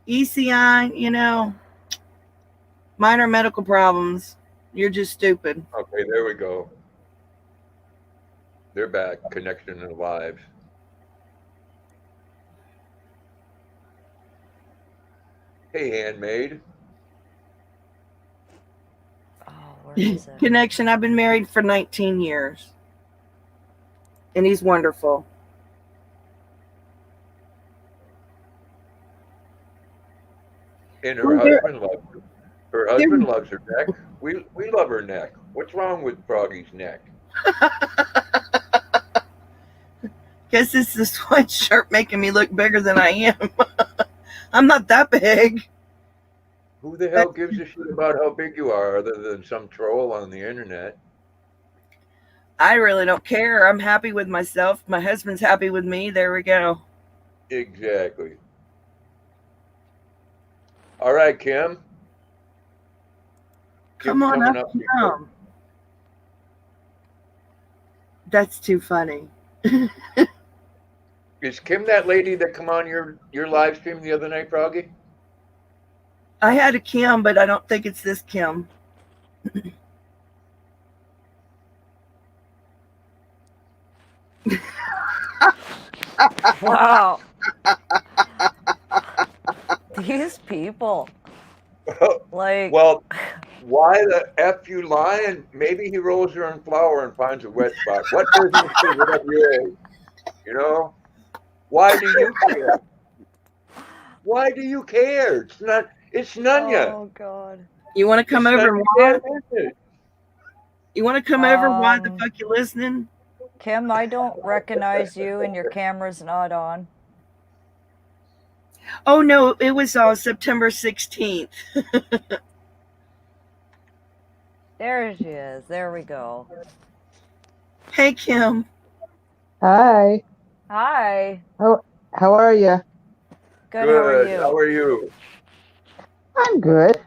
Speaker 3: ECI, you know, minor medical problems. You're just stupid.
Speaker 2: Okay, there we go. They're back. Connection and live. Hey, handmaid.
Speaker 1: Oh, where is it?
Speaker 3: Connection, I've been married for 19 years. And he's wonderful.
Speaker 2: And her
Speaker 3: Well, there-
Speaker 2: husband loves her. Her husband loves her neck. We love her neck. What's wrong with Froggy's neck?
Speaker 3: Guess it's the sweatshirt making me look bigger than I am. I'm not that big.
Speaker 2: Who the hell gives a shit about how big you are other than some troll on the internet?
Speaker 3: I really don't care. I'm happy with myself. My husband's happy with me. There we go.
Speaker 2: Exactly. All right, Kim.
Speaker 3: Come on
Speaker 2: coming
Speaker 3: up,
Speaker 2: to you.
Speaker 3: Kim. That's too funny.
Speaker 2: Is Kim that lady that come on your live stream the other night, Froggy?
Speaker 3: I had a Kim, but I don't think it's this Kim.
Speaker 1: Wow. These people. Like,
Speaker 2: Well, why the F you lying? Maybe he rolls her in flour and finds a wet spot. What business is it of yours? You know? Why do you care? Why do you care? It's Nunya.
Speaker 1: oh, God.
Speaker 3: You want to come
Speaker 2: It's
Speaker 3: over and
Speaker 2: Nunya's
Speaker 3: watch?
Speaker 2: business.
Speaker 3: You want to come over? Why the fuck you listening?
Speaker 1: Kim, I don't recognize you and your camera's not on.
Speaker 3: Oh no, it was September 16th.
Speaker 1: There she is. There we go.
Speaker 3: Hey Kim.
Speaker 4: Hi.
Speaker 1: Hi.
Speaker 4: How are you?
Speaker 1: Good. How are you?
Speaker 2: How are you?
Speaker 4: I'm good.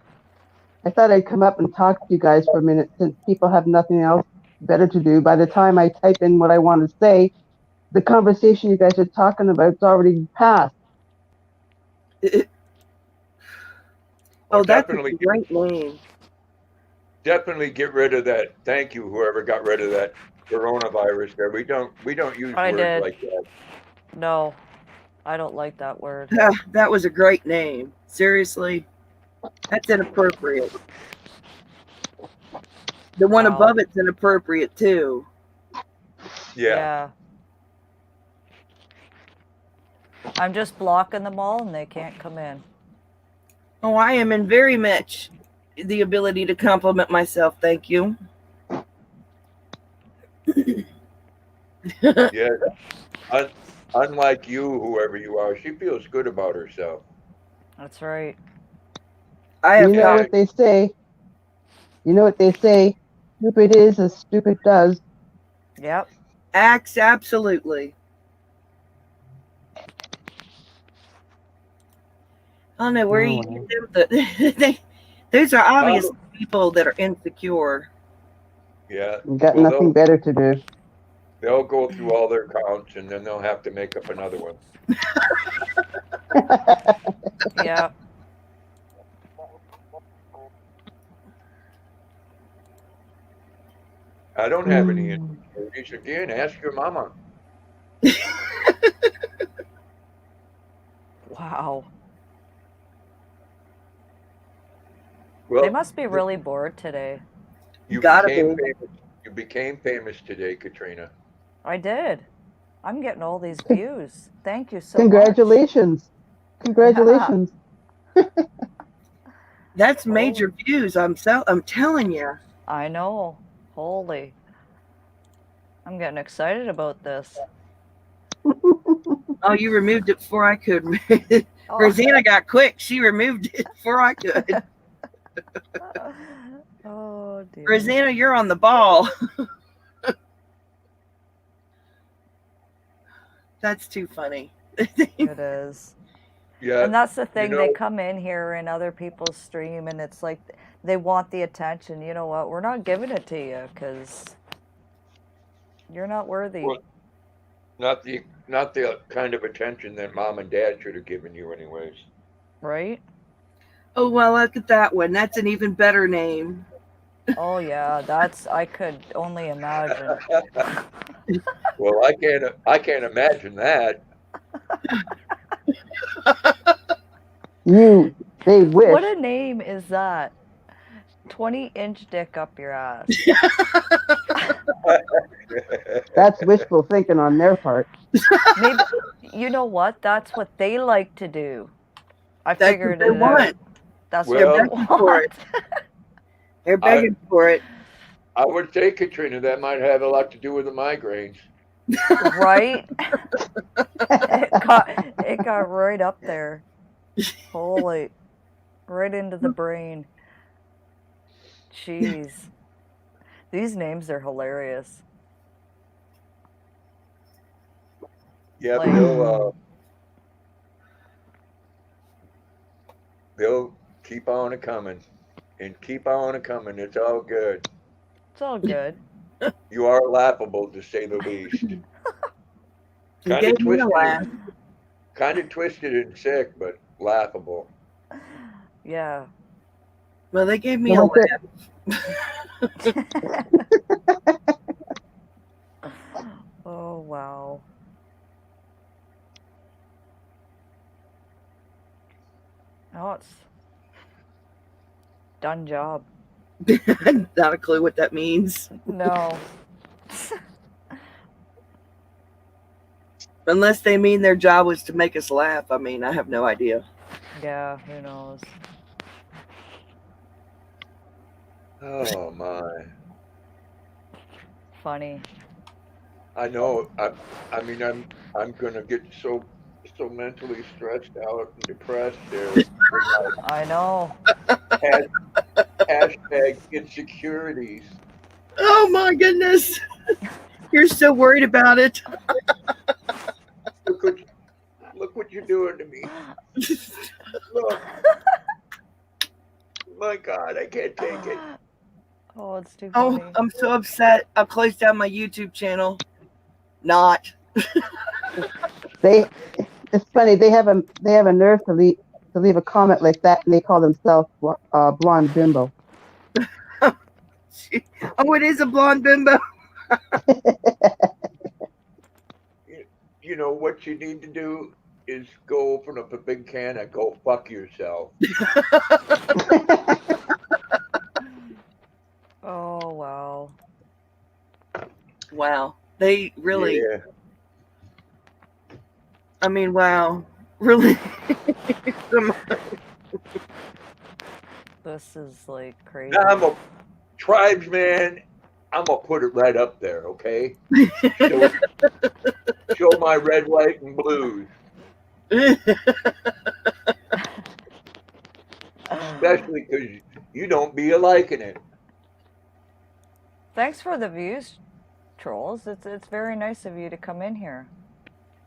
Speaker 4: I thought I'd come up and talk to you guys for a minute since people have nothing else better to do. By the time I type in what I want to say, the conversation you guys are talking about is already passed.
Speaker 3: Oh, that's a
Speaker 2: definitely,
Speaker 3: great name.
Speaker 2: definitely get rid of that. Thank you, whoever got rid of that coronavirus there. We don't use
Speaker 1: I
Speaker 2: words
Speaker 1: did.
Speaker 2: like that.
Speaker 1: No, I don't like that word.
Speaker 3: That was a great name. Seriously, that's inappropriate. The one
Speaker 1: Wow.
Speaker 3: above it's inappropriate too.
Speaker 2: Yeah.
Speaker 1: I'm just blocking them all and they can't come in.
Speaker 3: Oh, I am in very much the ability to compliment myself. Thank you.
Speaker 2: Yeah. Unlike you, whoever you are, she feels good about herself.
Speaker 1: That's right.
Speaker 3: I have
Speaker 4: You know what they say? You know what they say? Stupid is as stupid does.
Speaker 1: Yep.
Speaker 3: acts absolutely. I don't know where you get them. Those are obvious people that are insecure.
Speaker 2: Yeah.
Speaker 4: Got nothing better to do.
Speaker 2: They'll go through all their counts and then they'll have to make up another one.
Speaker 1: Yeah.
Speaker 2: I don't have any insecurities. Again, ask your mama.
Speaker 1: Wow. They
Speaker 2: Well,
Speaker 1: must be really bored today.
Speaker 2: you
Speaker 3: Gotta
Speaker 2: became
Speaker 3: be.
Speaker 2: famous. You became famous today, Katrina.
Speaker 1: I did. I'm getting all these views. Thank you so much.
Speaker 4: Congratulations.
Speaker 1: Yeah.
Speaker 4: Congratulations.
Speaker 3: That's
Speaker 1: Oh,
Speaker 3: major views. I'm telling you.
Speaker 1: I know. Holy. I'm getting excited about this.
Speaker 3: Oh, you removed it before I could.
Speaker 1: Oh.
Speaker 3: Rosanna got quick. She removed it before I could.
Speaker 1: Oh dear.
Speaker 3: Rosanna, you're on the ball. That's too funny.
Speaker 1: It is.
Speaker 2: Yeah,
Speaker 1: And that's the
Speaker 2: you
Speaker 1: thing,
Speaker 2: know,
Speaker 1: they come in here in other people's stream and it's like they want the attention. You know what? We're not giving it to you because you're not worthy,
Speaker 2: well, not the kind of attention that mom and dad should have given you, anyways.
Speaker 1: right?
Speaker 3: Oh, well, look at that one. That's an even better name.
Speaker 1: Oh yeah, I could only imagine.
Speaker 2: Well, I can't imagine that.
Speaker 4: They wish.
Speaker 1: What a name is that? 20-inch dick up your ass.
Speaker 4: That's wishful thinking on their part.
Speaker 1: Maybe, you know what? That's what they like to do. I
Speaker 3: That's
Speaker 1: figured
Speaker 3: what they
Speaker 1: it
Speaker 3: want.
Speaker 1: out. That's
Speaker 3: They're
Speaker 1: what
Speaker 2: Well,
Speaker 1: they
Speaker 3: begging for
Speaker 1: want.
Speaker 3: it. They're begging for it.
Speaker 2: I would say, Katrina, that might have a lot to do with the migraines.
Speaker 1: Right? It got right up there. Holy, right into the brain. Jeez. These names are hilarious.
Speaker 2: Yeah,
Speaker 1: Like,
Speaker 2: they'll keep on a coming and keep on a coming. It's all good.
Speaker 1: it's all good.
Speaker 2: You are laughable, to say the least.
Speaker 3: You
Speaker 2: Kind
Speaker 3: gave
Speaker 2: of
Speaker 3: me a laugh.
Speaker 2: twisted and sick, but laughable.
Speaker 1: Yeah.
Speaker 3: Well, they gave me a
Speaker 4: Well,
Speaker 3: laugh.
Speaker 1: Oh, wow. Oh, it's done job.
Speaker 3: Not a clue what that means.
Speaker 1: No.
Speaker 3: Unless they mean their job was to make us laugh. I mean, I have no idea.
Speaker 1: Yeah, who knows?
Speaker 2: Oh my!
Speaker 1: Funny.
Speaker 2: I know. I mean, I'm gonna get so mentally stressed out and depressed there.
Speaker 1: I know.
Speaker 2: Hashtag insecurities.
Speaker 3: Oh my goodness. You're so worried about it.
Speaker 2: Look what you're doing to me. Look. My God, I can't take it.
Speaker 1: Oh, it's too
Speaker 3: Oh,
Speaker 1: funny.
Speaker 3: I'm so upset. I'll close down my YouTube channel. Not.
Speaker 4: It's funny. They have a nerve to leave a comment like that, and they call themselves blonde bimbo.
Speaker 3: Oh, it is a blonde bimbo.
Speaker 2: You know what you need to do is go open up a big can and go fuck yourself.
Speaker 1: Oh, wow.
Speaker 3: Wow. They really,
Speaker 2: Yeah.
Speaker 3: I mean, wow. Really?
Speaker 1: This is like crazy.
Speaker 2: Now I'm a tribesman. I'm gonna put it right up there, okay? Show my red, white, and blues. Especially because you don't be liking it.
Speaker 1: Thanks for the views, trolls. It's very nice of you to come in here.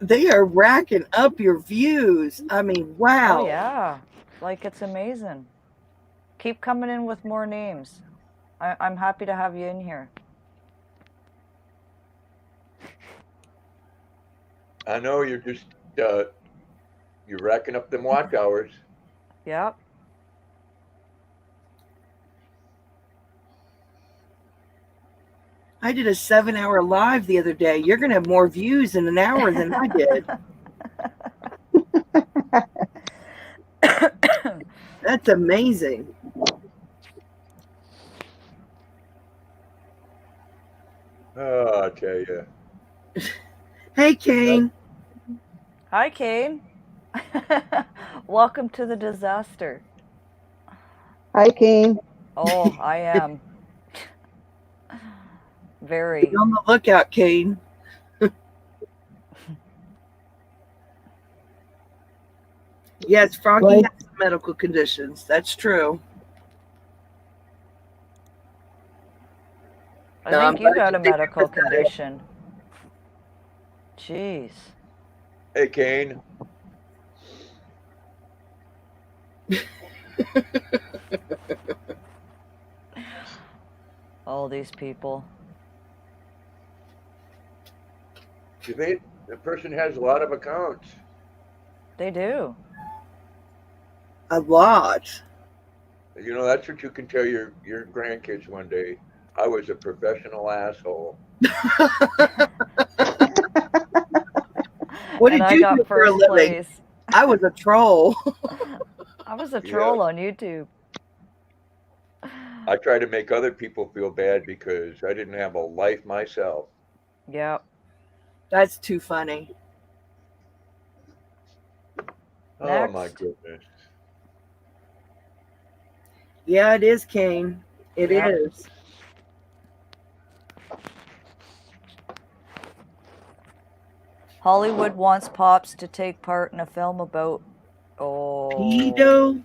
Speaker 3: They are racking up your views. I mean, wow.
Speaker 1: Oh yeah, like it's amazing. Keep coming in with more names. I'm happy to have you in here.
Speaker 2: I know you're just you're racking up them watch hours.
Speaker 1: Yep.
Speaker 3: I did a 7-hour live the other day. You're going to have more views in an hour than I did. That's amazing.
Speaker 2: Oh, I tell you.
Speaker 3: Hey, Kane.
Speaker 1: Hi, Kane. Welcome to the disaster.
Speaker 4: Hi, Kane.
Speaker 1: Oh, I am. Very.
Speaker 3: Be on the lookout, Kane. Yes, Froggy
Speaker 4: Right.
Speaker 3: has medical conditions. That's true.
Speaker 1: I
Speaker 3: No,
Speaker 1: think
Speaker 3: I'm
Speaker 1: you
Speaker 3: glad
Speaker 1: got a
Speaker 3: you think
Speaker 1: medical
Speaker 3: you're pathetic.
Speaker 1: condition. Jeez.
Speaker 2: Hey, Kane.
Speaker 1: All these people.
Speaker 2: The person has a lot of accounts.
Speaker 1: They do.
Speaker 3: A lot.
Speaker 2: You know, that's what you can tell your grandkids one day. I was a professional asshole.
Speaker 3: What
Speaker 1: And
Speaker 3: did
Speaker 1: I
Speaker 3: you
Speaker 1: got
Speaker 3: do for a
Speaker 1: first
Speaker 3: living?
Speaker 1: place.
Speaker 3: I was a troll.
Speaker 1: I was a
Speaker 2: Yeah.
Speaker 1: troll on YouTube.
Speaker 2: I try to make other people feel bad because I didn't have a life myself.
Speaker 1: Yep.
Speaker 3: That's too funny.
Speaker 2: Oh my
Speaker 1: Next.
Speaker 2: goodness.
Speaker 3: Yeah, it is, Kane. It
Speaker 1: Yep.
Speaker 3: is.
Speaker 1: Hollywood wants Pops to take part in a film about. Oh.
Speaker 3: Pedo.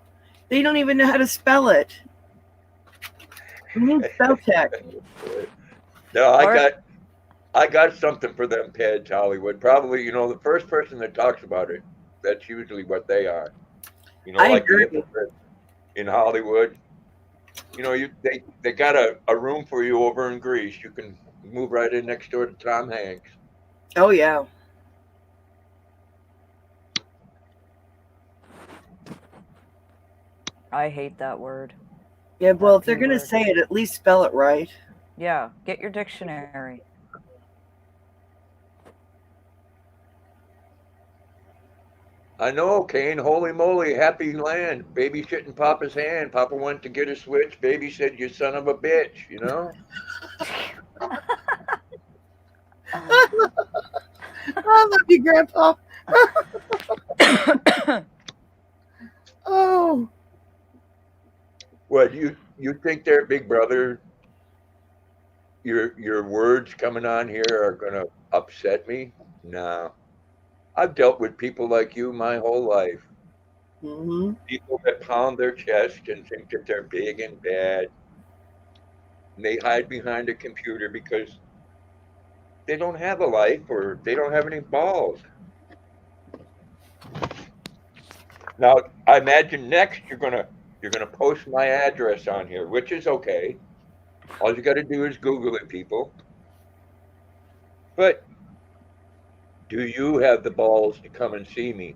Speaker 3: They don't even know how to spell it. We need spell check.
Speaker 2: No,
Speaker 1: Part-
Speaker 2: I got something for them Peds, Hollywood. Probably, you know, the first person that talks about it, that's usually what they are. You know,
Speaker 3: I
Speaker 2: like the
Speaker 3: agree.
Speaker 2: hypocrite in Hollywood. You know, they got a room for you over in Greece. You can move right in next door to Tom Hanks.
Speaker 3: Oh, yeah.
Speaker 1: I hate that word.
Speaker 3: Yeah, well, if
Speaker 1: That
Speaker 3: they're
Speaker 1: P
Speaker 3: going to
Speaker 1: word.
Speaker 3: say it, at least spell it right.
Speaker 1: Yeah, get your dictionary.
Speaker 2: I know, Kane. Holy moly, happy land. Baby shit in Papa's hand. Papa went to get a switch. Baby said, "You son of a bitch," you know?
Speaker 3: I love you, Grandpa. Oh,
Speaker 2: What, you think their big brother, your words coming on here are gonna upset me? No. I've dealt with people like you my whole life.
Speaker 3: hmm
Speaker 2: People that pound their chest and think that they're big and bad. And they hide behind a computer because they don't have a life or they don't have any balls. Now, I imagine next you're gonna post my address on here, which is okay. All you got to do is Google it, people. But do you have the balls to come and see me?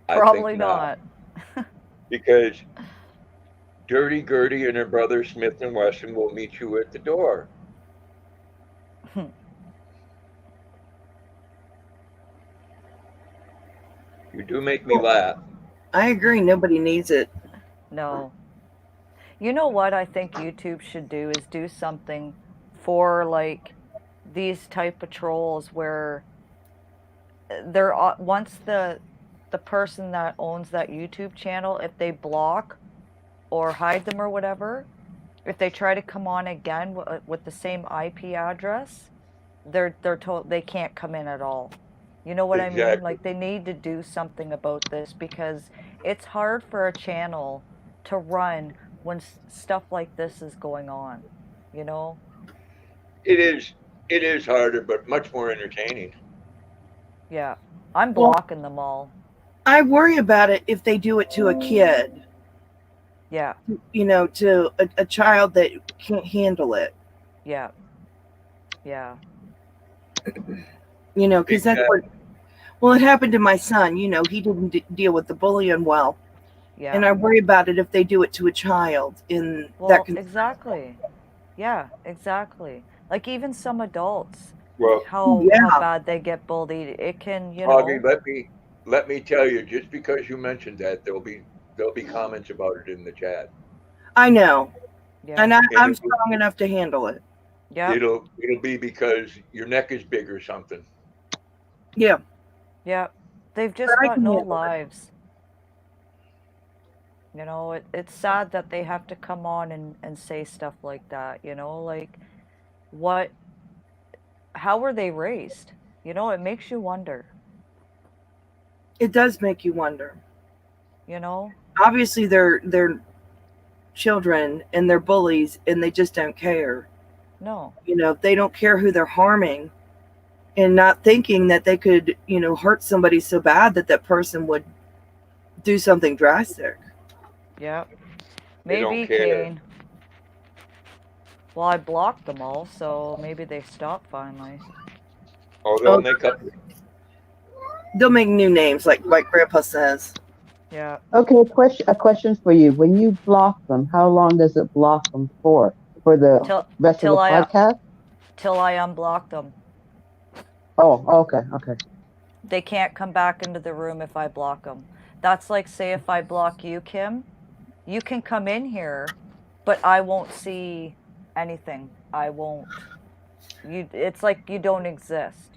Speaker 2: I
Speaker 1: Probably
Speaker 2: think not,
Speaker 1: not.
Speaker 2: because Dirty Gertie and her brother Smith and Wesson will meet you at the door. You do make me laugh.
Speaker 3: I agree. Nobody needs it.
Speaker 1: No. You know what I think YouTube should do is do something for like these type of trolls where they're once the person that owns that YouTube channel, if they block or hide them or whatever, if they try to come on again with the same IP address, they're told they can't come in at all. You know what I mean?
Speaker 2: Exactly.
Speaker 1: Like they need to do something about this because it's hard for a channel to run when stuff like this is going on, you know?
Speaker 2: It is harder, but much more entertaining.
Speaker 1: Yeah. I'm
Speaker 3: Well-
Speaker 1: blocking them all.
Speaker 3: I worry about it if they do it to a kid,
Speaker 1: Yeah.
Speaker 3: you know, to a child that can't handle it,
Speaker 1: Yeah. Yeah.
Speaker 3: you know, because that's what, well, it happened to my son, you know, he didn't deal with the bullying well.
Speaker 1: Yeah.
Speaker 3: And I worry about it if they do it to a child in
Speaker 1: Well,
Speaker 3: that.
Speaker 1: exactly. Yeah, exactly. Like even some adults,
Speaker 2: Well,
Speaker 1: how
Speaker 3: Yeah.
Speaker 1: bad they get bullied. It can,
Speaker 2: Augie, let me tell you, just because you mentioned that, there'll be comments about it in the chat.
Speaker 3: I know.
Speaker 1: yeah,
Speaker 3: And
Speaker 2: And
Speaker 3: I'm strong enough to handle it.
Speaker 1: yep,
Speaker 2: it'll be because your neck is big or something.
Speaker 3: Yeah.
Speaker 1: yep. They've
Speaker 3: But
Speaker 1: just
Speaker 3: I
Speaker 1: got
Speaker 3: can
Speaker 1: no
Speaker 3: handle it.
Speaker 1: lives. It's sad that they have to come on and say stuff like that, like what, how were they raised? It makes you wonder,
Speaker 3: It does make you wonder.
Speaker 1: you know?
Speaker 3: Obviously they're children and they're bullies and they just don't care.
Speaker 1: No,
Speaker 3: They don't care who they're harming and not thinking that they could, hurt somebody so bad that that person would do something drastic.
Speaker 1: yep.
Speaker 2: They don't
Speaker 1: Maybe,
Speaker 2: care.
Speaker 1: Kane. Well, I blocked them all, so maybe they stopped finally.
Speaker 2: Oh, they'll
Speaker 3: Oh,
Speaker 2: make up.
Speaker 3: they'll make new names like Grandpa says.
Speaker 1: Yeah,
Speaker 4: Okay, a question for you. When you block them, how long does it block them for? For the
Speaker 1: till
Speaker 4: rest of
Speaker 1: till
Speaker 4: the
Speaker 1: I
Speaker 4: podcast?
Speaker 1: till I unblock them.
Speaker 4: Oh, okay, okay.
Speaker 1: They can't come back into the room if I block them. That's like, say, if I block you, Kim, you can come in here, but I won't see anything. I won't. It's like you don't exist.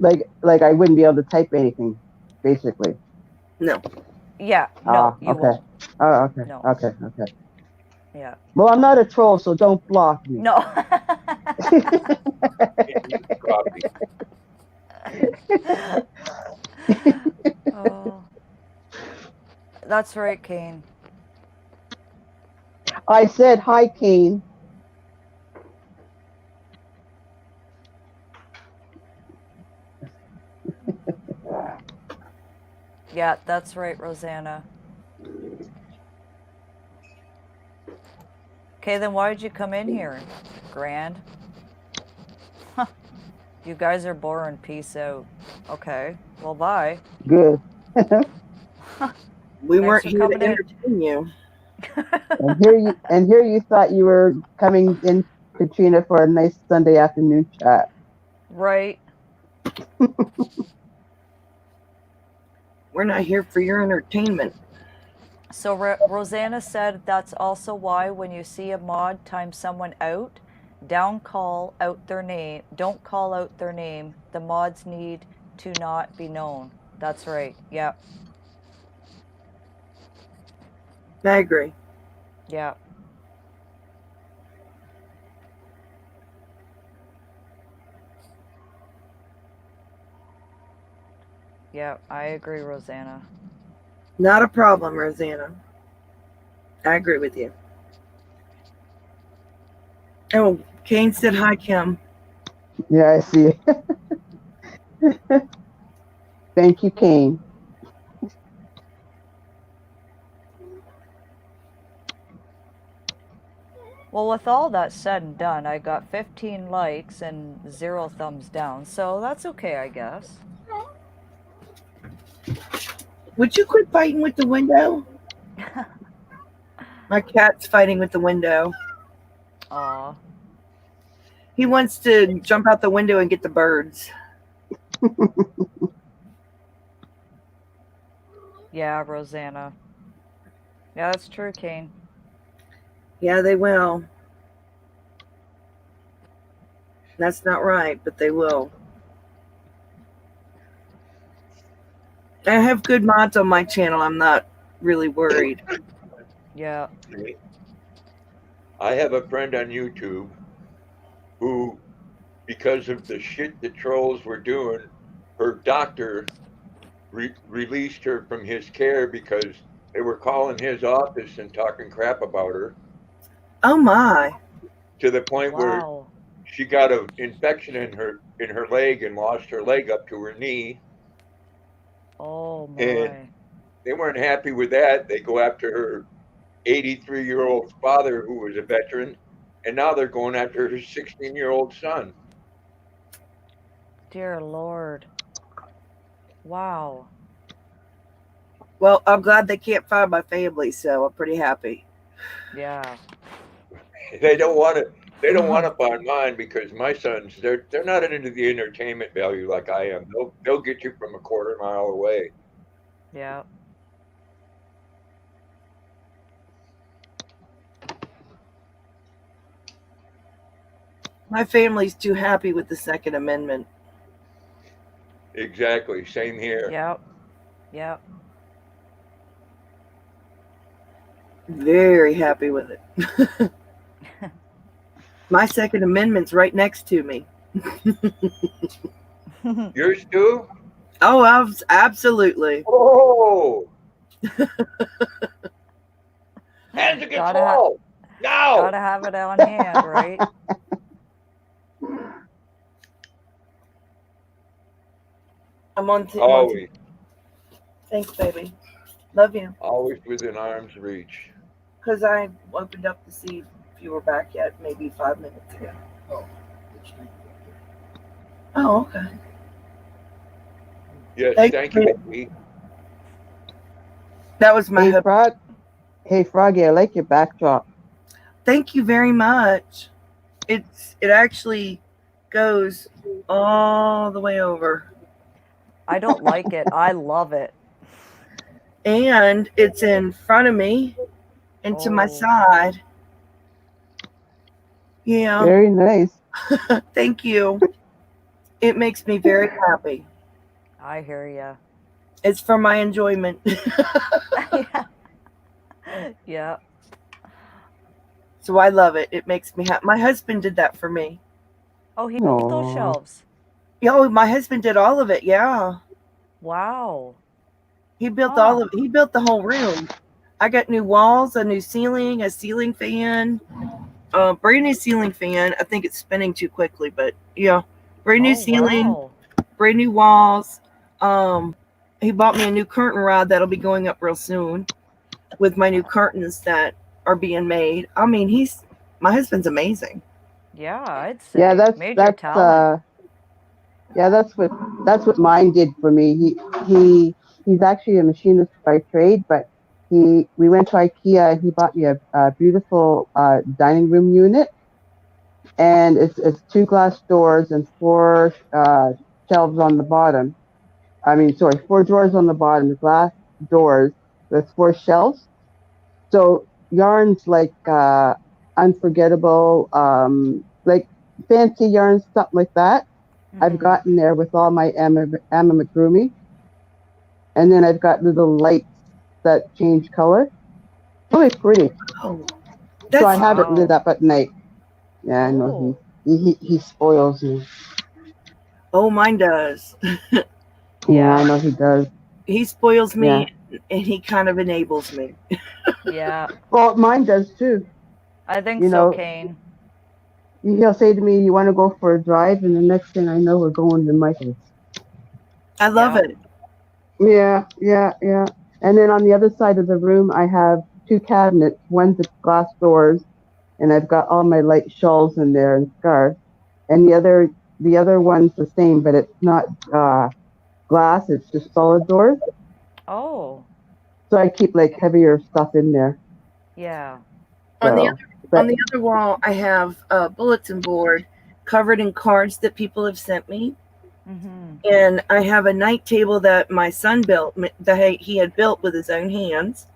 Speaker 4: Like I wouldn't be able to type anything, basically.
Speaker 3: No.
Speaker 1: Yeah, no,
Speaker 4: Ah,
Speaker 1: you
Speaker 4: okay.
Speaker 1: won't.
Speaker 4: Oh, okay,
Speaker 1: No.
Speaker 4: okay, okay.
Speaker 1: Yeah.
Speaker 4: Well, I'm not a troll, so don't block me.
Speaker 1: No.
Speaker 2: Coffee.
Speaker 1: Oh, that's right, Kane.
Speaker 4: I said hi, Kane.
Speaker 1: Yeah, that's right, Rosanna. Okay, then why did you come in here, Grand? Huh. You guys are boring. Peace out. Okay. Well, bye.
Speaker 4: Good.
Speaker 3: We
Speaker 1: Thanks
Speaker 3: weren't
Speaker 1: for
Speaker 3: here
Speaker 1: coming
Speaker 3: to
Speaker 1: in.
Speaker 3: entertain you.
Speaker 4: And here you thought you were coming in, Katrina, for a nice Sunday afternoon chat.
Speaker 1: Right.
Speaker 3: We're not here for your entertainment.
Speaker 1: So Rosanna said that's also why when you see a mod time someone out, don't call out their name. Don't call out their name. The mods need to not be known. That's right. Yep.
Speaker 3: I agree.
Speaker 1: Yep. Yep. I agree, Rosanna.
Speaker 3: Not a problem, Rosanna. I agree with you. Oh, Kane said hi, Kim.
Speaker 4: Yeah, I see. Thank you, Kane.
Speaker 1: Well, with all that said and done, I got 15 likes and 0 thumbs down, so that's okay, I guess.
Speaker 3: Would you quit fighting with the window? My cat's fighting with the window.
Speaker 1: Aw.
Speaker 3: He wants to jump out the window and get the birds.
Speaker 1: Yeah, Rosanna. Yeah, that's true, Kane.
Speaker 3: Yeah, they will. That's not right, but they will. I have good mods on my channel. I'm not really worried.
Speaker 1: Yeah.
Speaker 2: I have a friend on YouTube who, because of the shit the trolls were doing, her doctor released her from his care because they were calling his office and talking crap about her
Speaker 3: Oh my.
Speaker 2: to the point where
Speaker 1: Wow.
Speaker 2: she got an infection in her leg and lost her leg up to her knee.
Speaker 1: Oh
Speaker 2: And
Speaker 1: my.
Speaker 2: they weren't happy with that. They go after her 83-year-old father who was a veteran, and now they're going after her 16-year-old son.
Speaker 1: Dear Lord. Wow.
Speaker 3: Well, I'm glad they can't find my family, so I'm pretty happy.
Speaker 1: Yeah.
Speaker 2: They don't want to. they don't want to buy mine because my sons, they're not into the entertainment value like I am. They'll get you from a quarter mile away.
Speaker 1: Yeah.
Speaker 3: My family's too happy with the Second Amendment.
Speaker 2: Exactly. Same here.
Speaker 1: Yep. Yep.
Speaker 3: Very happy with it. My Second Amendment's right next to me.
Speaker 2: Yours too?
Speaker 3: Oh, absolutely.
Speaker 2: Oh, hands against
Speaker 1: Gotta
Speaker 2: the
Speaker 1: ha-
Speaker 2: wall. Now.
Speaker 1: Gotta have it on hand, right?
Speaker 3: I'm on.
Speaker 2: Always,
Speaker 3: Thanks, baby. Love you.
Speaker 2: always within arm's reach.
Speaker 3: Because I opened up to see if you were back yet, maybe 5 minutes ago. Oh, okay.
Speaker 2: Yes,
Speaker 3: Thank
Speaker 2: thank
Speaker 3: you.
Speaker 2: you. Amy.
Speaker 3: That was my
Speaker 4: Hey,
Speaker 3: hope.
Speaker 4: Frog. Hey, Froggy, I like your backdrop.
Speaker 3: Thank you very much. It actually goes all the way over.
Speaker 1: I don't like it. I love it.
Speaker 3: And it's in front of me and to my
Speaker 1: Oh.
Speaker 3: side. Yeah.
Speaker 4: Very nice.
Speaker 3: Thank you. It makes me very happy.
Speaker 1: I hear ya.
Speaker 3: It's for my enjoyment.
Speaker 1: Yeah. Yeah.
Speaker 3: So I love it. It makes me happy. My husband did that for me.
Speaker 1: Oh, he built those
Speaker 4: Aw.
Speaker 1: shelves.
Speaker 3: Oh, my husband did all of it. Yeah.
Speaker 1: Wow.
Speaker 3: He built
Speaker 1: Huh.
Speaker 3: all of he built the whole room. I got new walls, a new ceiling, a ceiling fan, brand new ceiling fan. I think it's spinning too quickly, but yeah. Brand new
Speaker 1: Oh,
Speaker 3: ceiling,
Speaker 1: wow.
Speaker 3: brand new walls. He bought me a new curtain rod that'll be going up real soon with my new curtains that are being made. I mean, my husband's amazing.
Speaker 1: Yeah, I'd say.
Speaker 4: Yeah,
Speaker 1: Major talent.
Speaker 4: that's what mine did for me. He's actually a machinist by trade, but we went to IKEA and he bought me a beautiful dining room unit, and it's 2 glass doors and 4 shelves on the bottom. I mean, sorry, 4 drawers on the bottom, the glass doors with 4 shelves. So yarns like unforgettable, like fancy yarns, stuff like that. I've
Speaker 1: Mhm.
Speaker 4: gotten there with all my amamagurumi, and then I've got little lights that change color. Really pretty.
Speaker 3: Oh,
Speaker 4: So I
Speaker 3: that's
Speaker 4: have it lit
Speaker 1: Wow.
Speaker 4: up at night. Yeah, I know
Speaker 1: Oh.
Speaker 4: he spoils me.
Speaker 3: oh, mine does.
Speaker 4: Yeah, I
Speaker 1: Yeah.
Speaker 4: know he does.
Speaker 3: He spoils me
Speaker 4: Yeah.
Speaker 3: and he kind of enables me.
Speaker 1: Yeah.
Speaker 4: Well, mine does too.
Speaker 1: I think
Speaker 4: You
Speaker 1: so,
Speaker 4: know,
Speaker 1: Kane.
Speaker 4: he'll say to me, "You want to go for a drive?" And the next thing I know, we're going to Michael's.
Speaker 3: I love
Speaker 1: Yeah.
Speaker 3: it.
Speaker 4: Yeah. And then on the other side of the room, I have 2 cabinets. One's with glass doors, and I've got all my light shawls in there and scarves. And the other one's the same, but it's not glass. It's just solid doors.
Speaker 1: Oh.
Speaker 4: So I keep like heavier stuff in there.
Speaker 1: Yeah.
Speaker 3: On the
Speaker 4: So,
Speaker 3: on
Speaker 4: but
Speaker 3: the other wall, I have a bulletin board covered in cards that people have sent me,
Speaker 1: Mhm.
Speaker 3: and I have a night table that my son built that he had built with his own hands,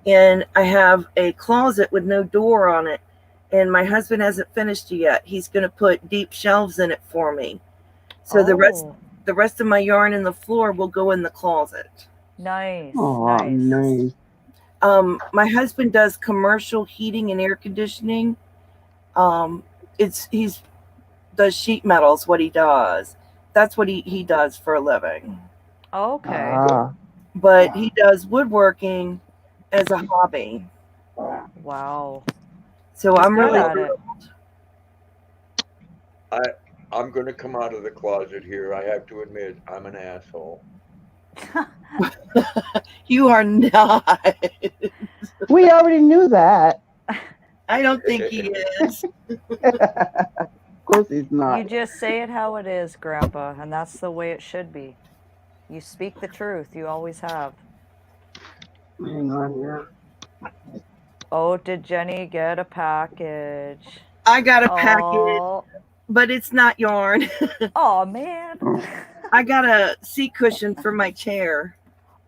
Speaker 3: and I have a closet with no door on it, and my husband hasn't finished it yet. He's going to put deep shelves in it for me, so the rest of my yarn and the floor will go in the closet.
Speaker 1: Nice.
Speaker 4: oh,
Speaker 1: Nice.
Speaker 4: nice.
Speaker 3: My husband does commercial heating and air conditioning. He's does sheet metals. What he does, that's what he does for a living.
Speaker 1: Okay.
Speaker 4: Ah,
Speaker 3: But he does woodworking as a hobby.
Speaker 1: Wow.
Speaker 3: So
Speaker 1: He's
Speaker 3: I'm
Speaker 1: good
Speaker 3: really
Speaker 1: at it.
Speaker 2: I'm going to come out of the closet here. I have to admit, I'm an asshole.
Speaker 3: You are not.
Speaker 4: we already knew that.
Speaker 3: I don't think he is.
Speaker 4: Of course he's
Speaker 1: You
Speaker 4: not.
Speaker 1: just say it how it is, Grandpa, and that's the way it should be. You speak the truth. You always have.
Speaker 4: Hang on here.
Speaker 1: Oh, did Jenny get a package?
Speaker 3: I got a package,
Speaker 1: Oh,
Speaker 3: but it's not yarn.
Speaker 1: oh man.
Speaker 3: I got a seat cushion for my chair.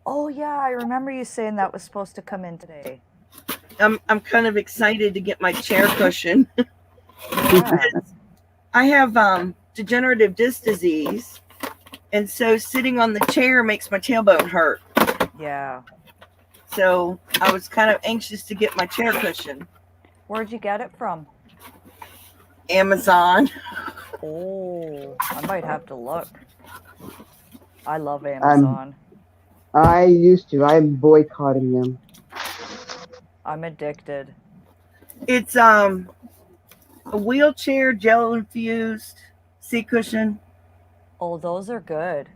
Speaker 1: Oh yeah, I remember you saying that was supposed to come in today.
Speaker 3: I'm kind of excited to get my chair cushion.
Speaker 1: Yeah.
Speaker 3: I have degenerative disc disease, and so sitting on the chair makes my tailbone hurt.
Speaker 1: Yeah.
Speaker 3: So I was kind of anxious to get my chair cushion.
Speaker 1: Where'd you get it from?
Speaker 3: Amazon.
Speaker 1: Oh, I might have to look. I love Amazon.
Speaker 4: I used to. I'm boycotting them.
Speaker 1: I'm addicted.
Speaker 3: It's a wheelchair gel infused seat cushion.
Speaker 1: Oh, those are good.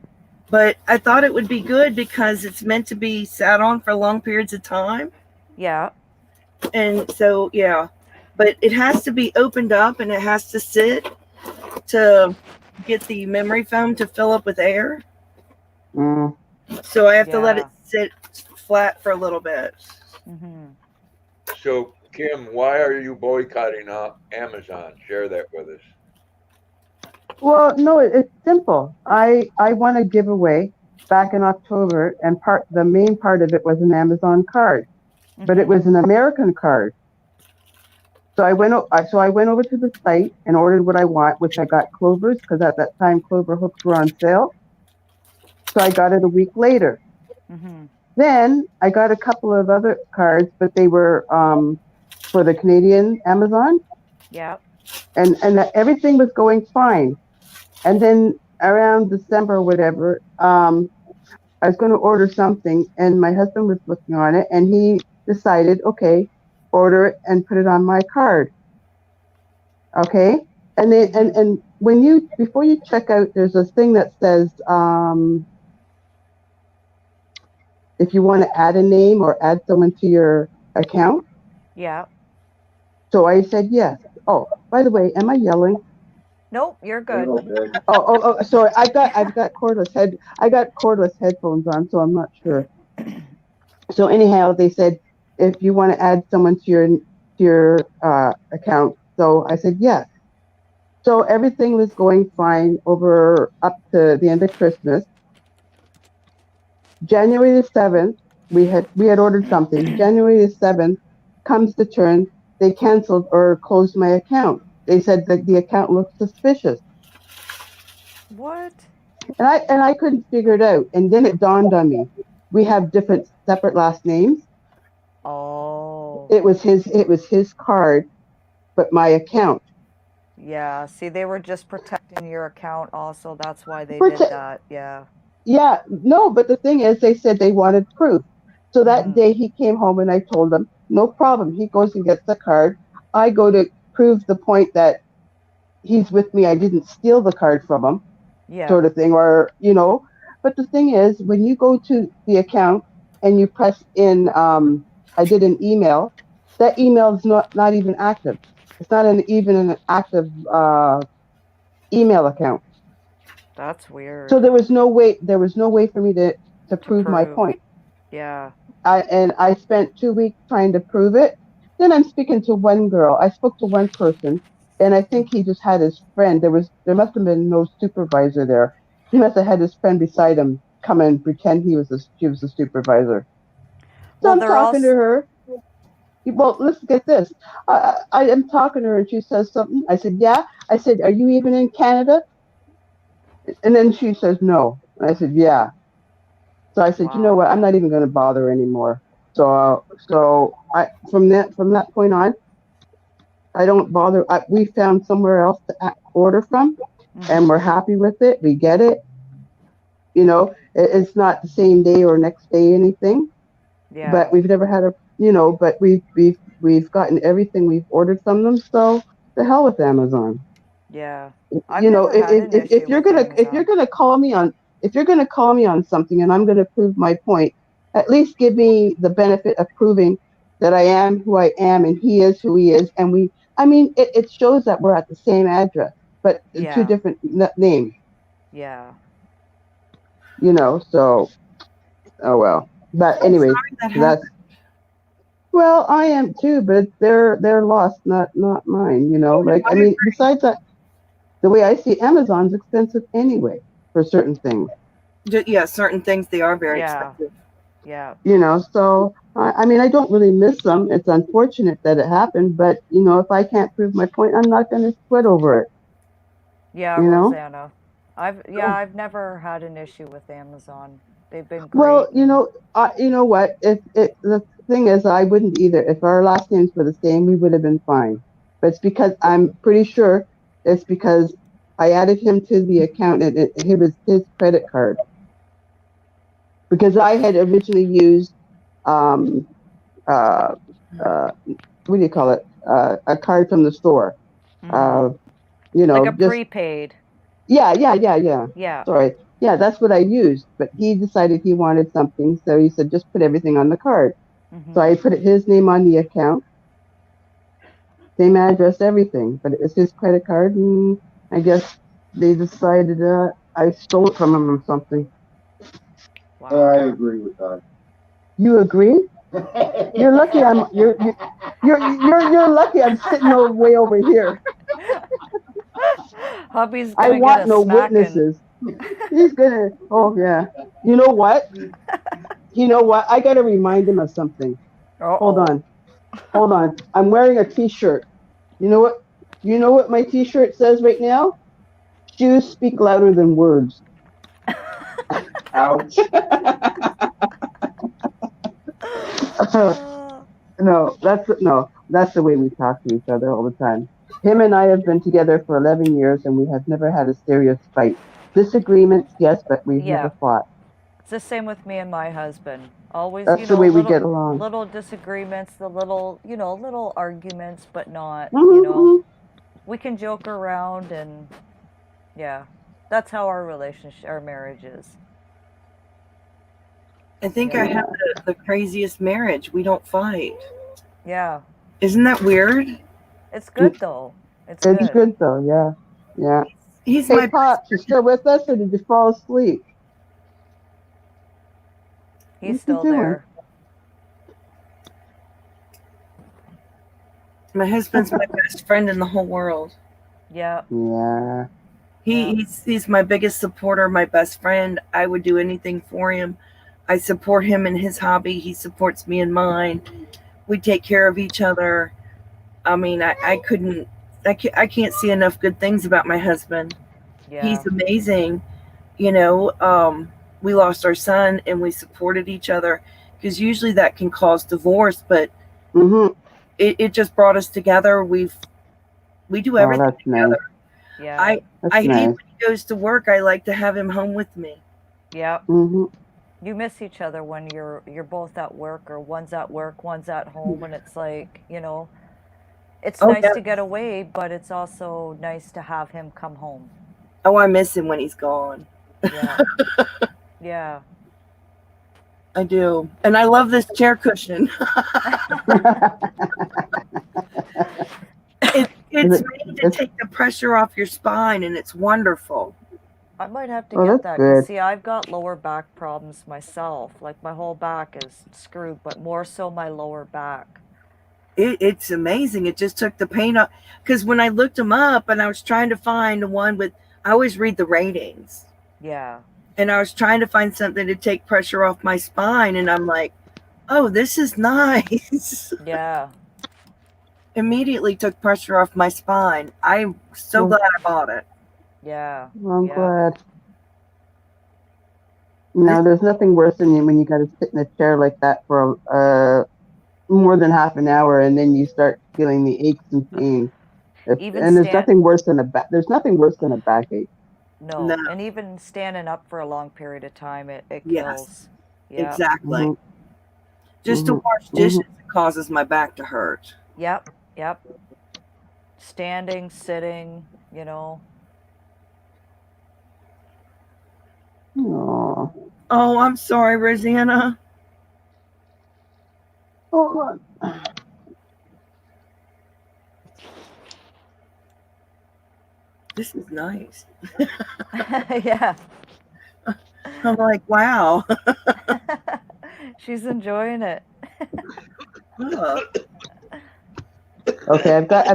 Speaker 3: But I thought it would be good because it's meant to be sat on for long periods of time.
Speaker 1: Yeah.
Speaker 3: And so, yeah. But it has to be opened up and it has to sit to get the memory foam to fill up with air.
Speaker 4: Mm.
Speaker 3: So I have to let it
Speaker 1: Yeah.
Speaker 3: sit flat for a little bit.
Speaker 1: Mm-hmm.
Speaker 2: So, Kim, why are you boycotting Amazon? Share that with us.
Speaker 4: Well, no, it's simple. I won a giveaway back in October, and the main part of it was an Amazon card, but it was an American card. So I went over to the site and ordered what I want, which I got Clover's because at that time Clover hooks were on sale. So I got it a week later.
Speaker 1: Mm-hmm.
Speaker 4: Then I got a couple of other cards, but they were for the Canadian Amazon,
Speaker 1: Yeah.
Speaker 4: and everything was going fine. And then around December or whatever, I was going to order something, and my husband was looking on it, and he decided, okay, order it and put it on my card. Okay, and then and when before you check out, there's a thing that says if you want to add a name or add someone to your account.
Speaker 1: Yeah.
Speaker 4: So I said yes. Oh, by the way, am I yelling?
Speaker 1: Nope, you're good.
Speaker 4: Oh, sorry. I've got cordless headphones on, so I'm not sure. So anyhow, they said if you want to add someone to your account. So I said yes. So everything was going fine up to the end of Christmas. January the 7th, we had ordered something. January the 7th comes the turn. They canceled or closed my account. They said that the account looked suspicious.
Speaker 1: What?
Speaker 4: And I couldn't figure it out. And then it dawned on me. We have separate last names.
Speaker 1: Oh.
Speaker 4: It was his card, but my account.
Speaker 1: Yeah. See, they were just protecting your account also. That's why they did that. Yeah.
Speaker 4: Yeah, no, but the thing is, they said they wanted proof. So that day he came home and I told him, no problem. He goes and gets the card. I go to prove the point that he's with me. I didn't steal the card from him, sort of thing, or, But the thing is, when you go to the account and you press in, I did an email, that email is not even active. It's not even an active email account.
Speaker 1: That's weird.
Speaker 4: So there was no way for me to prove my point.
Speaker 1: Yeah.
Speaker 4: I spent 2 weeks trying to prove it. Then I'm speaking to one girl. I spoke to one person, and I think he just had his friend. There must have been no supervisor there. He must have had his friend beside him come and pretend she was the supervisor. So I'm talking to her. Well, let's get this. I am talking to her, and she says something. I said, yeah. I said, are you even in Canada? And then she says, no. And I said, yeah. So I said, you know what? I'm not even going to bother anymore. So from that point on, I don't bother. We found somewhere else to order from, and we're happy with it. We get it. It's not the same day or next day anything. Yeah. But we've never had but we've gotten everything we've ordered from them. So the hell with Amazon.
Speaker 1: Yeah.
Speaker 4: If you're gonna call me on something and I'm gonna prove my point, at least give me the benefit of proving that I am who I am and he is who he is, and it shows that we're at the same address, but two different names.
Speaker 1: Yeah.
Speaker 4: So oh well. But anyway, Well, I am too, but it's their loss, not mine. You know,
Speaker 3: Oh, no,
Speaker 4: like I mean, besides that, the way I see Amazon's expensive anyway for certain things.
Speaker 3: Yeah, certain things they are very
Speaker 1: Yeah.
Speaker 3: expensive.
Speaker 1: Yeah.
Speaker 4: You know, so I mean, I don't really miss them. It's unfortunate that it happened, but you know, if I can't prove my point, I'm not going to sweat over it.
Speaker 1: Yeah,
Speaker 4: You know.
Speaker 1: Rosanna. I've never had an issue with Amazon. They've been
Speaker 4: Well,
Speaker 1: great and
Speaker 4: you know what? If it the thing is, I wouldn't either. If our last names were the same, we would have been fine. But it's because I'm pretty sure it's because I added him to the account and it was his credit card because I had originally used um uh what do you call it? A card from the store.
Speaker 1: Mhm.
Speaker 4: Uh, you
Speaker 1: Like
Speaker 4: know,
Speaker 1: a
Speaker 4: just
Speaker 1: prepaid.
Speaker 4: yeah.
Speaker 1: Yeah.
Speaker 4: Sorry. Yeah, that's what I used. But he decided he wanted something, so he said just put everything on the card. So
Speaker 1: Mhm.
Speaker 4: I put his name on the account, same address, everything. But it was his credit card, and I guess they decided I stole it from him or something.
Speaker 1: Wow.
Speaker 4: You agree? You're lucky. You're lucky. I'm sitting way over here.
Speaker 1: Hubby's
Speaker 4: I
Speaker 1: gonna get
Speaker 4: want
Speaker 1: a
Speaker 4: no
Speaker 1: smacking.
Speaker 4: witnesses. He's gonna. Oh yeah. You know what? You know what? I gotta remind him of something. Hold
Speaker 1: Uh-oh.
Speaker 4: on. Hold on. I'm wearing a T-shirt. You know what? You know what my T-shirt says right now? Shoes speak louder than words. Ouch. No. That's the way we talk to each other all the time. Him and I have been together for 11 years, and we have never had a serious fight. Disagreements, yes, but we've
Speaker 1: Yeah.
Speaker 4: never fought.
Speaker 1: It's the same with me and my husband. Always,
Speaker 4: That's the way we get along.
Speaker 1: little disagreements, the little, little arguments, but not,
Speaker 4: Hmm.
Speaker 1: we can joke around and yeah. That's how our relationship, our marriage is.
Speaker 3: I think I
Speaker 1: Yeah.
Speaker 3: have the craziest marriage. We don't fight.
Speaker 1: Yeah.
Speaker 3: Isn't that weird?
Speaker 1: It's good though. It's
Speaker 4: It's
Speaker 1: good.
Speaker 4: good though, yeah, yeah.
Speaker 3: He's
Speaker 4: Hey,
Speaker 3: my
Speaker 4: Pops, you still with us, or did you fall asleep?
Speaker 1: He's
Speaker 4: What's he
Speaker 1: still
Speaker 4: doing?
Speaker 1: there.
Speaker 3: my husband's my best friend in the whole world.
Speaker 1: Yeah.
Speaker 4: Yeah.
Speaker 1: Yeah.
Speaker 3: He's my biggest supporter, my best friend. I would do anything for him. I support him in his hobby. He supports me in mine. We take care of each other. I mean, I can't see enough good things about my husband.
Speaker 1: Yeah.
Speaker 3: He's amazing. You know, we lost our son and we supported each other because usually that can cause divorce, but
Speaker 4: Mm-hmm.
Speaker 3: it just brought us together. We do
Speaker 4: Oh,
Speaker 3: everything
Speaker 4: that's nice.
Speaker 3: together.
Speaker 1: Yeah.
Speaker 3: I
Speaker 4: That's
Speaker 3: hate
Speaker 4: nice.
Speaker 3: when he goes to work. I like to have him home with me.
Speaker 1: Yeah.
Speaker 4: Mm-hmm.
Speaker 1: You miss each other when you're both at work or one's at work, one's at home, and it's like, it's
Speaker 3: Oh
Speaker 1: nice
Speaker 3: yeah.
Speaker 1: to get away, but it's also nice to have him come home.
Speaker 3: Oh, I miss him when he's gone.
Speaker 1: Yeah. Yeah.
Speaker 3: I do, and I love this chair cushion. It's
Speaker 4: it-
Speaker 3: made to take the pressure off your spine, and it's wonderful.
Speaker 1: I might have to
Speaker 4: Oh,
Speaker 1: get
Speaker 4: that's
Speaker 1: that because
Speaker 4: good.
Speaker 1: see, I've got lower back problems myself. Like my whole back is screwed, but more so my lower back.
Speaker 3: It's amazing. It just took the pain off. Because when I looked them up, and I was trying to find the one with, I always read the ratings,
Speaker 1: Yeah.
Speaker 3: and I was trying to find something to take pressure off my spine, and I'm like, oh, this is nice.
Speaker 1: Yeah.
Speaker 3: Immediately took pressure off my spine. I'm so
Speaker 4: Well,
Speaker 3: glad I bought it.
Speaker 1: Yeah.
Speaker 4: I'm
Speaker 1: Yeah.
Speaker 4: glad.
Speaker 3: This,
Speaker 4: No, there's nothing worse than when you got to sit in a chair like that for more than half an hour, and then you start feeling the aches and pains.
Speaker 1: Even
Speaker 4: And there's
Speaker 1: stand
Speaker 4: nothing worse than a back. There's nothing worse than a backache.
Speaker 3: no,
Speaker 1: No, and even standing up for a long period of time, it
Speaker 3: yes,
Speaker 1: kills. Yeah.
Speaker 3: exactly.
Speaker 4: Hmm.
Speaker 3: Just to
Speaker 4: Hmm.
Speaker 3: wash dishes causes my back to hurt.
Speaker 1: Yep. Yep. Standing, sitting, you know.
Speaker 4: Oh,
Speaker 3: Oh, I'm sorry, Rosanna.
Speaker 4: hold on.
Speaker 3: This is nice.
Speaker 1: Yeah.
Speaker 3: I'm like, wow.
Speaker 1: She's enjoying it.
Speaker 3: Huh.
Speaker 4: Okay, I've got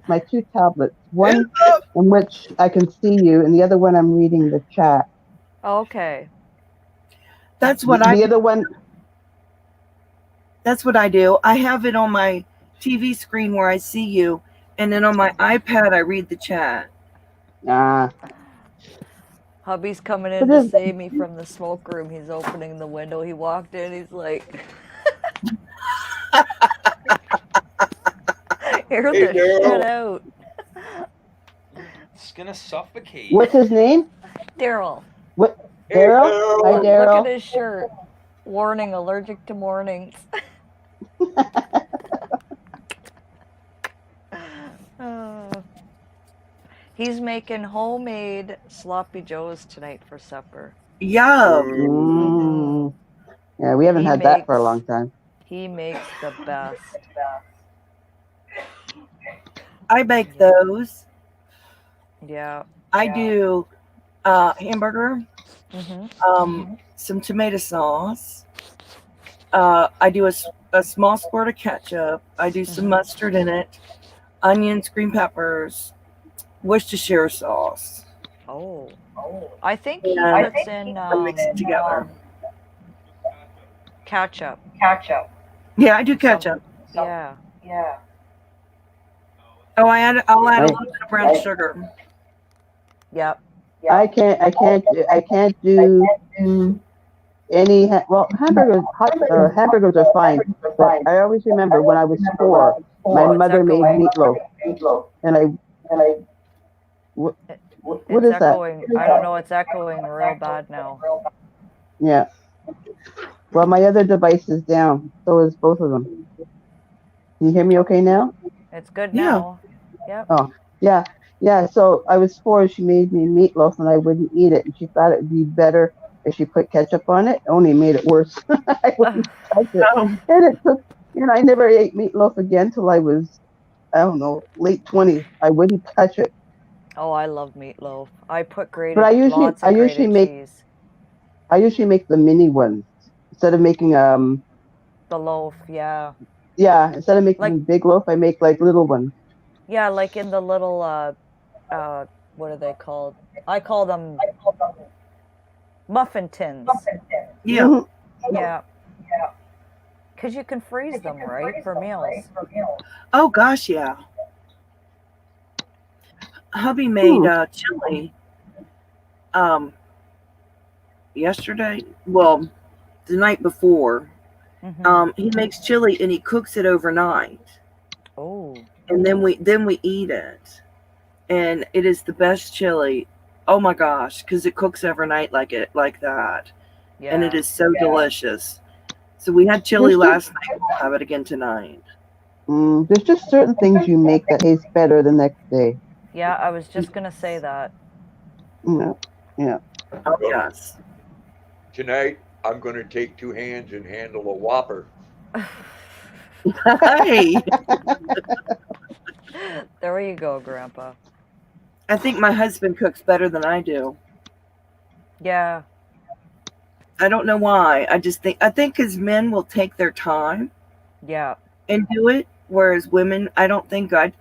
Speaker 4: my two tablets. One in which I can see you, and the other one I'm reading the chat.
Speaker 1: Okay.
Speaker 3: That's what I
Speaker 4: The other one,
Speaker 3: That's what I do. I have it on my TV screen where I see you, and then on my iPad I read the chat.
Speaker 1: Hubby's coming
Speaker 4: But
Speaker 1: in to save me from the smoke room. He's opening the window. He walked in. He's like, "Hear
Speaker 2: Hey,
Speaker 1: the
Speaker 2: Daryl.
Speaker 1: shit out,
Speaker 5: It's gonna suffocate.
Speaker 4: what's his name?
Speaker 1: Daryl.
Speaker 4: What?
Speaker 2: Hey,
Speaker 4: Daryl? Hi,
Speaker 2: Daryl.
Speaker 1: Look at
Speaker 4: Daryl.
Speaker 1: his shirt. Warning: allergic to mornings." Uh, he's making homemade sloppy joes tonight for supper.
Speaker 3: Yum.
Speaker 4: Mm. Yeah, we haven't
Speaker 1: He
Speaker 4: had that for a
Speaker 1: makes-
Speaker 4: long time.
Speaker 1: He makes the best.
Speaker 3: I bake those.
Speaker 1: Yeah.
Speaker 3: I do hamburger, some tomato sauce. I do a small squirt of ketchup. I do some mustard in it, onions, green peppers, Worcestershire sauce.
Speaker 1: Oh. I think he
Speaker 3: Yeah.
Speaker 1: puts in
Speaker 3: I mix it together.
Speaker 1: ketchup.
Speaker 3: Yeah, I do ketchup.
Speaker 1: Yeah.
Speaker 3: Oh, I'll add a
Speaker 4: Right.
Speaker 3: little bit of brown sugar.
Speaker 1: Yep.
Speaker 4: I can't do any. Hamburgers are fine. But I always remember when I was 4, my
Speaker 1: Oh, it's
Speaker 4: mother made
Speaker 1: echoing.
Speaker 4: meatloaf, and what
Speaker 1: It's
Speaker 4: is that?
Speaker 1: echoing. I don't know. It's echoing real bad now.
Speaker 4: Yeah. Well, my other device is down. So is both of them. Can you hear me okay now?
Speaker 1: It's good
Speaker 3: Yeah.
Speaker 1: now. Yep.
Speaker 4: Oh, yeah. Yeah, so I was 4, she made me meatloaf and I wouldn't eat it. And she thought it would be better if she put ketchup on it. It only made it worse. I wouldn't touch it.
Speaker 3: Oh,
Speaker 4: And it took, I never ate meatloaf again till I was, I don't know, late 20s. I wouldn't touch it.
Speaker 1: Oh, I love meatloaf. I put
Speaker 4: But I usually,
Speaker 1: lots of grated cheese.
Speaker 4: I usually make the mini ones instead of making,
Speaker 1: The loaf, yeah.
Speaker 4: instead of making
Speaker 1: Like-
Speaker 4: big loaf, I make like little ones.
Speaker 1: Yeah, like in the little, what are they called? I call them muffin tins.
Speaker 3: yeah.
Speaker 4: Mhm.
Speaker 1: Yeah. Because you can freeze them, right, for meals.
Speaker 3: Oh gosh, yeah. Hubby made chili yesterday. Well, the night before.
Speaker 1: Mhm.
Speaker 3: He makes chili and he cooks it overnight.
Speaker 1: Oh.
Speaker 3: And then we eat it. And it is the best chili. Oh my gosh, because it cooks overnight like that.
Speaker 1: Yeah.
Speaker 3: And it is so delicious. So we had chili last night. We'll have it again tonight.
Speaker 4: There's just certain things you make that taste better the next day.
Speaker 1: Yeah, I was just gonna say that.
Speaker 4: Yeah.
Speaker 3: Oh yes.
Speaker 2: Tonight, I'm going to take 2 hands and handle a Whopper.
Speaker 3: Hey,
Speaker 1: There you go, Grandpa.
Speaker 3: I think my husband cooks better than I do.
Speaker 1: Yeah.
Speaker 3: I don't know why. I think because men will take their time
Speaker 1: Yeah.
Speaker 3: and do it, whereas women, I don't think I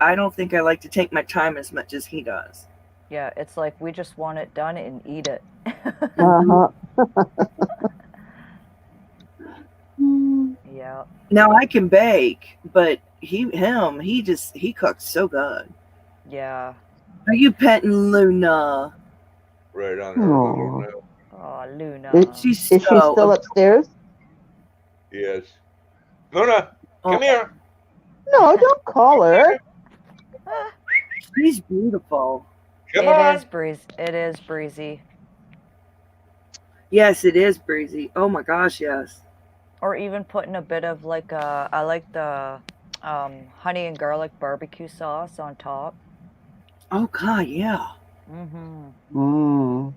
Speaker 3: like to take my time as much as he does.
Speaker 1: Yeah. It's like we just want it done and eat it.
Speaker 4: Uh-huh.
Speaker 1: Yeah.
Speaker 3: Now I can bake, but he cooks so good.
Speaker 1: Yeah.
Speaker 3: Are you petting Luna?
Speaker 2: Right on her
Speaker 4: Aw.
Speaker 2: little nail.
Speaker 1: Oh, Luna.
Speaker 3: She's
Speaker 4: Is she still upstairs?
Speaker 2: Yes. Luna,
Speaker 3: Oh,
Speaker 2: come here.
Speaker 4: No, don't call her.
Speaker 3: She's beautiful.
Speaker 2: Come on.
Speaker 1: It is breezy.
Speaker 3: Yes, it is breezy. Oh my gosh, yes.
Speaker 1: Or even putting a bit of like I like the honey and garlic barbecue sauce on top.
Speaker 3: Oh God, yeah.
Speaker 1: Mm-hmm.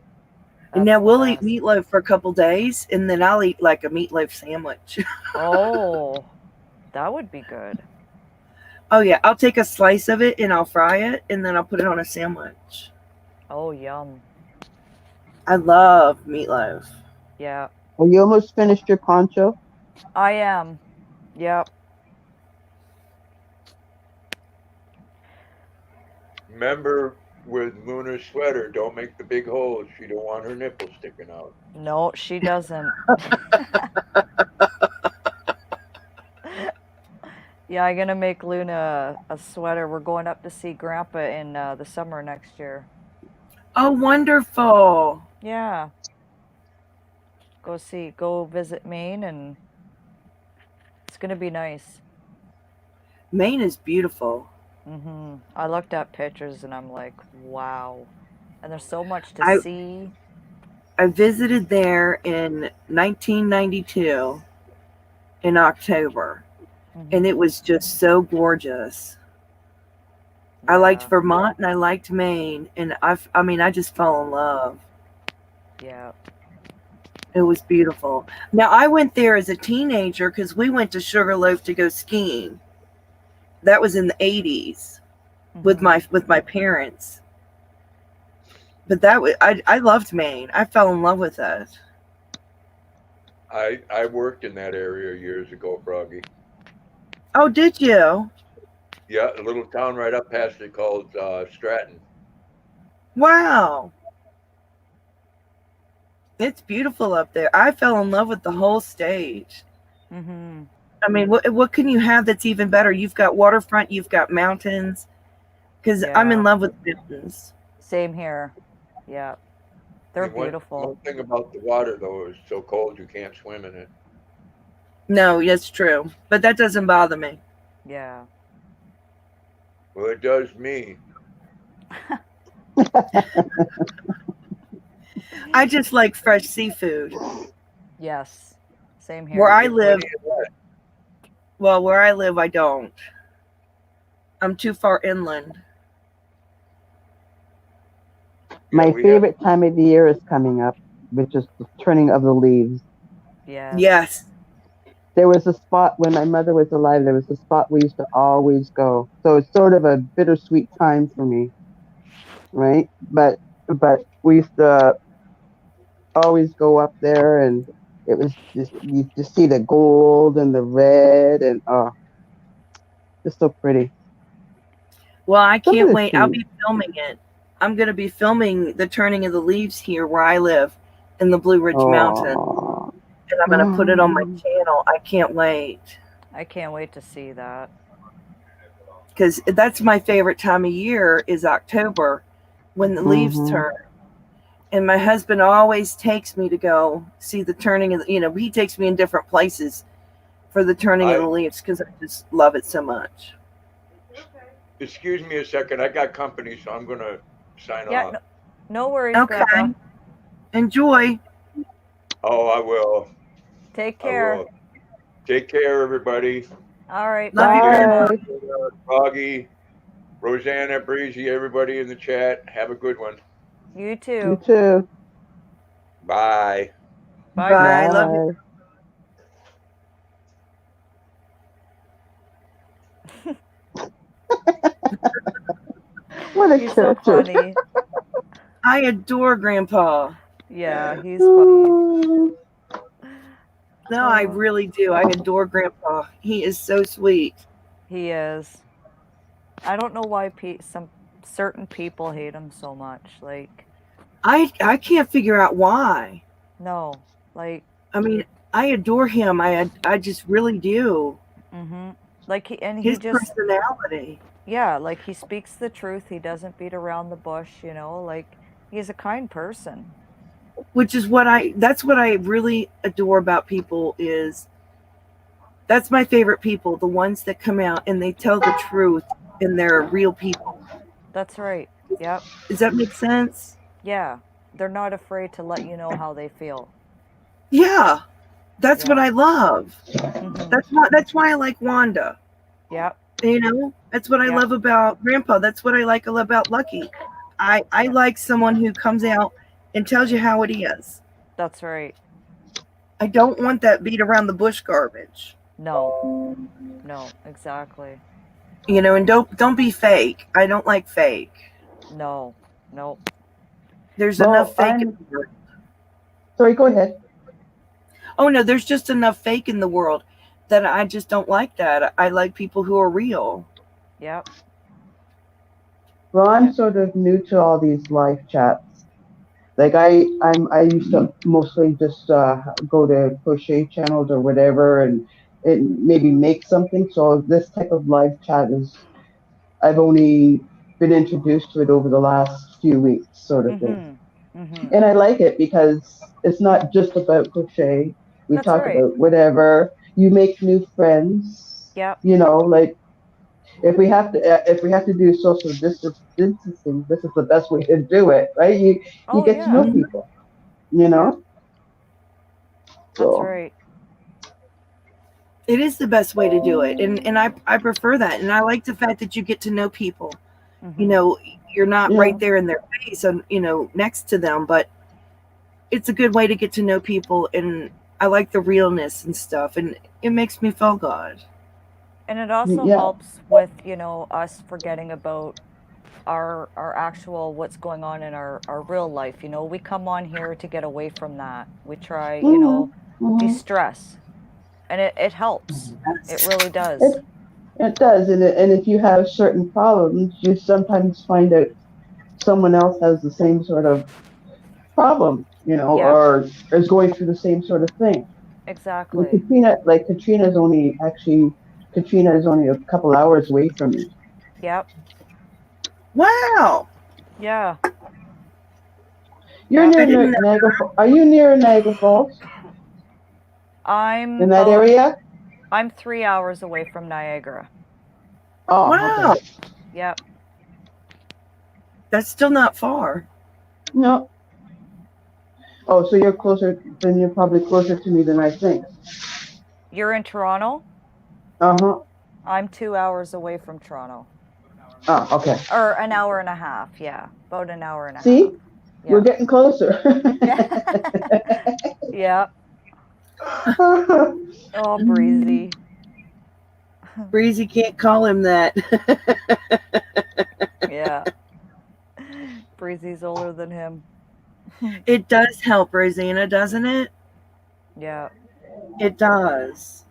Speaker 3: And now we'll eat meatloaf for a couple days, and then I'll eat like a meatloaf sandwich.
Speaker 1: Oh, that would be good.
Speaker 3: Oh yeah, I'll take a slice of it and I'll fry it, and then I'll put it on a sandwich.
Speaker 1: Oh, yum.
Speaker 3: I love meatloaf.
Speaker 1: Yeah,
Speaker 4: Are you almost finished your poncho?
Speaker 1: I am. Yep.
Speaker 2: Remember with Luna's sweater, don't make the big holes. She don't want her nipples sticking out.
Speaker 1: No, she doesn't. Yeah, I'm gonna make Luna a sweater. We're going up to see Grandpa in the summer next year.
Speaker 3: Oh, wonderful.
Speaker 1: Yeah. Go visit Maine, and it's gonna be nice.
Speaker 3: Maine is beautiful.
Speaker 1: I looked at pictures and I'm like, wow. And there's so much to
Speaker 3: I
Speaker 1: see.
Speaker 3: I visited there in 1992 in October, and it was just so gorgeous. I liked
Speaker 1: Yeah,
Speaker 3: Vermont and I liked Maine, and I mean, I just fell in love.
Speaker 1: yeah.
Speaker 3: It was beautiful. Now, I went there as a teenager because we went to Sugarloaf to go skiing. That was in the 80s with my parents. But I loved Maine. I fell in love with it.
Speaker 2: I worked in that area years ago, Froggy.
Speaker 3: Oh, did you?
Speaker 2: Yeah, a little town right up past it called Stratton.
Speaker 3: Wow. It's beautiful up there. I fell in love with the whole state. I mean, what can you have that's even better? You've got waterfront, you've got mountains. Because I'm in
Speaker 1: Yeah.
Speaker 3: love with mountains.
Speaker 1: Same here. Yeah. They're
Speaker 2: And one
Speaker 1: beautiful.
Speaker 2: thing about the water though is so cold you can't swim in it.
Speaker 3: No, it's true. But that doesn't bother me.
Speaker 1: Yeah.
Speaker 2: Well, it does me.
Speaker 3: I just like fresh seafood.
Speaker 1: Yes. Same here.
Speaker 3: Where I
Speaker 2: Get
Speaker 3: live,
Speaker 2: plenty of that.
Speaker 3: well, where I live, I don't. I'm too far inland.
Speaker 4: My
Speaker 2: we have-
Speaker 4: favorite time of the year is coming up, which is the turning of the leaves.
Speaker 1: Yeah.
Speaker 3: Yes.
Speaker 4: There was a spot when my mother was alive. There was a spot we used to always go. So it's sort of a bittersweet time for me, right? But we used to always go up there, and it was just you just see the gold and the red, and just so pretty.
Speaker 3: Well, I
Speaker 4: Some of
Speaker 3: can't
Speaker 4: the
Speaker 3: wait. I'll
Speaker 4: trees.
Speaker 3: be filming it. I'm going to be filming the turning of the leaves here where I live in the Blue Ridge Mountains.
Speaker 4: Aw.
Speaker 3: And I'm going to put it on my channel. I can't wait.
Speaker 1: I can't wait to see that.
Speaker 3: Because that's my favorite time of year is October when the leaves turn. And my husband always takes me to go see the turning of the, he takes me in different places for the turning of the leaves because I just love it so much.
Speaker 2: Excuse me a second. I got company, so I'm gonna sign
Speaker 1: Yeah.
Speaker 2: off.
Speaker 1: No worries,
Speaker 3: Okay.
Speaker 1: Grandpa.
Speaker 3: Enjoy.
Speaker 2: Oh, I will.
Speaker 1: Take
Speaker 2: I
Speaker 1: care.
Speaker 2: will. Take care, everybody.
Speaker 1: All right.
Speaker 3: Love you,
Speaker 1: Bye.
Speaker 3: Grandma.
Speaker 2: Froggy, Rosanna, Breezy, everybody in the chat. Have a good one.
Speaker 1: You
Speaker 4: You
Speaker 1: too.
Speaker 4: too.
Speaker 2: Bye.
Speaker 1: Bye.
Speaker 3: Bye. Love you.
Speaker 4: What a
Speaker 1: He's so
Speaker 4: character.
Speaker 1: funny.
Speaker 3: I adore Grandpa.
Speaker 1: Yeah, he's funny.
Speaker 3: No, I really do. I adore Grandpa. He is so sweet.
Speaker 1: He is. I don't know why some certain people hate him so much. Like,
Speaker 3: I can't figure out why.
Speaker 1: no, like,
Speaker 3: I mean, I adore him. I just really do.
Speaker 1: like he
Speaker 3: His
Speaker 1: just,
Speaker 3: personality.
Speaker 1: yeah, like he speaks the truth. He doesn't beat around the bush, like he's a kind person.
Speaker 3: Which is that's what I really adore about people is that's my favorite people, the ones that come out and they tell the truth and they're real people.
Speaker 1: That's right. Yep.
Speaker 3: Does that make sense?
Speaker 1: Yeah. They're not afraid to let you know how they feel.
Speaker 3: Yeah. That's what I love.
Speaker 1: Mhm.
Speaker 3: That's why I like Wanda.
Speaker 1: Yep.
Speaker 3: That's what I love about Grandpa. That's what I like about Lucky. I like someone who comes out and tells you how it is.
Speaker 1: That's right.
Speaker 3: I don't want that beat around the bush garbage.
Speaker 1: No, exactly.
Speaker 3: And don't be fake. I don't like fake.
Speaker 1: No.
Speaker 3: There's
Speaker 4: Well,
Speaker 3: enough fake in the world.
Speaker 4: Sorry, go ahead.
Speaker 3: Oh no, there's just enough fake in the world that I just don't like that. I like people who are real.
Speaker 1: Yep.
Speaker 4: Well, I'm sort of new to all these live chats. Like I used to mostly just go to crochet channels or whatever, and maybe make something. So this type of live chat is I've only been introduced to it over the last few weeks, sort of thing. And I like it because it's not just about crochet. We
Speaker 1: That's
Speaker 4: talk
Speaker 1: right.
Speaker 4: about whatever. You make new friends.
Speaker 1: Yep.
Speaker 4: You know, like if we have to do social distancing, this is the best way to do it, right? You
Speaker 1: Oh
Speaker 4: get to know
Speaker 1: yeah.
Speaker 4: people. You know,
Speaker 1: That's
Speaker 4: so
Speaker 1: right.
Speaker 3: It is the best way to do it. And I prefer that. And I like the fact that you get to know people. You know, you're not
Speaker 4: yeah.
Speaker 3: right there in their face and, you know, next to them, but it's a good way to get to know people. And I like the realness and stuff. And it makes me feel good.
Speaker 1: And it also
Speaker 4: Yeah.
Speaker 1: helps with, you know, us forgetting about our actual what's going on in our real life. You know, we come on here to get away from that. We try, you know, de-stress. And it helps. It really does.
Speaker 4: It does, and if you have certain problems, you sometimes find out someone else has the same sort of problem, you know,
Speaker 1: Yeah,
Speaker 4: or is going through the same sort of thing. Well,
Speaker 1: exactly.
Speaker 4: Katrina is only a couple hours away from me.
Speaker 1: Yep.
Speaker 3: Wow.
Speaker 1: Yeah.
Speaker 4: You're
Speaker 1: Yep.
Speaker 3: I
Speaker 4: near
Speaker 3: didn't know.
Speaker 4: Niagara. Are you near Niagara Falls
Speaker 1: I'm
Speaker 4: in that
Speaker 1: about
Speaker 4: area?
Speaker 1: I'm 3 hours away from Niagara.
Speaker 4: Oh,
Speaker 3: Wow.
Speaker 4: okay.
Speaker 1: Yep.
Speaker 3: That's still not far.
Speaker 4: No. Oh, so you're closer. Then you're probably closer to me than I think.
Speaker 1: You're in Toronto?
Speaker 4: Uh-huh.
Speaker 1: I'm 2 hours away from Toronto.
Speaker 4: Oh, okay.
Speaker 1: Or an hour and a half, yeah. About an hour and a half.
Speaker 4: See, we're
Speaker 1: Yeah.
Speaker 4: getting closer.
Speaker 1: Yeah. Oh, Breezy.
Speaker 3: Breezy can't call him that.
Speaker 1: Yeah. Breezy's older than him.
Speaker 3: It does help, Rosanna, doesn't it?
Speaker 1: Yeah,
Speaker 3: It does.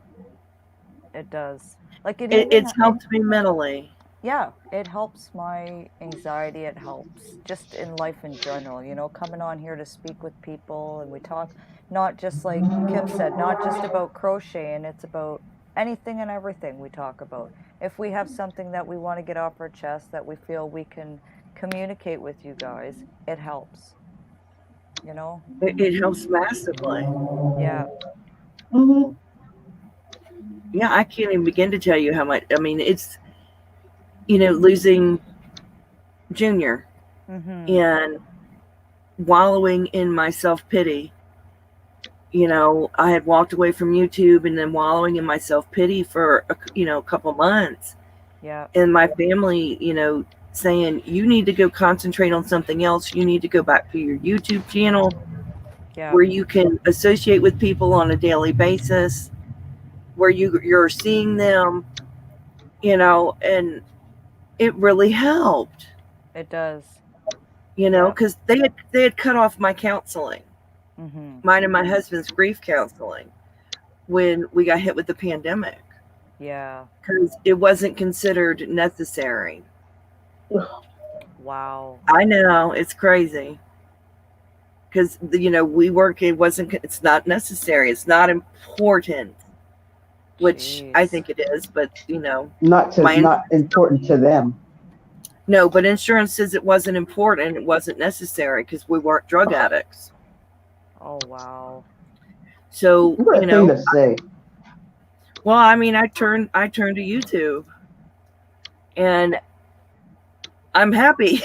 Speaker 1: it does. Like it even
Speaker 3: It's helped me mentally.
Speaker 1: yeah, it helps my anxiety. It helps just in life in general, you know, coming on here to speak with people and we talk not just like Kim said, not just about crocheting, it's about anything and everything we talk about. If we have something that we want to get off our chest that we feel we can communicate with you guys, it helps, you know?
Speaker 3: It helps massively.
Speaker 1: Yeah.
Speaker 4: Mhm.
Speaker 3: Yeah, I can't even begin to tell you how much. I mean, it's, you know, losing Junior and wallowing in my self-pity. You know, I had walked away from YouTube and then wallowing in my self-pity for, a couple months.
Speaker 1: Yeah.
Speaker 3: And my family, you know, saying, you need to go concentrate on something else. You need to go back to your YouTube channel
Speaker 1: Yeah.
Speaker 3: where you can associate with people on a daily basis, where you're seeing them, you know, and it really helped,
Speaker 1: It does.
Speaker 3: you know,
Speaker 1: Yeah.
Speaker 3: because they had cut off my counseling, mine and my husband's grief counseling, when we got hit with the pandemic,
Speaker 1: Yeah.
Speaker 3: because it wasn't considered necessary.
Speaker 1: Wow.
Speaker 3: I know, it's crazy, because you know we work. It's not necessary. It's not important, which I
Speaker 1: Jeez.
Speaker 3: think it is. But you know,
Speaker 4: Not important to them.
Speaker 3: no. But insurance says it wasn't important. It wasn't necessary because we weren't drug addicts.
Speaker 1: Oh, wow.
Speaker 3: So
Speaker 4: What a
Speaker 3: you know,
Speaker 4: thing to say.
Speaker 3: well, I mean, I turned to YouTube, and I'm happy.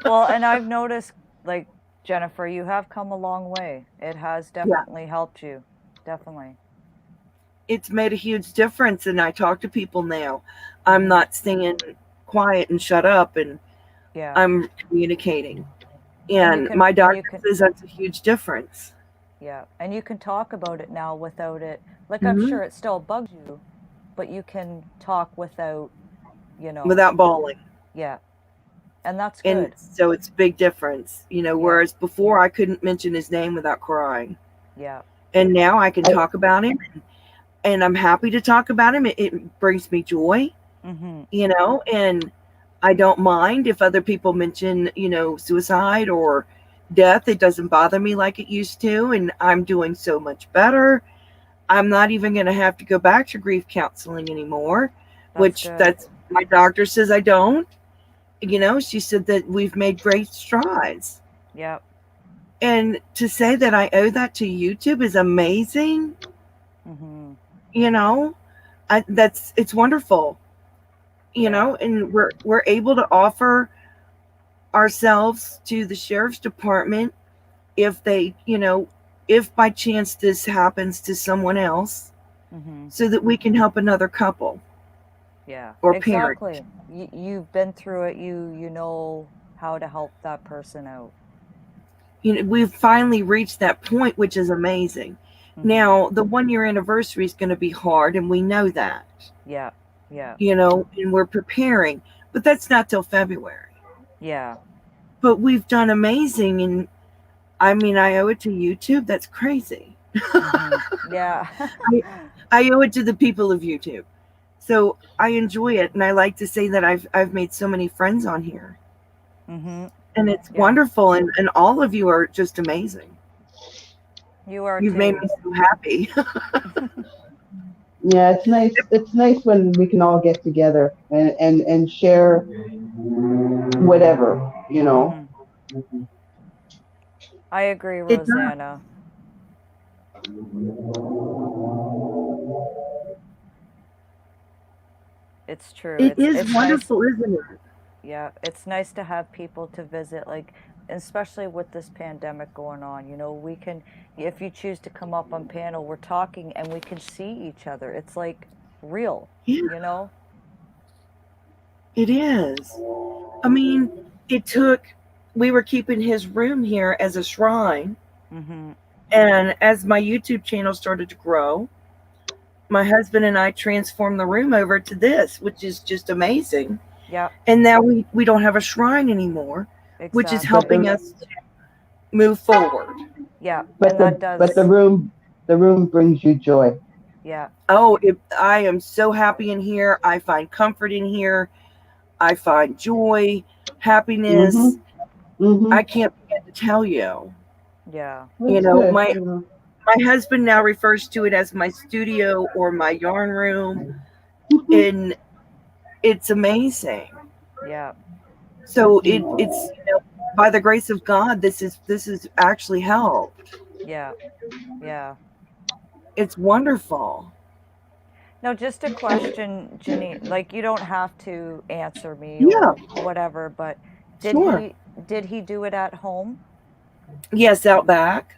Speaker 1: Well, and I've noticed, like, Jennifer, you have come a long way. It has definitely helped you. Definitely.
Speaker 3: It's made a huge difference, and I talk to people now. I'm not staying quiet and shut up, and
Speaker 1: Yeah.
Speaker 3: I'm communicating.
Speaker 1: And
Speaker 3: And my doctor says that's a huge difference.
Speaker 1: Yeah. And you can talk about it now without it. Like, I'm sure it still bugs you, but you can talk without, you know.
Speaker 3: Without bawling.
Speaker 1: Yeah. And that's good.
Speaker 3: And so it's a big difference, you know, whereas before I couldn't mention his name without crying.
Speaker 1: Yeah.
Speaker 3: And now I can talk about him. And and I'm happy to talk about him. It brings me joy,
Speaker 1: Mm-hmm.
Speaker 3: and I don't mind if other people mention, suicide or death. It doesn't bother me like it used to, and I'm doing so much better. I'm not even going to have to go back to grief counseling anymore,
Speaker 1: That's
Speaker 3: which
Speaker 1: good.
Speaker 3: that's my doctor says I don't. She said that we've made great strides.
Speaker 1: Yep.
Speaker 3: And to say that I owe that to YouTube is amazing.
Speaker 1: Mm-hmm.
Speaker 3: You know, it's wonderful.
Speaker 1: Yeah.
Speaker 3: And we're able to offer ourselves to the sheriff's department if they, if by chance this happens to someone else,
Speaker 1: Mm-hmm.
Speaker 3: so that we can help another couple
Speaker 1: Yeah.
Speaker 3: or parent.
Speaker 1: Exactly. You've been through it. You know how to help that person out.
Speaker 3: We've finally reached that point, which is amazing.
Speaker 1: Mm-hmm.
Speaker 3: Now, the 1 year anniversary is going to be hard, and we know that,
Speaker 1: Yeah. Yeah.
Speaker 3: and we're preparing, but that's not till February.
Speaker 1: Yeah.
Speaker 3: But we've done amazing, and I mean, I owe it to YouTube. That's crazy.
Speaker 1: Mm-hmm. Yeah.
Speaker 3: I owe it to the people of YouTube. So I enjoy it, and I like to say that I've made so many friends on here,
Speaker 1: Mm-hmm.
Speaker 3: and it's
Speaker 1: Yeah.
Speaker 3: wonderful, and all of you are just amazing.
Speaker 1: You are
Speaker 3: You've made
Speaker 1: too.
Speaker 3: me so happy.
Speaker 4: Yeah, it's nice. It's nice when we can all get together and share whatever,
Speaker 1: Mm-hmm. I agree,
Speaker 3: It does.
Speaker 1: Rosanna. It's true.
Speaker 3: It is
Speaker 1: It's nice.
Speaker 3: wonderful, isn't it?
Speaker 1: Yeah, it's nice to have people to visit, like, especially with this pandemic going on. We can, if you choose to come up on panel, we're talking and we can see each other. It's like real,
Speaker 3: Yeah,
Speaker 1: you know?
Speaker 3: it is. I mean, we were keeping his room here as a shrine.
Speaker 1: Mm-hmm.
Speaker 3: And as my YouTube channel started to grow, my husband and I transformed the room over to this, which is just amazing.
Speaker 1: Yeah,
Speaker 3: And now we don't have a shrine anymore, which is
Speaker 1: exactly.
Speaker 3: helping us move forward.
Speaker 1: Yeah,
Speaker 4: but
Speaker 1: and that
Speaker 4: the
Speaker 1: does,
Speaker 4: room brings you joy.
Speaker 1: yeah,
Speaker 3: Oh, I am so happy in here. I find comfort in here. I find joy, happiness.
Speaker 4: Mm-hmm.
Speaker 3: I can't begin to tell you.
Speaker 1: yeah.
Speaker 3: You
Speaker 4: That's
Speaker 3: know,
Speaker 4: good.
Speaker 3: my husband now refers to it as my studio or my yarn room, and it's amazing.
Speaker 1: Yeah,
Speaker 3: So it's by the grace of God, this is actually helped.
Speaker 1: yeah, yeah.
Speaker 3: It's wonderful.
Speaker 1: Now, just a question, Janine, like you don't have to answer me
Speaker 3: Yeah,
Speaker 1: or whatever, but did
Speaker 3: sure.
Speaker 1: he did he do it at home?
Speaker 3: Yes, out back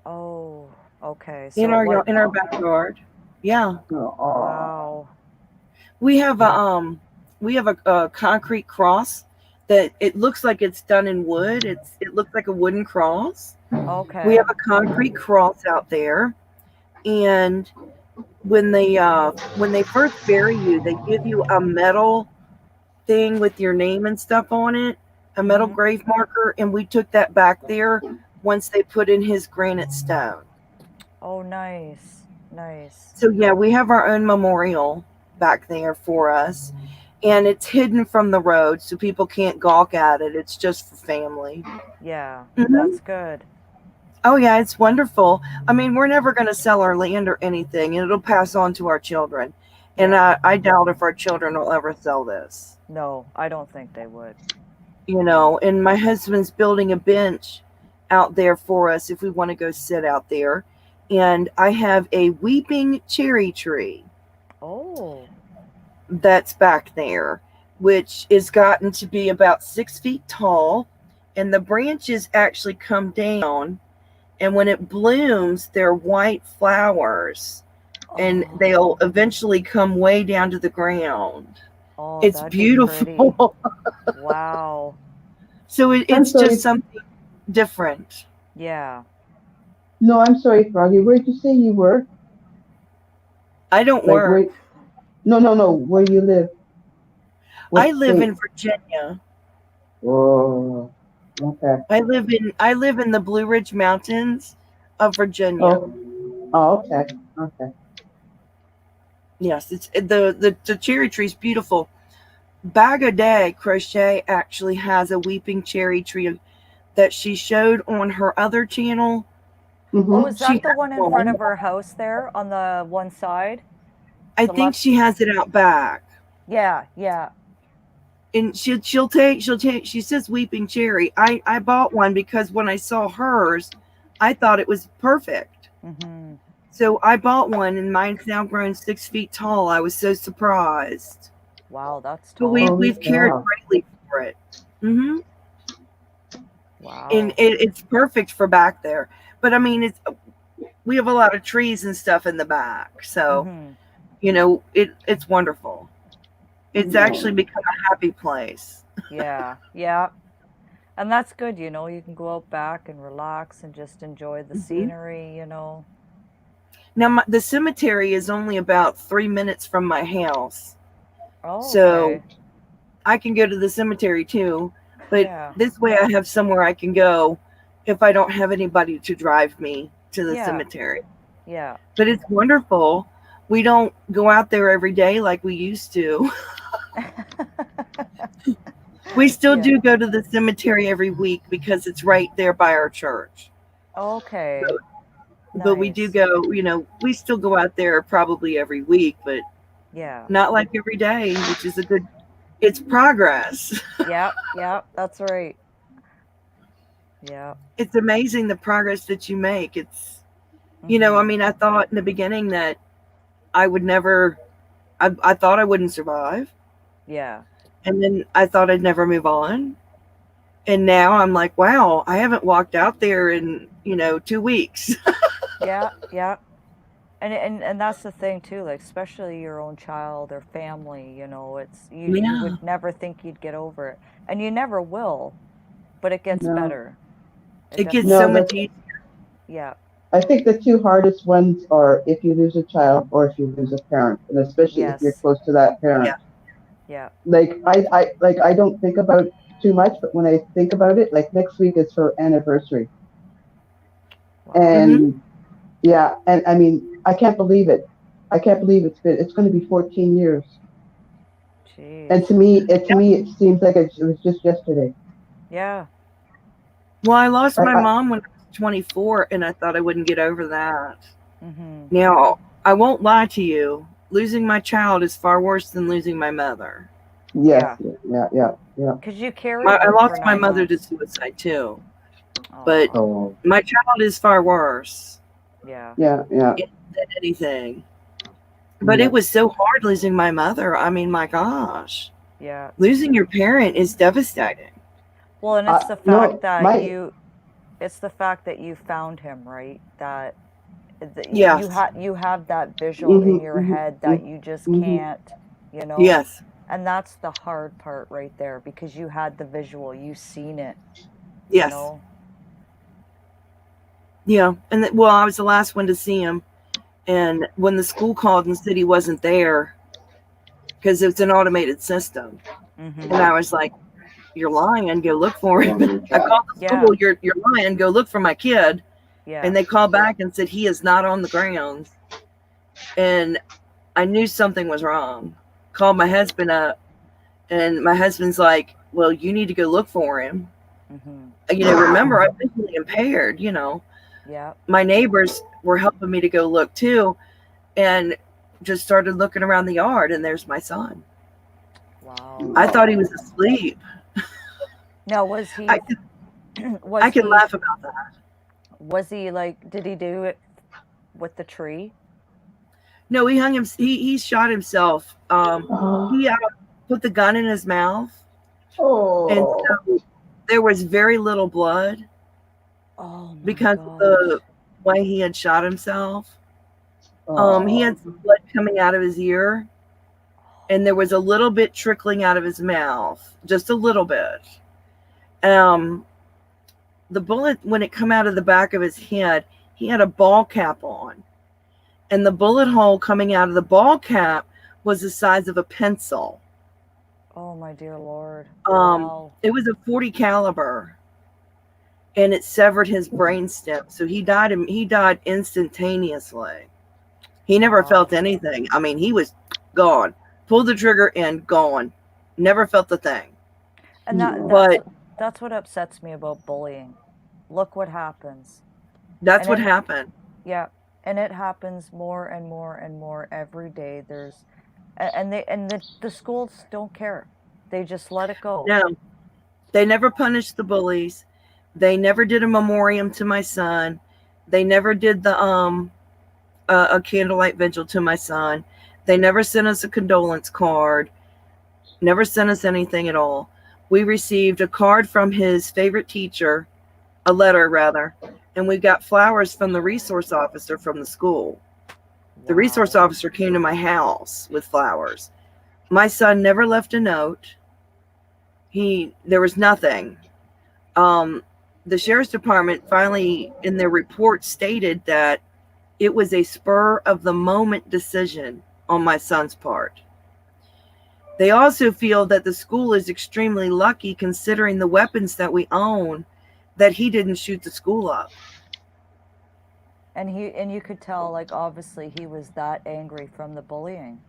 Speaker 1: Oh, okay.
Speaker 3: in
Speaker 1: So it was,
Speaker 3: our backyard. Yeah,
Speaker 1: wow.
Speaker 3: we have a concrete cross that it looks like it's done in wood. It looks like a wooden cross. We
Speaker 1: Okay.
Speaker 3: have a concrete cross out there, and when they first bury you, they give you a metal thing with your name and stuff on it, a metal
Speaker 1: Mm-hmm.
Speaker 3: grave marker, and we took that back there once they put in his granite stone.
Speaker 1: Oh, nice. Nice.
Speaker 3: So yeah, we have our own memorial back there for us, and it's hidden from the road so people can't gawk at it. It's just for family.
Speaker 1: Yeah,
Speaker 3: Mhm.
Speaker 1: that's good.
Speaker 3: Oh yeah, it's wonderful. I mean, we're never going to sell our land or anything, and it'll pass on to our children. And
Speaker 1: Yeah.
Speaker 3: I doubt if our children will ever sell this.
Speaker 1: No, I don't think they would.
Speaker 3: And my husband's building a bench out there for us if we want to go sit out there. And I have a weeping cherry tree
Speaker 1: Oh,
Speaker 3: that's back there, which is gotten to be about 6 feet tall. And the branches actually come down. And when it blooms, they're white flowers. And
Speaker 1: oh,
Speaker 3: they'll eventually come way down to the ground.
Speaker 1: oh,
Speaker 3: It's
Speaker 1: that'd be pretty.
Speaker 3: beautiful.
Speaker 1: Wow.
Speaker 3: So
Speaker 4: I'm
Speaker 3: it's
Speaker 4: sorry.
Speaker 3: just something different.
Speaker 1: Yeah.
Speaker 4: No, I'm sorry, Froggy. Where'd you say you were?
Speaker 3: I don't
Speaker 4: Like
Speaker 3: work.
Speaker 4: where? No. Where you live?
Speaker 3: I
Speaker 4: What
Speaker 3: live
Speaker 4: state?
Speaker 3: in Virginia.
Speaker 4: Oh, okay.
Speaker 3: I live in the Blue Ridge Mountains of Virginia.
Speaker 4: Oh, okay.
Speaker 3: Yes, it's the cherry tree's beautiful. Bag a Day Crochet actually has a weeping cherry tree that she showed on her other channel.
Speaker 1: Oh,
Speaker 4: Hmm.
Speaker 1: is
Speaker 3: She
Speaker 1: that the
Speaker 3: has
Speaker 1: one in front
Speaker 3: one.
Speaker 1: of her house there on the one side?
Speaker 3: I
Speaker 1: The
Speaker 3: think
Speaker 1: left?
Speaker 3: she has it out back.
Speaker 1: Yeah, yeah.
Speaker 3: And she'll take she says weeping cherry. I bought one because when I saw hers, I thought it was perfect.
Speaker 1: Mm-hmm.
Speaker 3: So I bought one and mine's now grown 6 feet tall. I was so surprised.
Speaker 1: Wow, that's
Speaker 3: But
Speaker 1: tall.
Speaker 3: we've cared
Speaker 4: Wow.
Speaker 3: greatly for it. Hmm. And
Speaker 1: Wow.
Speaker 3: it's perfect for back there. But I mean, we have a lot of trees and stuff in the back, so
Speaker 1: Mm-hmm.
Speaker 3: it's wonderful. It's actually become a happy place.
Speaker 1: Yeah, yeah. And that's good, you can go out back and relax and just enjoy the
Speaker 3: Mhm.
Speaker 1: scenery.
Speaker 3: Now the cemetery is only about 3 minutes from my house,
Speaker 1: Oh,
Speaker 3: so
Speaker 1: okay.
Speaker 3: I can go to the cemetery too. But
Speaker 1: Yeah,
Speaker 3: this way, I have somewhere I can go if I don't have anybody to drive me to the
Speaker 1: yeah,
Speaker 3: cemetery.
Speaker 1: yeah.
Speaker 3: But it's wonderful. We don't go out there every day like we used to. We still
Speaker 1: Yeah.
Speaker 3: do go to the cemetery every week because it's right there by our church.
Speaker 1: Okay.
Speaker 3: But we do
Speaker 1: Nice.
Speaker 3: go, we still go out there probably every week, but
Speaker 1: Yeah.
Speaker 3: not like every day, which is it's progress.
Speaker 1: Yep, yep, that's right. Yep.
Speaker 3: It's amazing the progress that you make. I
Speaker 1: Mm-hmm.
Speaker 3: mean, I thought in the beginning that I would never, I thought I wouldn't survive.
Speaker 1: Yeah.
Speaker 3: And then I thought I'd never move on. And now I'm like, wow, I haven't walked out there in, 2 weeks.
Speaker 1: Yeah, yeah. And that's the thing too, like especially your own child or family, it's you
Speaker 3: Yeah.
Speaker 1: would never think you'd get over it. And you never will, but it gets
Speaker 4: No,
Speaker 1: better. It
Speaker 3: It gets
Speaker 1: definitely
Speaker 3: so
Speaker 4: no,
Speaker 3: much
Speaker 4: that's,
Speaker 3: easier.
Speaker 1: yeah.
Speaker 4: I think the two hardest ones are if you lose a child or if you lose a parent, and especially if you're
Speaker 1: Yes.
Speaker 4: close to that
Speaker 3: Yeah.
Speaker 4: parent.
Speaker 1: Yeah.
Speaker 4: Like I don't think about too much, but when I think about it, like next week is her anniversary,
Speaker 1: Wow.
Speaker 3: Hmm.
Speaker 4: and yeah, and I mean, I can't believe it. I can't believe it's going to be 14 years, and
Speaker 1: Jeez.
Speaker 4: to me, it seems like it was just yesterday.
Speaker 1: Yeah.
Speaker 3: Well, I lost my
Speaker 4: I
Speaker 3: mom when I was 24, and I thought I wouldn't get over that.
Speaker 1: Mm-hmm.
Speaker 3: Now, I won't lie to you. Losing my child is far worse than losing my mother.
Speaker 4: yes,
Speaker 1: Yeah.
Speaker 4: yeah.
Speaker 1: Because you carried
Speaker 3: I
Speaker 1: her for
Speaker 3: lost my
Speaker 1: nine
Speaker 3: mother to
Speaker 1: months.
Speaker 3: suicide too, but
Speaker 1: Oh,
Speaker 4: Oh,
Speaker 3: my child is far worse
Speaker 1: yeah.
Speaker 4: yeah,
Speaker 3: than anything. But
Speaker 4: yeah.
Speaker 3: it was so hard losing my mother. I mean, my gosh,
Speaker 1: Yeah.
Speaker 3: losing your parent is devastating.
Speaker 1: Well, and it's the fact
Speaker 4: No,
Speaker 1: that
Speaker 4: my
Speaker 1: you found him, right? That
Speaker 3: Yes,
Speaker 1: you have that visual in
Speaker 4: hmm
Speaker 1: your
Speaker 4: hmm
Speaker 1: head that you just
Speaker 4: hmm
Speaker 1: can't, you know?
Speaker 3: yes,
Speaker 1: And that's the hard part right there because you had the visual, you seen it, you
Speaker 3: yes,
Speaker 1: know?
Speaker 3: yeah. And well, I was the last one to see him. And when the school called and said he wasn't there, because it's an automated system, and
Speaker 1: Mm-hmm.
Speaker 3: I was like, "You're lying. Go look for him." I called the
Speaker 1: Yeah.
Speaker 3: school. You're lying. Go look for my kid.
Speaker 1: Yeah.
Speaker 3: And they called back and said he is not on the grounds. And I knew something was wrong. Called my husband up, and my husband's like, "Well, you need to go look for him."
Speaker 1: Mm-hmm.
Speaker 3: Remember, I'm visually impaired.
Speaker 1: Yeah.
Speaker 3: My neighbors were helping me to go look too, and just started looking around the yard, and there's my son.
Speaker 1: Wow.
Speaker 3: I thought he was asleep.
Speaker 1: Now, was
Speaker 3: I
Speaker 1: he
Speaker 3: could, I
Speaker 1: was
Speaker 3: could
Speaker 1: he
Speaker 3: laugh about that.
Speaker 1: was he like did he do it with the tree?
Speaker 3: No, he hung him. He shot himself. He put the gun in his mouth, and
Speaker 4: Oh,
Speaker 3: so there was very little blood
Speaker 1: Oh my
Speaker 3: because of the
Speaker 1: gosh.
Speaker 3: way he had shot himself. He
Speaker 4: oh,
Speaker 3: had some blood coming out of his ear, and there was a little bit trickling out of his mouth, just a little bit. Um, the bullet, when it come out of the back of his head, he had a ball cap on, and the bullet hole coming out of the ball cap was the size of a pencil.
Speaker 1: Oh my dear Lord.
Speaker 3: Um,
Speaker 1: Wow.
Speaker 3: it was a 40 caliber, and it severed his brain stem, so he died instantaneously. He never
Speaker 1: Wow.
Speaker 3: felt anything. I mean, he was gone. Pulled the trigger and gone. Never felt a thing.
Speaker 1: And
Speaker 3: But
Speaker 1: that's what upsets me about bullying. Look what happens.
Speaker 3: that's
Speaker 1: And
Speaker 3: what
Speaker 1: it
Speaker 3: happened.
Speaker 1: Yeah, and it happens more and more and more every day. The schools don't care. They just let it go.
Speaker 3: No, they never punished the bullies. They never did a memoriam to my son. They never did the a candlelight vigil to my son. They never sent us a condolence card. Never sent us anything at all. We received a card from his favorite teacher, a letter rather, and we got flowers from the resource officer from the school. The resource
Speaker 1: Wow.
Speaker 3: officer came to my house with flowers. My son never left a note. There was nothing. The sheriff's department finally, in their report, stated that it was a spur of the moment decision on my son's part. They also feel that the school is extremely lucky, considering the weapons that we own, that he didn't shoot the school up.
Speaker 1: And you could tell, like, obviously he was that angry from the bullying.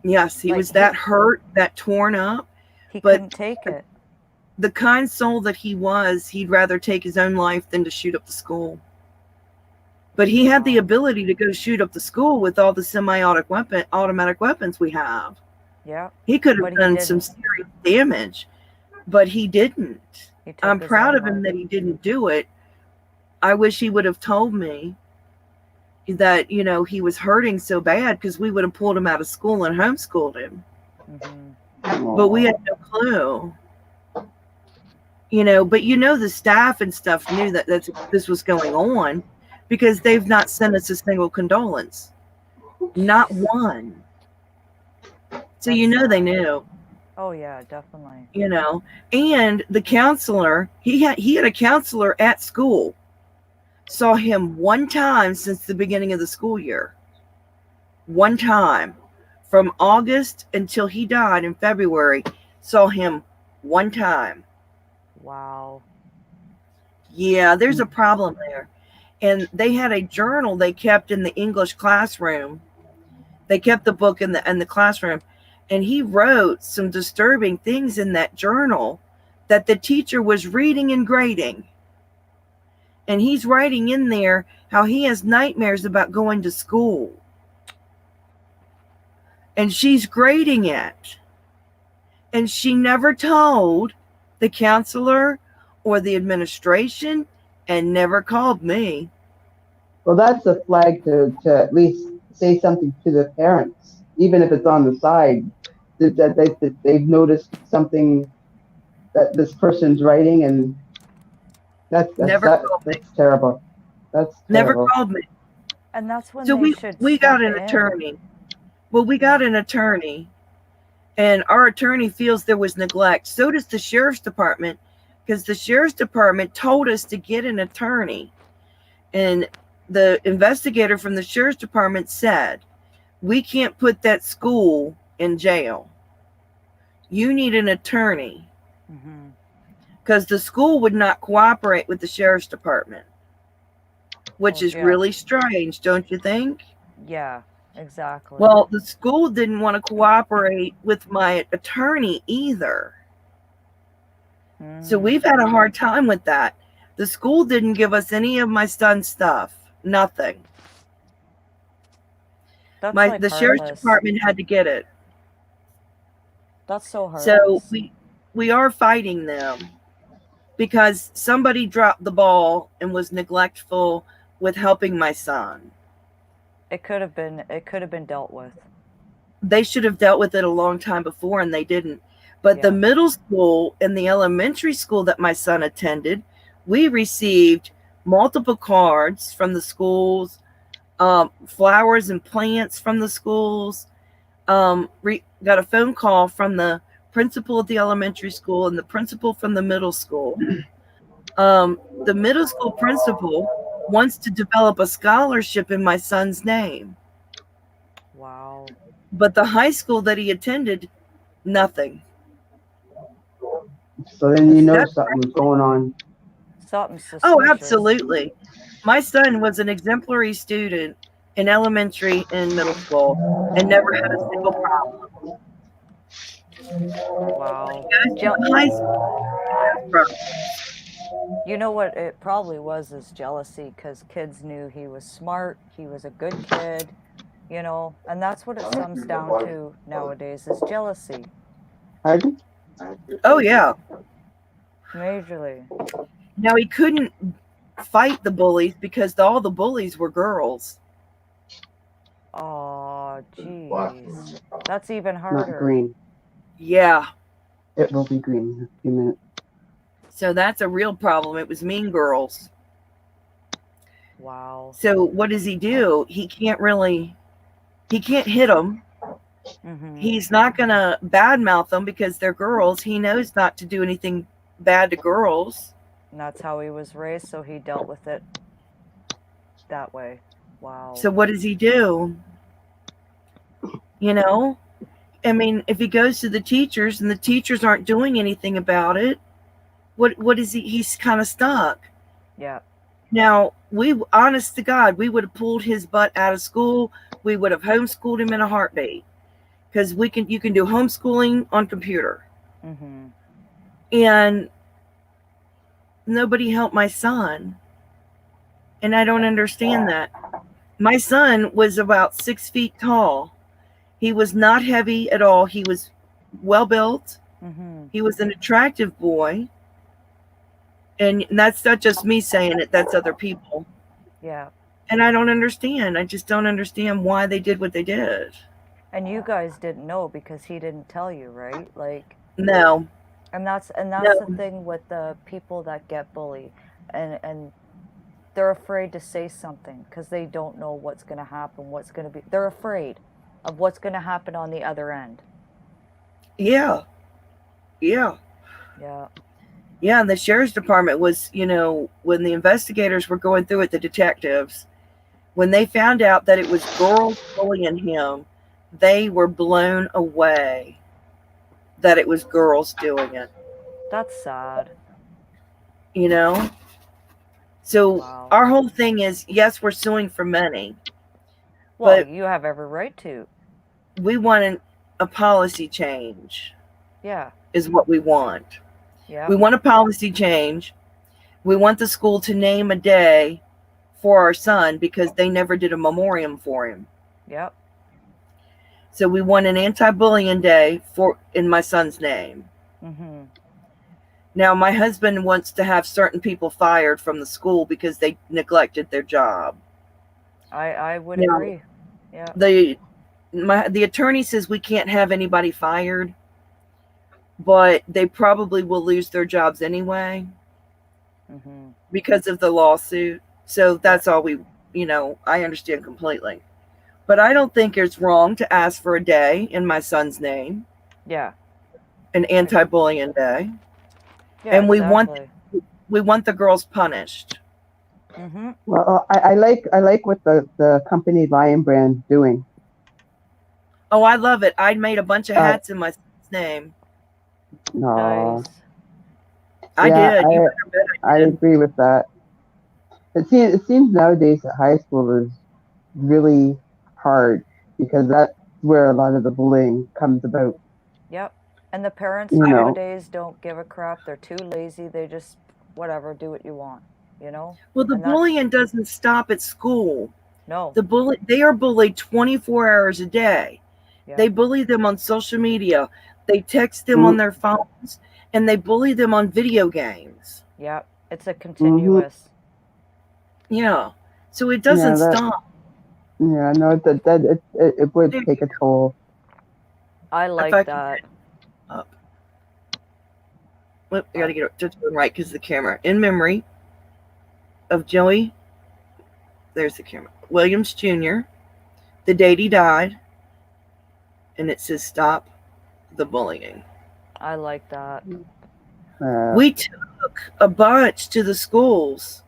Speaker 3: Yes, he
Speaker 1: Like,
Speaker 3: was that hurt, that torn up.
Speaker 1: He
Speaker 3: But
Speaker 1: couldn't take it.
Speaker 3: the kind soul that he was, he'd rather take his own life than to shoot up the school. But he had the
Speaker 1: Wow.
Speaker 3: ability to go shoot up the school with all the automatic weapons we have.
Speaker 1: Yeah,
Speaker 3: He could
Speaker 1: but
Speaker 3: have
Speaker 1: he
Speaker 3: done some
Speaker 1: didn't.
Speaker 3: serious damage, but he didn't.
Speaker 1: He took
Speaker 3: I'm
Speaker 1: his
Speaker 3: proud
Speaker 1: own
Speaker 3: of him
Speaker 1: life.
Speaker 3: that he didn't do it. I wish he would have told me that, he was hurting so bad, because we would have pulled him out of school and homeschooled him.
Speaker 1: Mhm.
Speaker 3: But we had no clue. But the staff and stuff knew that this was going on, because they've not sent us a single condolence. Not one. So
Speaker 1: That's
Speaker 3: they
Speaker 1: sad.
Speaker 3: knew.
Speaker 1: Oh yeah, definitely.
Speaker 3: And the counselor, he had a counselor at school, saw him one time since the beginning of the school year. One time. From August until he died in February, saw him one time.
Speaker 1: Wow.
Speaker 3: Yeah, there's a problem there. And they had a journal they kept in the English classroom. They kept the book in the classroom, and he wrote some disturbing things in that journal that the teacher was reading and grading. And he's writing in there how he has nightmares about going to school. And she's grading it. And she never told the counselor or the administration, and never called me.
Speaker 4: Well, that's a flag to at least say something to the parents, even if it's on the side, that they've noticed something that this person's writing, and that's terrible. That's
Speaker 3: Never
Speaker 4: terrible.
Speaker 3: called me.
Speaker 1: And that's when
Speaker 3: So
Speaker 1: they should
Speaker 3: we got
Speaker 1: step
Speaker 3: an
Speaker 1: in.
Speaker 3: attorney. Well, we got an attorney, and our attorney feels there was neglect. So does the sheriff's department, because the sheriff's department told us to get an attorney. And the investigator from the sheriff's department said, we can't put that school in jail. You need an attorney, because the school would not cooperate with the sheriff's department, which is really strange, don't you think?
Speaker 1: Yeah, exactly.
Speaker 3: Well, the school didn't want to cooperate with my attorney either. So we've had a hard time with that. The school didn't give us any of my son's stuff. Nothing.
Speaker 1: That's
Speaker 3: The sheriff's department had to get it.
Speaker 1: That's so hard.
Speaker 3: So we are fighting them, because somebody dropped the ball and was neglectful with helping my son.
Speaker 1: It could have been dealt with.
Speaker 3: They should have dealt with it a long time before, and they didn't. But the middle school and the elementary school that my son attended, we received multiple cards from the schools, flowers and plants from the schools. Got a phone call from the principal of the elementary school and the principal from the middle school. The middle school principal wants to develop a scholarship in my son's name.
Speaker 1: Wow.
Speaker 3: But the high school that he attended, nothing.
Speaker 4: So then something was going on.
Speaker 1: Something suspicious.
Speaker 3: Oh, absolutely. My son was an exemplary student, in elementary and middle school and never had a single problem.
Speaker 1: Wow.
Speaker 3: Goes to high school, problems.
Speaker 1: You know what it probably was is jealousy because kids knew he was smart, he was a good kid, you know, and that's what it comes down to nowadays is jealousy,
Speaker 4: Pardon?
Speaker 3: Oh yeah.
Speaker 1: majorly.
Speaker 3: Now he couldn't fight the bullies because all the bullies were girls.
Speaker 1: Oh, jeez. That's even
Speaker 4: Not
Speaker 1: harder.
Speaker 4: green.
Speaker 3: Yeah.
Speaker 4: It will be green in a few minutes.
Speaker 3: So that's a real problem. It was mean girls.
Speaker 1: Wow.
Speaker 3: So what does he do? He can't hit them.
Speaker 1: Mm-hmm.
Speaker 3: He's not going to badmouth them because they're girls. He knows not to do anything bad to girls.
Speaker 1: And that's how he was raised, so he dealt with it that way. Wow.
Speaker 3: So what does he do? You know? I mean, if he goes to the teachers and the teachers aren't doing anything about it, what is he? He's kind of stuck.
Speaker 1: Yeah.
Speaker 3: Now, honest to God, we would have pulled his butt out of school. We would have homeschooled him in a heartbeat because you can do homeschooling on computer.
Speaker 1: Mm-hmm.
Speaker 3: And nobody helped my son. And I don't understand that. My son was about 6 feet tall. He was not heavy at all. He was well built.
Speaker 1: Mm-hmm.
Speaker 3: He was an attractive boy. And that's not just me saying it, that's other people.
Speaker 1: Yeah.
Speaker 3: And I don't understand. I just don't understand why they did what they did.
Speaker 1: And you guys didn't know because he didn't tell you, right? Like,
Speaker 3: No.
Speaker 1: and that's
Speaker 3: No.
Speaker 1: the thing with the people that get bullied, and they're afraid to say something because they don't know what's going to happen, what's going to be. They're afraid of what's going to happen on the other end.
Speaker 3: Yeah. Yeah.
Speaker 1: Yeah.
Speaker 3: Yeah, and the sheriff's department was, when the investigators were going through it, the detectives, when they found out that it was girls bullying him, they were blown away that it was girls doing it.
Speaker 1: That's sad.
Speaker 3: So
Speaker 1: Wow.
Speaker 3: our whole thing is, yes, we're suing for money.
Speaker 1: Well,
Speaker 3: But
Speaker 1: you have every right to.
Speaker 3: we want a policy change
Speaker 1: Yeah.
Speaker 3: is what we want.
Speaker 1: Yeah.
Speaker 3: We want a policy change. We want the school to name a day for our son because they never did a memoriam for him.
Speaker 1: Yep.
Speaker 3: So we want an anti-bullying day in my son's name.
Speaker 1: Mm-hmm.
Speaker 3: Now, my husband wants to have certain people fired from the school because they neglected their job.
Speaker 1: I would
Speaker 3: Now,
Speaker 1: agree. Yeah.
Speaker 3: The attorney says we can't have anybody fired, but they probably will lose their jobs anyway
Speaker 1: Mm-hmm.
Speaker 3: because of the lawsuit. So that's all I understand completely. But I don't think it's wrong to ask for a day in my son's name,
Speaker 1: Yeah.
Speaker 3: an anti-bullying day.
Speaker 1: Yeah.
Speaker 3: And we
Speaker 1: exactly.
Speaker 3: want the girls punished.
Speaker 1: Mm-hmm.
Speaker 4: Well, I like what the company Lion Brand's doing.
Speaker 3: Oh, I love it. I made a bunch of hats in my son's name.
Speaker 4: No,
Speaker 1: Nice.
Speaker 3: I
Speaker 4: Yeah,
Speaker 3: did. You better bet I
Speaker 4: I
Speaker 3: did.
Speaker 4: agree with that. It seems nowadays that high school is really hard because that's where a lot of the bullying comes about.
Speaker 1: Yep. And the parents
Speaker 4: You know,
Speaker 1: nowadays don't give a crap. They're too lazy. They just, whatever, do what you want,
Speaker 3: Well, the
Speaker 1: And that's,
Speaker 3: bullying doesn't stop at school.
Speaker 1: no.
Speaker 3: They are bullied 24 hours a day.
Speaker 1: Yeah.
Speaker 3: They bully them on social media. They text them on their phones, and they bully them on video games.
Speaker 1: Yep. It's a continuous.
Speaker 3: Yeah. So it doesn't stop.
Speaker 4: yeah, no, it would take a toll.
Speaker 1: I like
Speaker 3: I
Speaker 1: that.
Speaker 3: Whoop, I got to get it to turn right because the camera. In memory of Joey, there's the camera, Williams Jr., the date he died, and it says stop the bullying.
Speaker 1: I like that.
Speaker 3: We took a bunch to the schools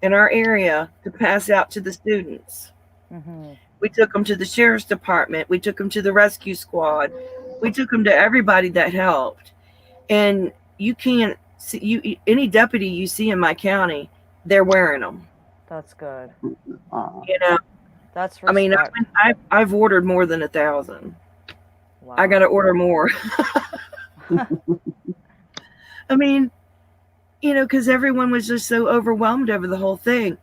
Speaker 3: in our area to pass out to the students.
Speaker 1: Mm-hmm.
Speaker 3: We took them to the sheriff's department. We took them to the rescue squad. We took them to everybody that helped. And you can't see any deputy you see in my county, they're wearing them.
Speaker 1: That's good.
Speaker 4: Aw.
Speaker 1: That's
Speaker 3: I mean,
Speaker 1: respect.
Speaker 3: I've ordered more than 1,000.
Speaker 1: Wow.
Speaker 3: I got to order more. I mean, because everyone was just so overwhelmed over the whole thing.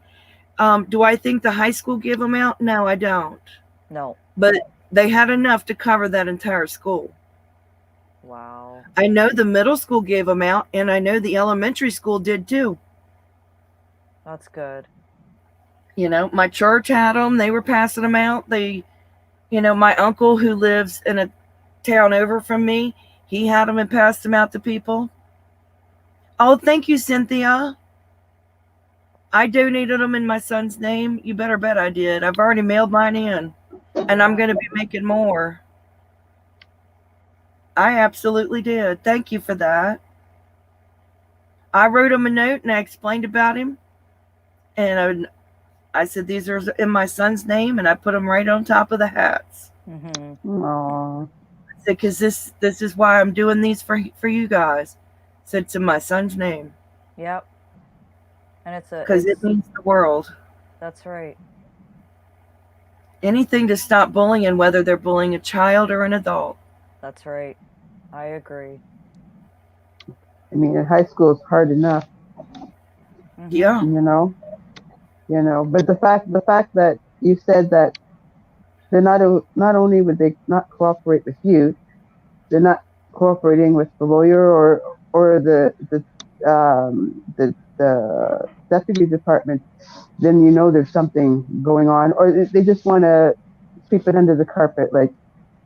Speaker 3: Do I think the high school gave them out? No, I don't.
Speaker 1: No.
Speaker 3: But they had enough to cover that entire school.
Speaker 1: Wow.
Speaker 3: I know the middle school gave them out, and I know the elementary school did too.
Speaker 1: That's good.
Speaker 3: My church had them. They were passing them out. My uncle who lives in a town over from me, he had them and passed them out to people. Oh, thank you, Cynthia. I donated them in my son's name. You better bet I did. I've already mailed mine in, and I'm going to be making more. I absolutely did. Thank you for that. I wrote him a note and I explained about him. And I said, these are in my son's name, and I put them right on top of the hats.
Speaker 1: Mm-hmm.
Speaker 4: Aw.
Speaker 3: I said, because this is why I'm doing these for you guys. I said, it's in my son's name.
Speaker 1: Yep. And
Speaker 3: Because it means the world.
Speaker 1: That's right.
Speaker 3: Anything to stop bullying, whether they're bullying a child or an adult.
Speaker 1: That's right. I agree.
Speaker 4: I mean, in high school, it's hard enough,
Speaker 1: Mhm.
Speaker 3: Yeah.
Speaker 4: But the fact that you said that they're not only would they not cooperate with you, they're not cooperating with the lawyer or the deputy department, then there's something going on, or they just want to sweep it under the carpet. Like,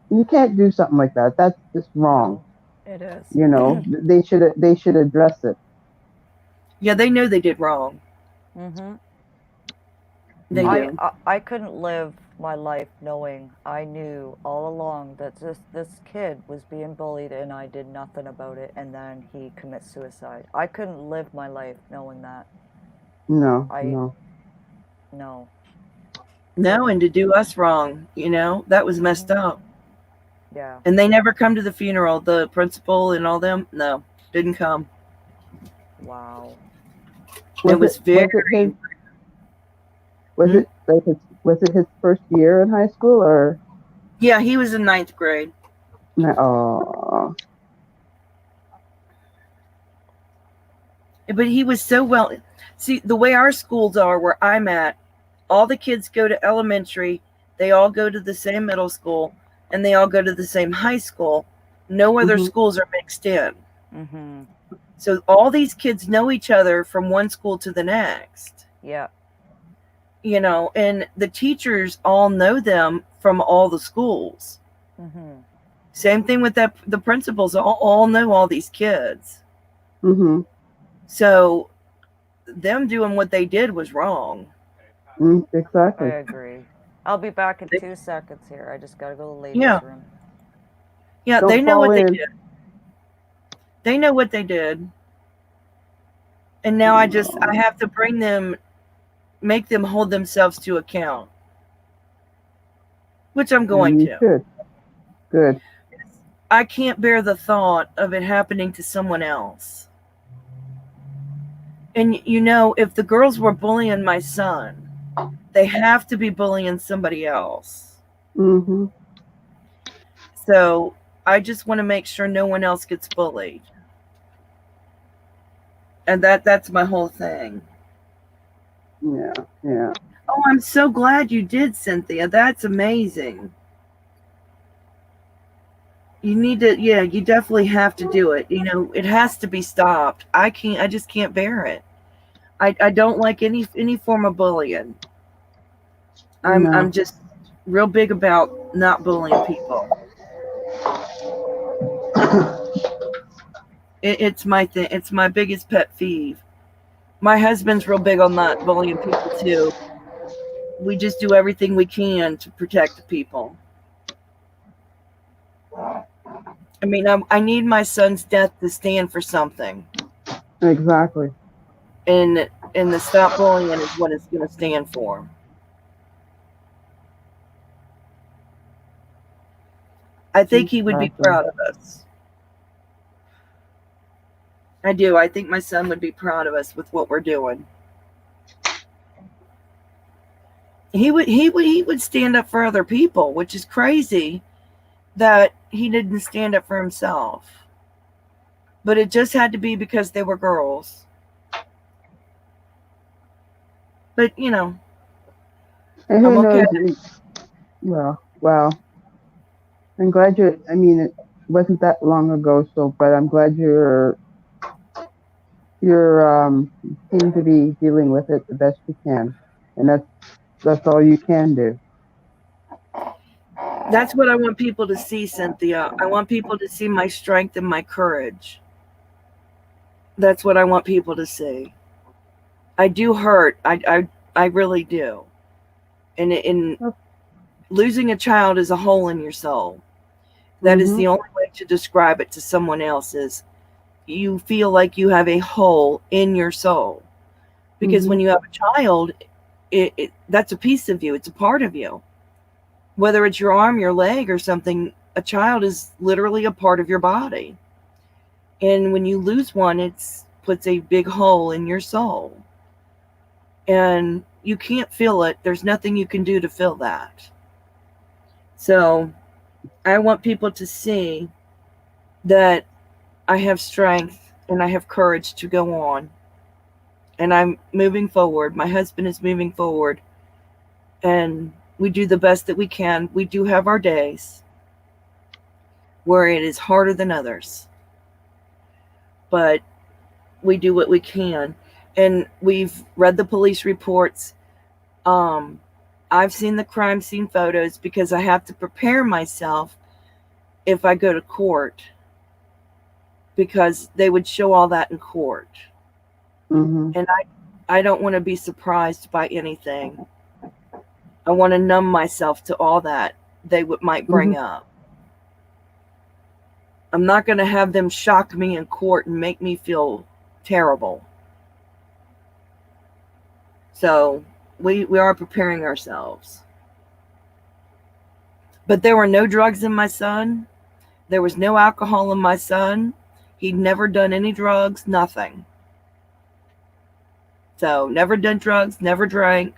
Speaker 4: you can't do something like that. That's just wrong.
Speaker 1: It is.
Speaker 4: They should address it.
Speaker 3: Yeah, they know they did wrong.
Speaker 1: Mm-hmm.
Speaker 3: They do.
Speaker 1: I couldn't live my life knowing I knew all along that this kid was being bullied and I did nothing about it, and then he commits suicide. I couldn't live my life knowing that.
Speaker 4: No.
Speaker 1: No.
Speaker 3: No, and to do us wrong, that was messed up.
Speaker 1: Yeah.
Speaker 3: And they never come to the funeral. The principal and all them, no, didn't come.
Speaker 1: Wow.
Speaker 4: Was it his first year in high school, or?
Speaker 3: Yeah, he was in 9th grade.
Speaker 4: Oh.
Speaker 3: But he was so well. See, the way our schools are where I'm at, all the kids go to elementary, they all go to the same middle school, and they all go to the same high school. No other schools are mixed in.
Speaker 1: Mm-hmm.
Speaker 3: So all these kids know each other from one school to the next.
Speaker 1: Yeah.
Speaker 3: And the teachers all know them from all the schools.
Speaker 1: Mm-hmm.
Speaker 3: Same thing with the principals all know all these kids.
Speaker 4: Mm-hmm.
Speaker 3: So them doing what they did was wrong.
Speaker 4: Exactly.
Speaker 1: I agree. I'll be back in 2 seconds here. I just gotta go to the ladies'
Speaker 3: Yeah.
Speaker 1: room.
Speaker 3: Yeah,
Speaker 4: Don't
Speaker 3: they know
Speaker 4: fall
Speaker 3: what they
Speaker 4: in.
Speaker 3: did. They know what they did. And now I have to make them hold themselves to account. Which I'm going to.
Speaker 4: Should. Good.
Speaker 3: I can't bear the thought of it happening to someone else. And if the girls were bullying my son, they have to be bullying somebody else.
Speaker 4: Mm-hmm.
Speaker 3: So I just want to make sure no one else gets bullied. And that's my whole thing.
Speaker 4: Yeah.
Speaker 3: Oh, I'm so glad you did, Cynthia. That's amazing. You need to, you definitely have to do it. It has to be stopped. I just can't bear it. I don't like any form of bullying. I'm just real big about not bullying people. It's my thing. It's my biggest pet peeve. My husband's real big on not bullying people too. We just do everything we can to protect the people. I mean, I need my son's death to stand for something.
Speaker 4: Exactly.
Speaker 3: And the stop bullying is what it's going to stand for. I think he would be proud of us. I do. I think my son would be proud of us with what we're doing. He would stand up for other people, which is crazy that he didn't stand up for himself. But it just had to be because they were girls. But
Speaker 4: And
Speaker 3: I'm
Speaker 4: who
Speaker 3: okay.
Speaker 4: knows? Well, wow. I'm glad I mean, it wasn't that long ago, so, but I'm glad you're seem to be dealing with it the best you can. And that's all you can do.
Speaker 3: That's what I want people to see, Cynthia. I want people to see my strength and my courage. That's what I want people to see. I do hurt. I really do. And losing a child is a hole in your soul. That is
Speaker 4: Mm-hmm.
Speaker 3: the only way to describe it to someone else is you feel like you have a hole in your soul. Because
Speaker 4: Mm-hmm.
Speaker 3: when you have a child, that's a piece of you. It's a part of you. Whether it's your arm, your leg, or something, a child is literally a part of your body. And when you lose one, it puts a big hole in your soul. And you can't feel it. There's nothing you can do to fill that. So I want people to see that I have strength and I have courage to go on. And I'm moving forward. My husband is moving forward. And we do the best that we can. We do have our days where it is harder than others. But we do what we can. And we've read the police reports. I've seen the crime scene photos because I have to prepare myself if I go to court, because they would show all that in court.
Speaker 4: Mm-hmm.
Speaker 3: And I don't want to be surprised by anything. I want to numb myself to all that they might bring up. I'm not going to have them shock me in court and make me feel terrible. So we are preparing ourselves. But there were no drugs in my son. There was no alcohol in my son. He'd never done any drugs, nothing. So never done drugs, never drank.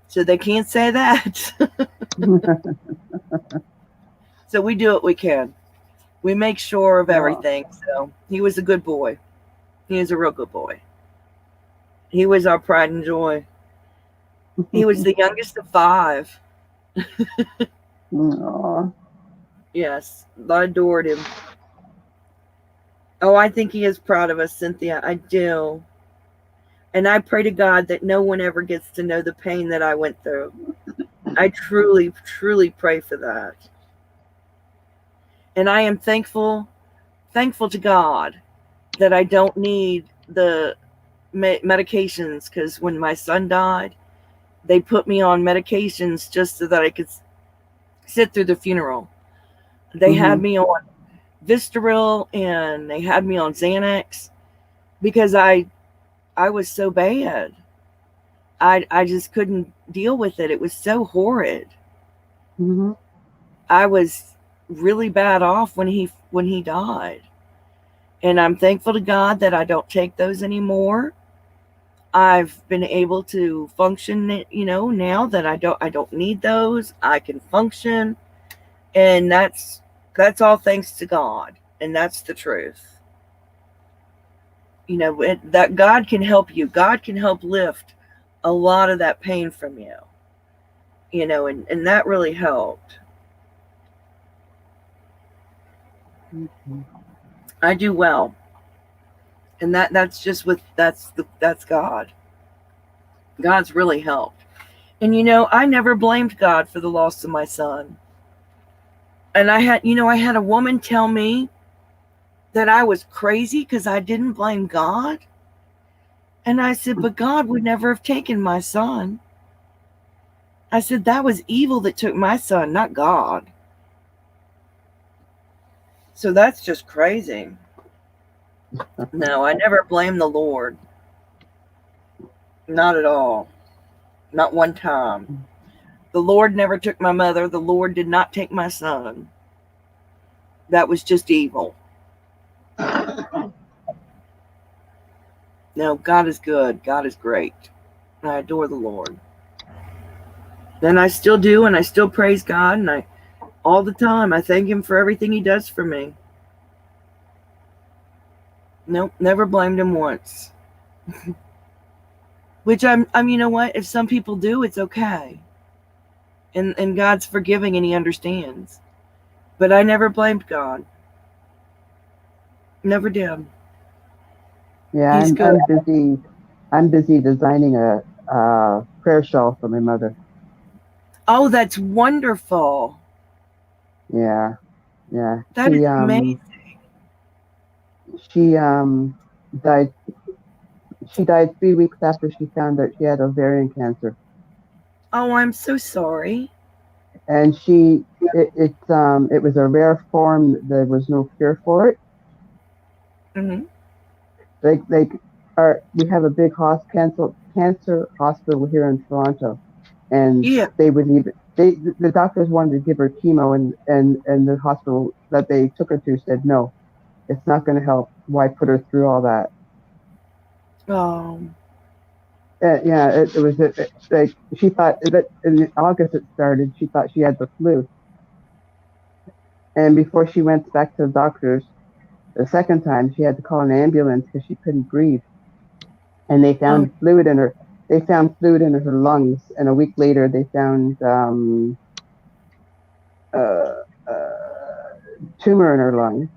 Speaker 3: So they can't say that. So we do what we can. We make sure of everything. So he was a good boy. He was a real good boy. He was our pride and joy. He was the youngest of 5.
Speaker 4: Aw.
Speaker 3: Yes, I adored him. Oh, I think he is proud of us, Cynthia. I do. And I pray to God that no one ever gets to know the pain that I went through. I truly, truly pray for that. And I am thankful to God that I don't need the medications, because when my son died, they put me on medications just so that I could sit through the funeral. They had me on Vistaril and they had me on Xanax because I was so bad. I just couldn't deal with it. It was so horrid.
Speaker 4: Mm-hmm.
Speaker 3: I was really bad off when he died. And I'm thankful to God that I don't take those anymore. I've been able to function, now that I don't need those. I can function. And that's all thanks to God. And that's the truth. That God can help you. God can help lift a lot of that pain from you. And that really helped.
Speaker 4: Mm-hmm.
Speaker 3: I do well. And that's God. God's really helped. And I never blamed God for the loss of my son. And I had a woman tell me that I was crazy because I didn't blame God. And I said, but God would never have taken my son. I said, that was evil that took my son, not God. So that's just crazy. No, I never blame the Lord. Not at all. Not one time. The Lord never took my mother. The Lord did not take my son. That was just evil. No, God is good. God is great. I adore the Lord. And I still do, and I still praise God, and I all the time I thank Him for everything He does for me. Nope, never blamed Him once. Which I'm. You know what? If some people do, it's okay, and God's forgiving and He understands. But I never blamed God. Never did.
Speaker 4: Yeah,
Speaker 3: He's good.
Speaker 4: I'm busy. I'm busy designing a prayer shawl for my mother.
Speaker 3: Oh, that's wonderful.
Speaker 4: Yeah, yeah.
Speaker 3: That is amazing.
Speaker 4: She died. She died 3 weeks after she found out she had ovarian cancer,
Speaker 3: Oh, I'm so sorry.
Speaker 4: and it was a rare form. There was no cure for it.
Speaker 3: Hmm.
Speaker 4: Like we have a big cancer hospital here in Toronto, and
Speaker 3: Yeah.
Speaker 4: they would even the doctors wanted to give her chemo, and the hospital that they took her to said no, it's not going to help. Why put her through all that?
Speaker 3: Oh.
Speaker 4: Yeah, it was like she thought that in August it started. She thought she had the flu, and before she went back to the doctors the second time, she had to call an ambulance because she couldn't breathe, and they
Speaker 3: Oh.
Speaker 4: found fluid in her. They found fluid in her lungs, and a week later they found uh, uh, tumor in her lung,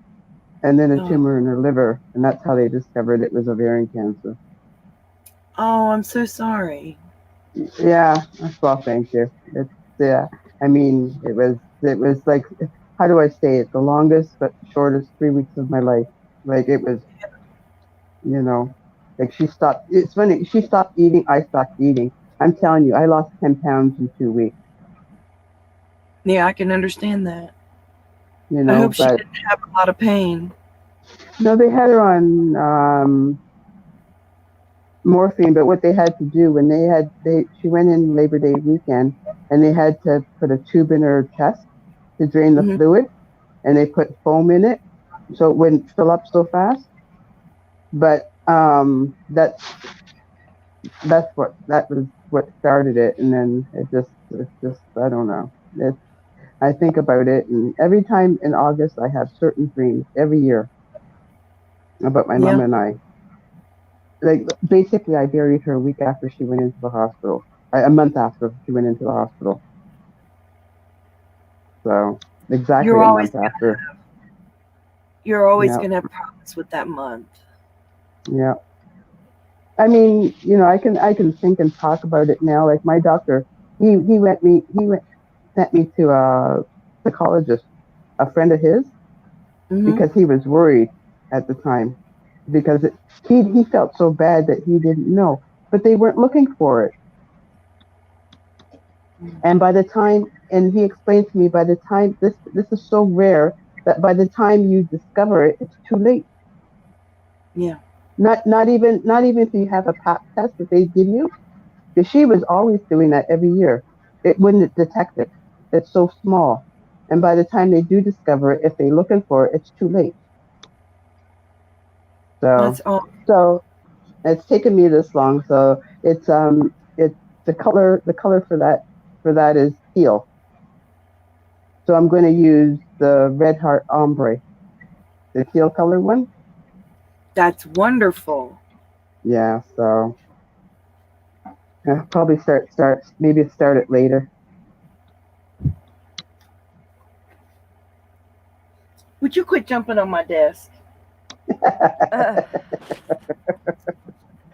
Speaker 4: and then a
Speaker 3: Oh.
Speaker 4: tumor in her liver, and that's how they discovered it was ovarian cancer.
Speaker 3: Oh, I'm so sorry.
Speaker 4: Yeah, well, thank you. It's yeah. I mean, it was like, how do I say it? The longest but shortest 3 weeks of my life. Like it was, you know, like she stopped. It's funny. She stopped eating. I stopped eating. I'm telling you, I lost 10 pounds in 2 weeks.
Speaker 3: Yeah, I can understand that.
Speaker 4: You
Speaker 3: I
Speaker 4: know,
Speaker 3: hope she
Speaker 4: but
Speaker 3: didn't have a lot of pain.
Speaker 4: no, they had her on morphine. But what they had to do when she went in Labor Day weekend, and they had to put a tube in her chest to drain the
Speaker 3: Hmm.
Speaker 4: fluid, and they put foam in it so it wouldn't fill up so fast. But that was what started it, and then it's just I don't know. I think about it, and every time in August I have certain dreams every year about my mom
Speaker 3: Yeah.
Speaker 4: and I. Like basically, I buried her a week after she went into the hospital. A month after she went into the hospital. So exactly
Speaker 3: You're
Speaker 4: a
Speaker 3: always
Speaker 4: month after.
Speaker 3: you're always
Speaker 4: Yeah,
Speaker 3: gonna have problems with that month.
Speaker 4: yeah. I mean, I can think and talk about it now. Like my doctor, he sent me to a psychologist, a friend of his,
Speaker 3: Hmm.
Speaker 4: because he was worried at the time because he felt so bad that he didn't know, but they weren't looking for it. And by the time, and he explained to me, by the time this is so rare that by the time you discover it, it's too late.
Speaker 3: Yeah.
Speaker 4: Not even if you have a pap test that they give you, because she was always doing that every year. It wouldn't detect it. It's so small. And by the time they do discover it, if they're looking for it, it's too late.
Speaker 3: That's
Speaker 4: So
Speaker 3: all.
Speaker 4: so it's taken me this long. So it's the color for that is teal. So I'm going to use the Red Heart Ombre, the teal color one.
Speaker 3: That's wonderful.
Speaker 4: Yeah. So probably start it later.
Speaker 3: Would you quit jumping on my desk?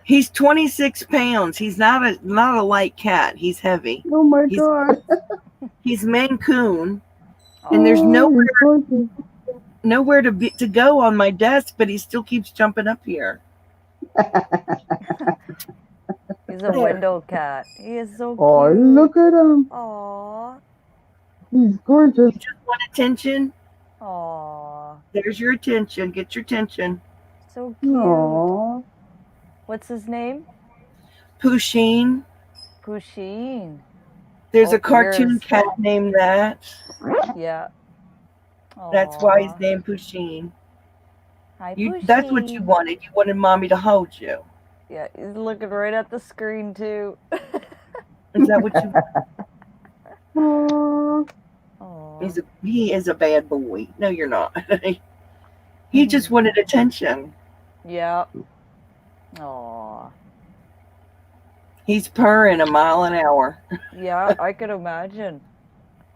Speaker 3: He's 26 pounds. He's not a light cat. He's heavy.
Speaker 4: Oh my
Speaker 3: He's
Speaker 4: God.
Speaker 3: he's Maine Coon, and there's
Speaker 4: Oh, he's gorgeous.
Speaker 3: nowhere to go on my desk, but he still keeps jumping up here.
Speaker 1: He's a
Speaker 3: There.
Speaker 1: window cat. He is so
Speaker 4: Oh,
Speaker 1: cute.
Speaker 4: look at him.
Speaker 1: Aww.
Speaker 4: He's gorgeous.
Speaker 3: You just want attention?
Speaker 1: Aww.
Speaker 3: There's your attention. Get your attention.
Speaker 1: So cute.
Speaker 4: Aww.
Speaker 1: What's his name?
Speaker 3: Pusheen.
Speaker 1: Pusheen.
Speaker 3: There's a
Speaker 1: Oh,
Speaker 3: cartoon
Speaker 1: yours.
Speaker 3: cat named that.
Speaker 1: Yeah.
Speaker 3: That's why he's
Speaker 1: Aww.
Speaker 3: named Pusheen.
Speaker 1: Hi,
Speaker 3: That's what you
Speaker 1: Pusheen.
Speaker 3: wanted. You wanted mommy to hold you.
Speaker 1: Yeah, he's looking right at the screen too.
Speaker 3: Is that what you He is a bad boy. No, you're not. He just wanted attention.
Speaker 1: Yeah. Aw.
Speaker 3: He's purring a mile an hour,
Speaker 1: Yeah, I could imagine.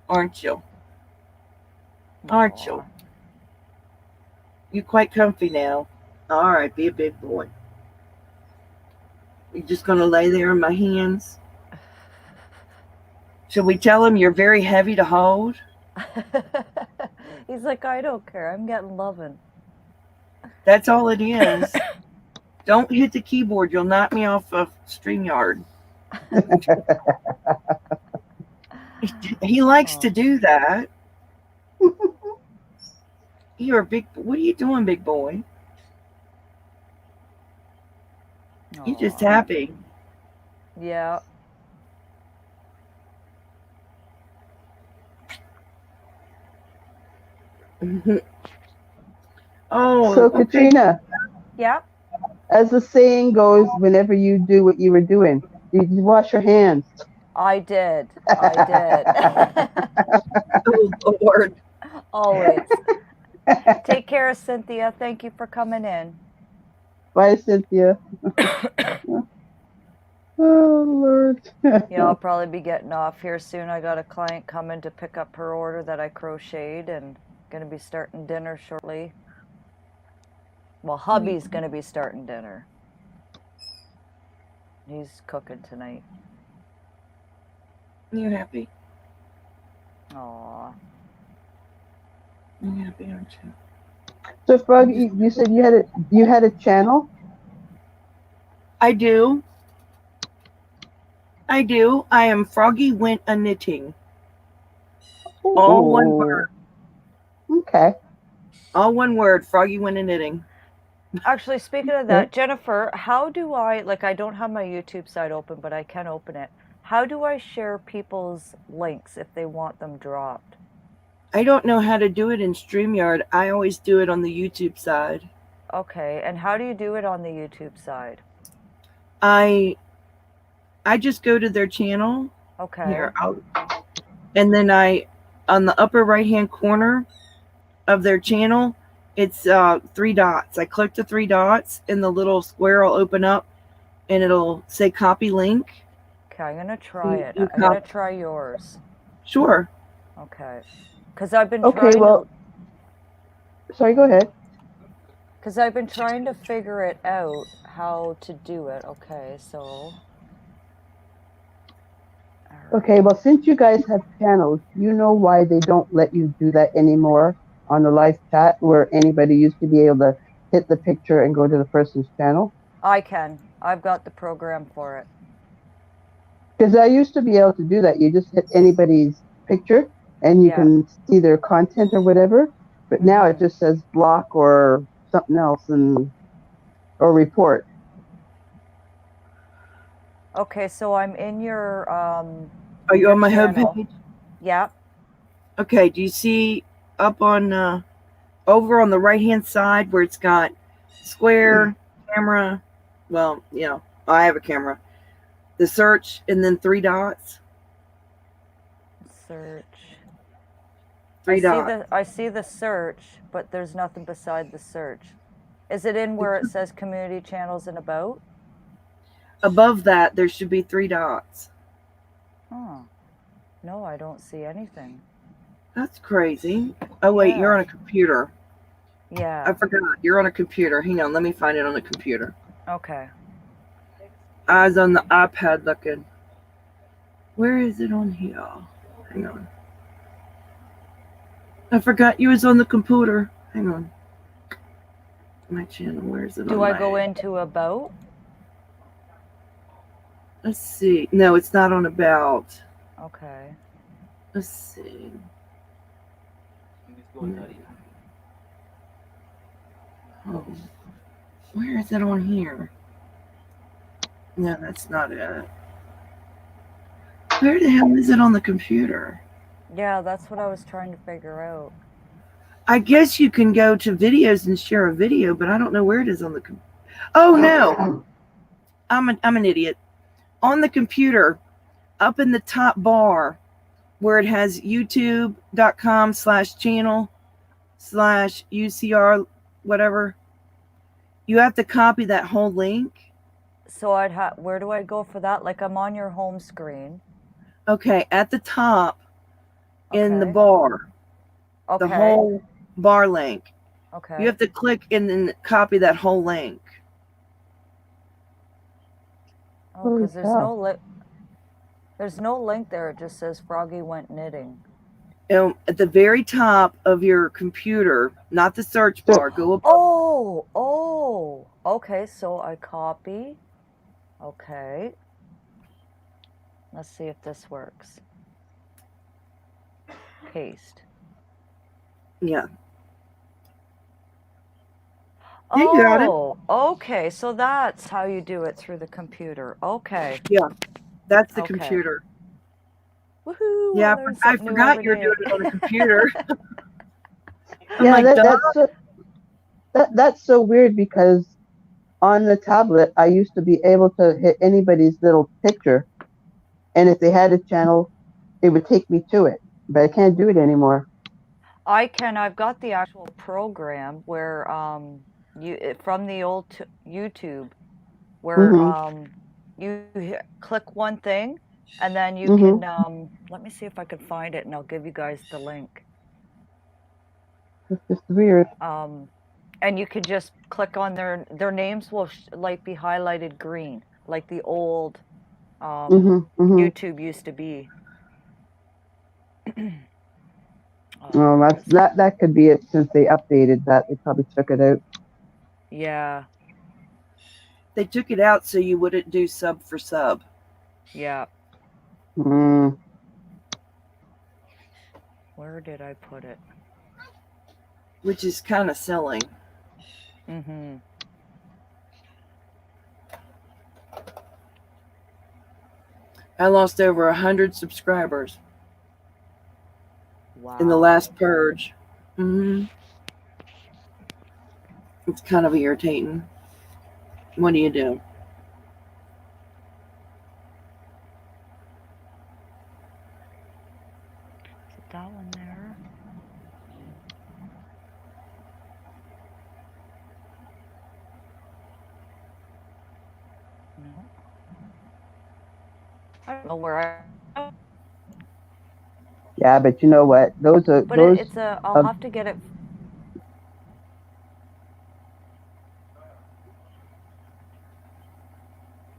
Speaker 3: aren't you? Aren't you?
Speaker 1: Aw.
Speaker 3: You quite comfy now. All right, be a big boy. You just gonna lay there in my hands? Should we tell him you're very heavy to hold?
Speaker 1: He's like, I don't care. I'm getting loving.
Speaker 3: That's all it is. Don't hit the keyboard. You'll knock me off of StreamYard. He likes to do that. You're a big. What are you doing, big boy? He's just
Speaker 1: Aw.
Speaker 3: happy.
Speaker 1: Yeah.
Speaker 3: Oh,
Speaker 4: So,
Speaker 3: okay.
Speaker 4: Katrina,
Speaker 1: Yeah.
Speaker 4: as the saying goes, whenever you do what you were doing, did you wash your hands?
Speaker 1: I did. I
Speaker 3: Oh, Lord.
Speaker 1: did. Always. Take care, Cynthia. Thank you for coming in.
Speaker 4: Bye, Cynthia. Oh, Lord.
Speaker 1: Yeah, I'll probably be getting off here soon. I got a client coming to pick up her order that I crocheted and gonna be starting dinner shortly. Well, hubby's gonna be starting dinner. He's cooking tonight.
Speaker 3: You happy?
Speaker 1: Aw.
Speaker 3: You happy, aren't you?
Speaker 4: So, Frog, you said you had a channel?
Speaker 3: I do. I am Froggy Went a Knitting. All one
Speaker 4: Ooh.
Speaker 3: word.
Speaker 4: Okay.
Speaker 3: All one word. Froggy Went a Knitting.
Speaker 1: Actually, speaking of that, Jennifer, how do I, like, I don't have my YouTube site open, but I can open it. How do I share people's links if they want them dropped?
Speaker 3: I don't know how to do it in StreamYard. I always do it on the YouTube side.
Speaker 1: Okay, and how do you do it on the YouTube side?
Speaker 3: I just go to their channel.
Speaker 1: Okay.
Speaker 3: Here, and then on the upper right hand corner of their channel, it's 3 dots. I click the 3 dots and the little square will open up and it'll say copy link.
Speaker 1: Okay, I'm gonna try it.
Speaker 3: You
Speaker 1: I'm gonna try yours.
Speaker 3: Sure.
Speaker 1: Okay. Because I've been
Speaker 4: Okay, well, sorry, go ahead.
Speaker 1: Because I've been trying to figure it out how to do it. Okay, so.
Speaker 4: Okay, well, since you guys have channels, you know why they don't let you do that anymore on the live chat where anybody used to be able to hit the picture and go to the person's channel?
Speaker 1: I can. I've got the program for it.
Speaker 4: Because I used to be able to do that. You just hit anybody's picture and you can see their content or whatever. But now it just says block or something else or report.
Speaker 1: Okay, so I'm in your
Speaker 3: Are you on my
Speaker 1: channel.
Speaker 3: homepage?
Speaker 1: Yeah.
Speaker 3: Okay, do you see up on over on the right hand side where it's got square, camera, well, you know, I have a camera, the search, and then 3 dots?
Speaker 1: Search.
Speaker 3: 3 dots.
Speaker 1: I see the search, but there's nothing beside the search. Is it in where it says community channels and about?
Speaker 3: Above that, there should be 3 dots.
Speaker 1: Oh. No, I don't see anything.
Speaker 3: That's crazy. Oh, wait, you're on a computer.
Speaker 1: Yeah.
Speaker 3: I forgot. You're on a computer. Hang on, let me find it on the computer.
Speaker 1: Okay.
Speaker 3: I was on the iPad looking. Where is it on here? Hang on. I forgot you was on the computer. Hang on. My channel, where is it?
Speaker 1: Do I go into about?
Speaker 3: Let's see. No, it's not on about.
Speaker 1: Okay.
Speaker 3: Let's see. Oh, where is it on here? No, that's not it. Where the hell is it on the computer?
Speaker 1: Yeah, that's what I was trying to figure out.
Speaker 3: I guess you can go to videos and share a video, but I don't know where it is on the computer. Oh no, I'm an idiot. On the computer, up in the top bar, where it has youtube.com/channel/UCR whatever. You have to copy that whole link.
Speaker 1: So I'd have, where do I go for that? Like I'm on your home screen.
Speaker 3: Okay, at the top in the
Speaker 1: Okay.
Speaker 3: bar,
Speaker 1: Okay.
Speaker 3: the whole bar link.
Speaker 1: Okay.
Speaker 3: You have to click and then copy that whole link.
Speaker 1: Oh,
Speaker 4: Holy
Speaker 1: because
Speaker 4: cow.
Speaker 1: there's no link there. It just says Froggy went knitting.
Speaker 3: At the very top of your computer, not the search
Speaker 4: So-
Speaker 3: bar, go up.
Speaker 1: Oh, okay. So I copy. Okay. Let's see if this works. Paste.
Speaker 3: Yeah. You got it.
Speaker 1: Oh, okay. So that's how you do it through the computer. Okay.
Speaker 3: That's the
Speaker 1: Okay.
Speaker 3: computer.
Speaker 1: Woohoo!
Speaker 3: Yeah,
Speaker 1: learned
Speaker 3: I
Speaker 1: something new
Speaker 3: forgot
Speaker 1: every
Speaker 3: you're
Speaker 1: day.
Speaker 3: doing it on a computer. I'm
Speaker 4: Yeah,
Speaker 3: like,
Speaker 4: that's so weird because on the tablet I used to be able to hit anybody's little picture, and if they had a channel, it would take me to it. But I can't do it anymore.
Speaker 1: I can. I've got the actual program where from the old YouTube where you click one thing and then you can let me see if I can find it and I'll give you guys the link.
Speaker 4: It's just weird.
Speaker 1: And you could just click on their names will like be highlighted green like the old YouTube used to be.
Speaker 4: Well, that could be it since they updated that. They probably took it out.
Speaker 1: Yeah.
Speaker 3: they took it out so you wouldn't do sub for sub.
Speaker 1: Yeah.
Speaker 4: Mm.
Speaker 1: Where did I put it?
Speaker 3: Which is kind of silly.
Speaker 1: Mm-hmm.
Speaker 3: I lost over 100 subscribers
Speaker 1: Wow.
Speaker 3: in the last purge. It's kind of irritating. What do you do?
Speaker 1: Is it that one there? No. I don't know where I.
Speaker 4: Yeah, but you know what? Those are
Speaker 1: But
Speaker 4: those.
Speaker 1: it's a. I'll have to get it.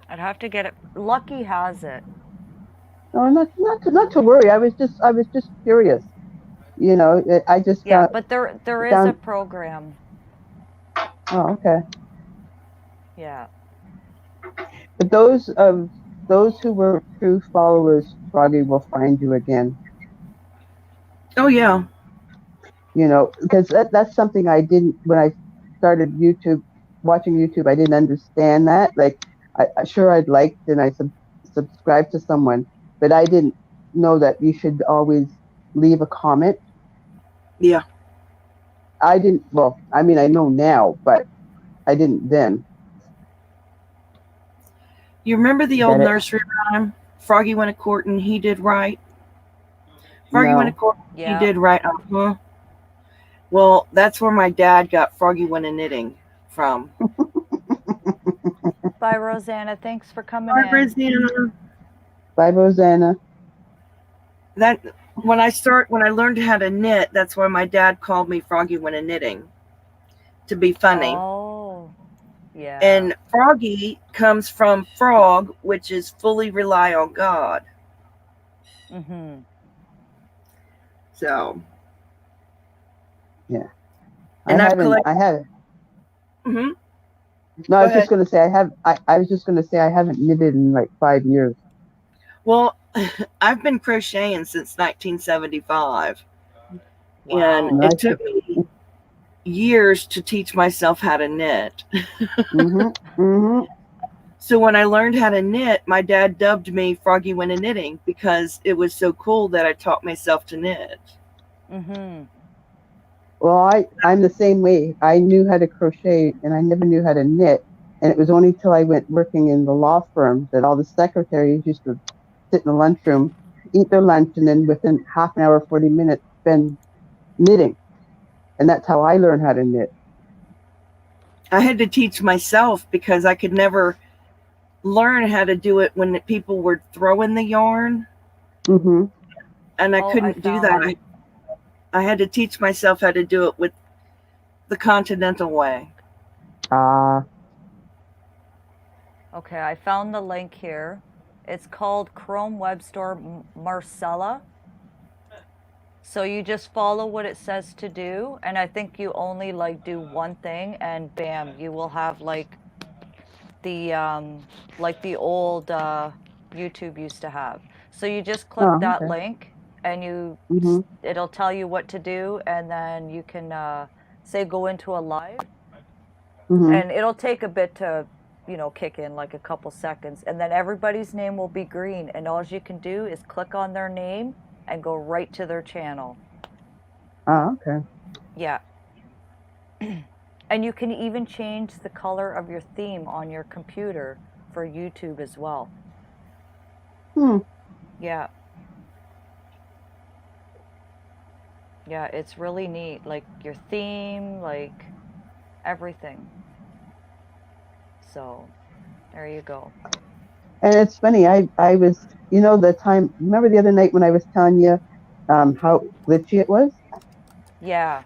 Speaker 1: I'd have to get it. Lucky has it.
Speaker 4: No, not to worry. I was just curious. You know, I just
Speaker 1: Yeah,
Speaker 4: found.
Speaker 1: but there is a program.
Speaker 4: Oh, okay.
Speaker 1: Yeah.
Speaker 4: But those who were true followers, Froggy will find you again.
Speaker 3: Oh, yeah.
Speaker 4: You know, because that's something I didn't when I started watching YouTube. I didn't understand that. Like, I'd liked and I subscribed to someone, but I didn't know that you should always leave a comment.
Speaker 3: Yeah.
Speaker 4: I didn't. Well, I mean, I know now, but I didn't then.
Speaker 3: You remember the old
Speaker 4: Get it?
Speaker 3: nursery rhyme? Froggy went a courting, he did right. Froggy
Speaker 4: No.
Speaker 3: went a courting,
Speaker 1: Yeah.
Speaker 3: he did right. Well, that's where my dad got Froggy went a knitting from.
Speaker 1: Bye, Rosanna. Thanks for coming
Speaker 3: Bye,
Speaker 1: in.
Speaker 3: Rosanna.
Speaker 4: Bye, Rosanna.
Speaker 3: That when I learned how to knit, that's why my dad called me Froggy went a knitting, to be funny.
Speaker 1: Oh, yeah.
Speaker 3: And Froggy comes from frog, which is fully rely on God.
Speaker 1: Mm-hmm.
Speaker 3: So.
Speaker 4: Yeah.
Speaker 3: And
Speaker 4: I
Speaker 3: I've
Speaker 4: haven't.
Speaker 3: collected.
Speaker 4: I haven't.
Speaker 3: Mm-hmm.
Speaker 4: No, I was
Speaker 3: Go
Speaker 4: just going to say I was just going to say I haven't knitted in like 5 years.
Speaker 3: Well, I've been crocheting since 1975.
Speaker 1: Wow.
Speaker 3: And
Speaker 4: Nice.
Speaker 3: it took me years to teach myself how to knit. So when I learned how to knit, my dad dubbed me Froggy Went a Knitting because it was so cool that I taught myself to knit.
Speaker 1: Mm-hmm.
Speaker 4: Well, I'm the same way. I knew how to crochet and I never knew how to knit. And it was only till I went working in the law firm that all the secretaries used to sit in the lunchroom eat their lunch, and then within half an hour, 40 minutes, spend knitting. And that's how I learned how to knit.
Speaker 3: I had to teach myself because I could never learn how to do it when people were throwing the yarn,
Speaker 4: Mm-hmm.
Speaker 3: and I
Speaker 1: Oh, I
Speaker 3: couldn't do
Speaker 1: found
Speaker 3: that.
Speaker 1: it.
Speaker 3: I had to teach myself how to do it with the continental way.
Speaker 1: Okay, I found the link here. It's called Chrome Web Store Marcella. So you just follow what it says to do, and I think you only like do one thing, and bam, you will have like the old YouTube used to have. So you just click
Speaker 4: Oh,
Speaker 1: that
Speaker 4: okay.
Speaker 1: link, and
Speaker 4: Mm-hmm.
Speaker 1: it'll tell you what to do, and then you can say go into a live,
Speaker 4: Mm-hmm.
Speaker 1: and it'll take a bit to kick in, like a couple seconds, and then everybody's name will be green, and all you can do is click on their name and go right to their channel.
Speaker 4: Oh, okay.
Speaker 1: Yeah. And you can even change the color of your theme on your computer for YouTube as well.
Speaker 4: Hmm.
Speaker 1: Yeah. Yeah, it's really neat. Like your theme, like everything. So there you go.
Speaker 4: And it's funny. I was, the time. Remember the other night when I was telling you how glitchy it was?
Speaker 1: Yeah.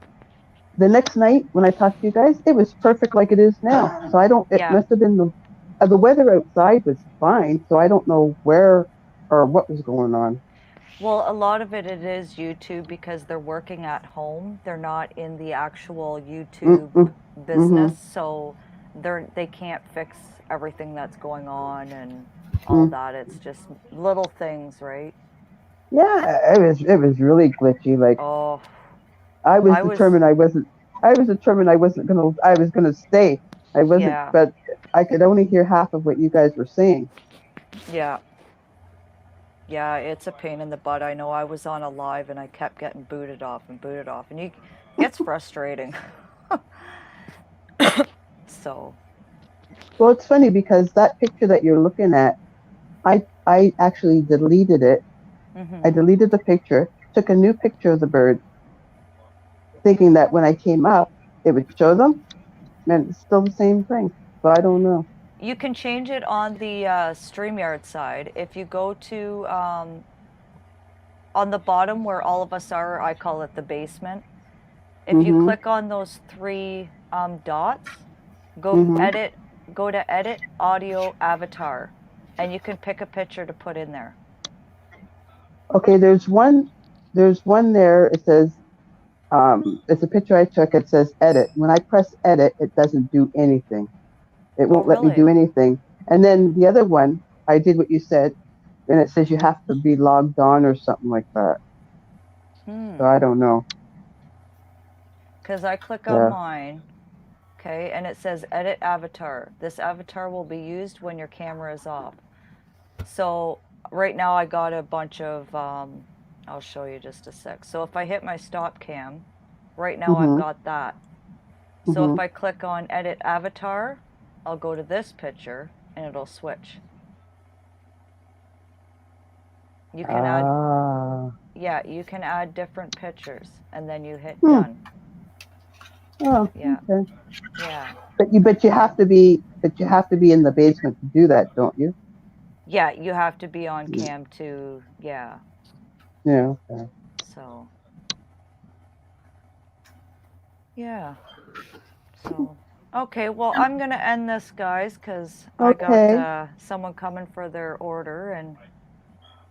Speaker 4: The next night when I talked to you guys, it was perfect like it is now. So I don't. It
Speaker 1: Yeah.
Speaker 4: must have been the weather outside was fine. So I don't know where or what was going on.
Speaker 1: Well, a lot of it is YouTube because they're working at home. They're not in the actual YouTube
Speaker 4: Mm-hmm.
Speaker 1: business, so they can't fix everything that's going on and all
Speaker 4: Mm-hmm.
Speaker 1: that. It's just little things, right?
Speaker 4: Yeah, it was really glitchy. Like
Speaker 1: Oh,
Speaker 4: I was
Speaker 1: I was,
Speaker 4: determined I wasn't. I was determined I wasn't gonna. I was gonna stay. I wasn't,
Speaker 1: yeah,
Speaker 4: but I could only hear half of what you guys were saying.
Speaker 1: yeah. Yeah, it's a pain in the butt. I know I was on a live and I kept getting booted off, and it gets frustrating. So,
Speaker 4: Well, it's funny because that picture that you're looking at, I actually deleted it. I
Speaker 1: mhm.
Speaker 4: deleted the picture, took a new picture of the bird, thinking that when I came up, it would show them, and it's still the same thing. So I don't know.
Speaker 1: You can change it on the StreamYard side. If you go to on the bottom where all of us are, I call it the basement. If you
Speaker 4: Mhm.
Speaker 1: click on those three dots, go
Speaker 4: Mhm.
Speaker 1: go to edit audio avatar, and you can pick a picture to put in there.
Speaker 4: Okay, there's one. There's one there. It says it's a picture I took. It says edit. When I press edit, it doesn't do anything. It
Speaker 1: Oh,
Speaker 4: won't let me
Speaker 1: really?
Speaker 4: do anything. And then the other one, I did what you said, and it says you have to be logged on or something like that. So
Speaker 1: Hmm.
Speaker 4: I don't know.
Speaker 1: Because I click on
Speaker 4: Yeah.
Speaker 1: mine, okay, and it says edit avatar. This avatar will be used when your camera is off. So right now I got a bunch of, I'll show you just a sec. So if I hit my stop cam, right now I've
Speaker 4: Mhm.
Speaker 1: got that. So if
Speaker 4: Mhm.
Speaker 1: I click on edit avatar, I'll go to this picture and it'll switch. You can add,
Speaker 4: Ah.
Speaker 1: yeah, you can add different pictures and then you hit
Speaker 4: Hmm.
Speaker 1: done.
Speaker 4: Oh.
Speaker 1: Yeah,
Speaker 4: Okay.
Speaker 1: yeah.
Speaker 4: But you have to be in the basement to do that, don't you?
Speaker 1: Yeah, you have to be on
Speaker 4: Yeah.
Speaker 1: cam to, yeah,
Speaker 4: Yeah. Okay.
Speaker 1: so, yeah. So, okay, well, I'm gonna end this, guys, because I got
Speaker 4: Okay.
Speaker 1: someone coming for their order, and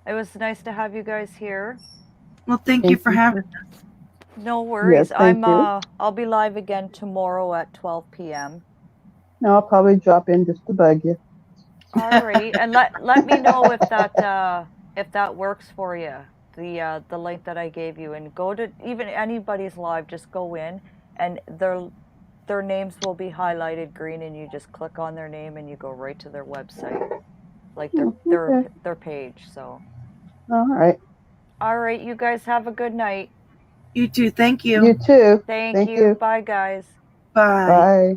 Speaker 1: it was nice to have you guys here.
Speaker 3: Well, thank you
Speaker 4: Thank
Speaker 3: for
Speaker 4: you.
Speaker 3: having.
Speaker 1: No
Speaker 4: Yes.
Speaker 1: worries.
Speaker 4: Thank you.
Speaker 1: I'll be live again tomorrow at 12 p.m.
Speaker 4: No, I'll probably drop in just to bug you.
Speaker 1: Alrighty, and let me know if that works for you. The link that I gave you, and go to even anybody's live, just go in, and their names will be highlighted green, and you just click on their name and you go right to their website, like
Speaker 4: Okay.
Speaker 1: their page. So,
Speaker 4: All right.
Speaker 1: all right, you guys have a good night.
Speaker 3: You too. Thank
Speaker 4: You
Speaker 3: you.
Speaker 4: too.
Speaker 1: Thank
Speaker 4: Thank
Speaker 1: you.
Speaker 4: you.
Speaker 1: Bye, guys.
Speaker 3: Bye.
Speaker 4: Bye.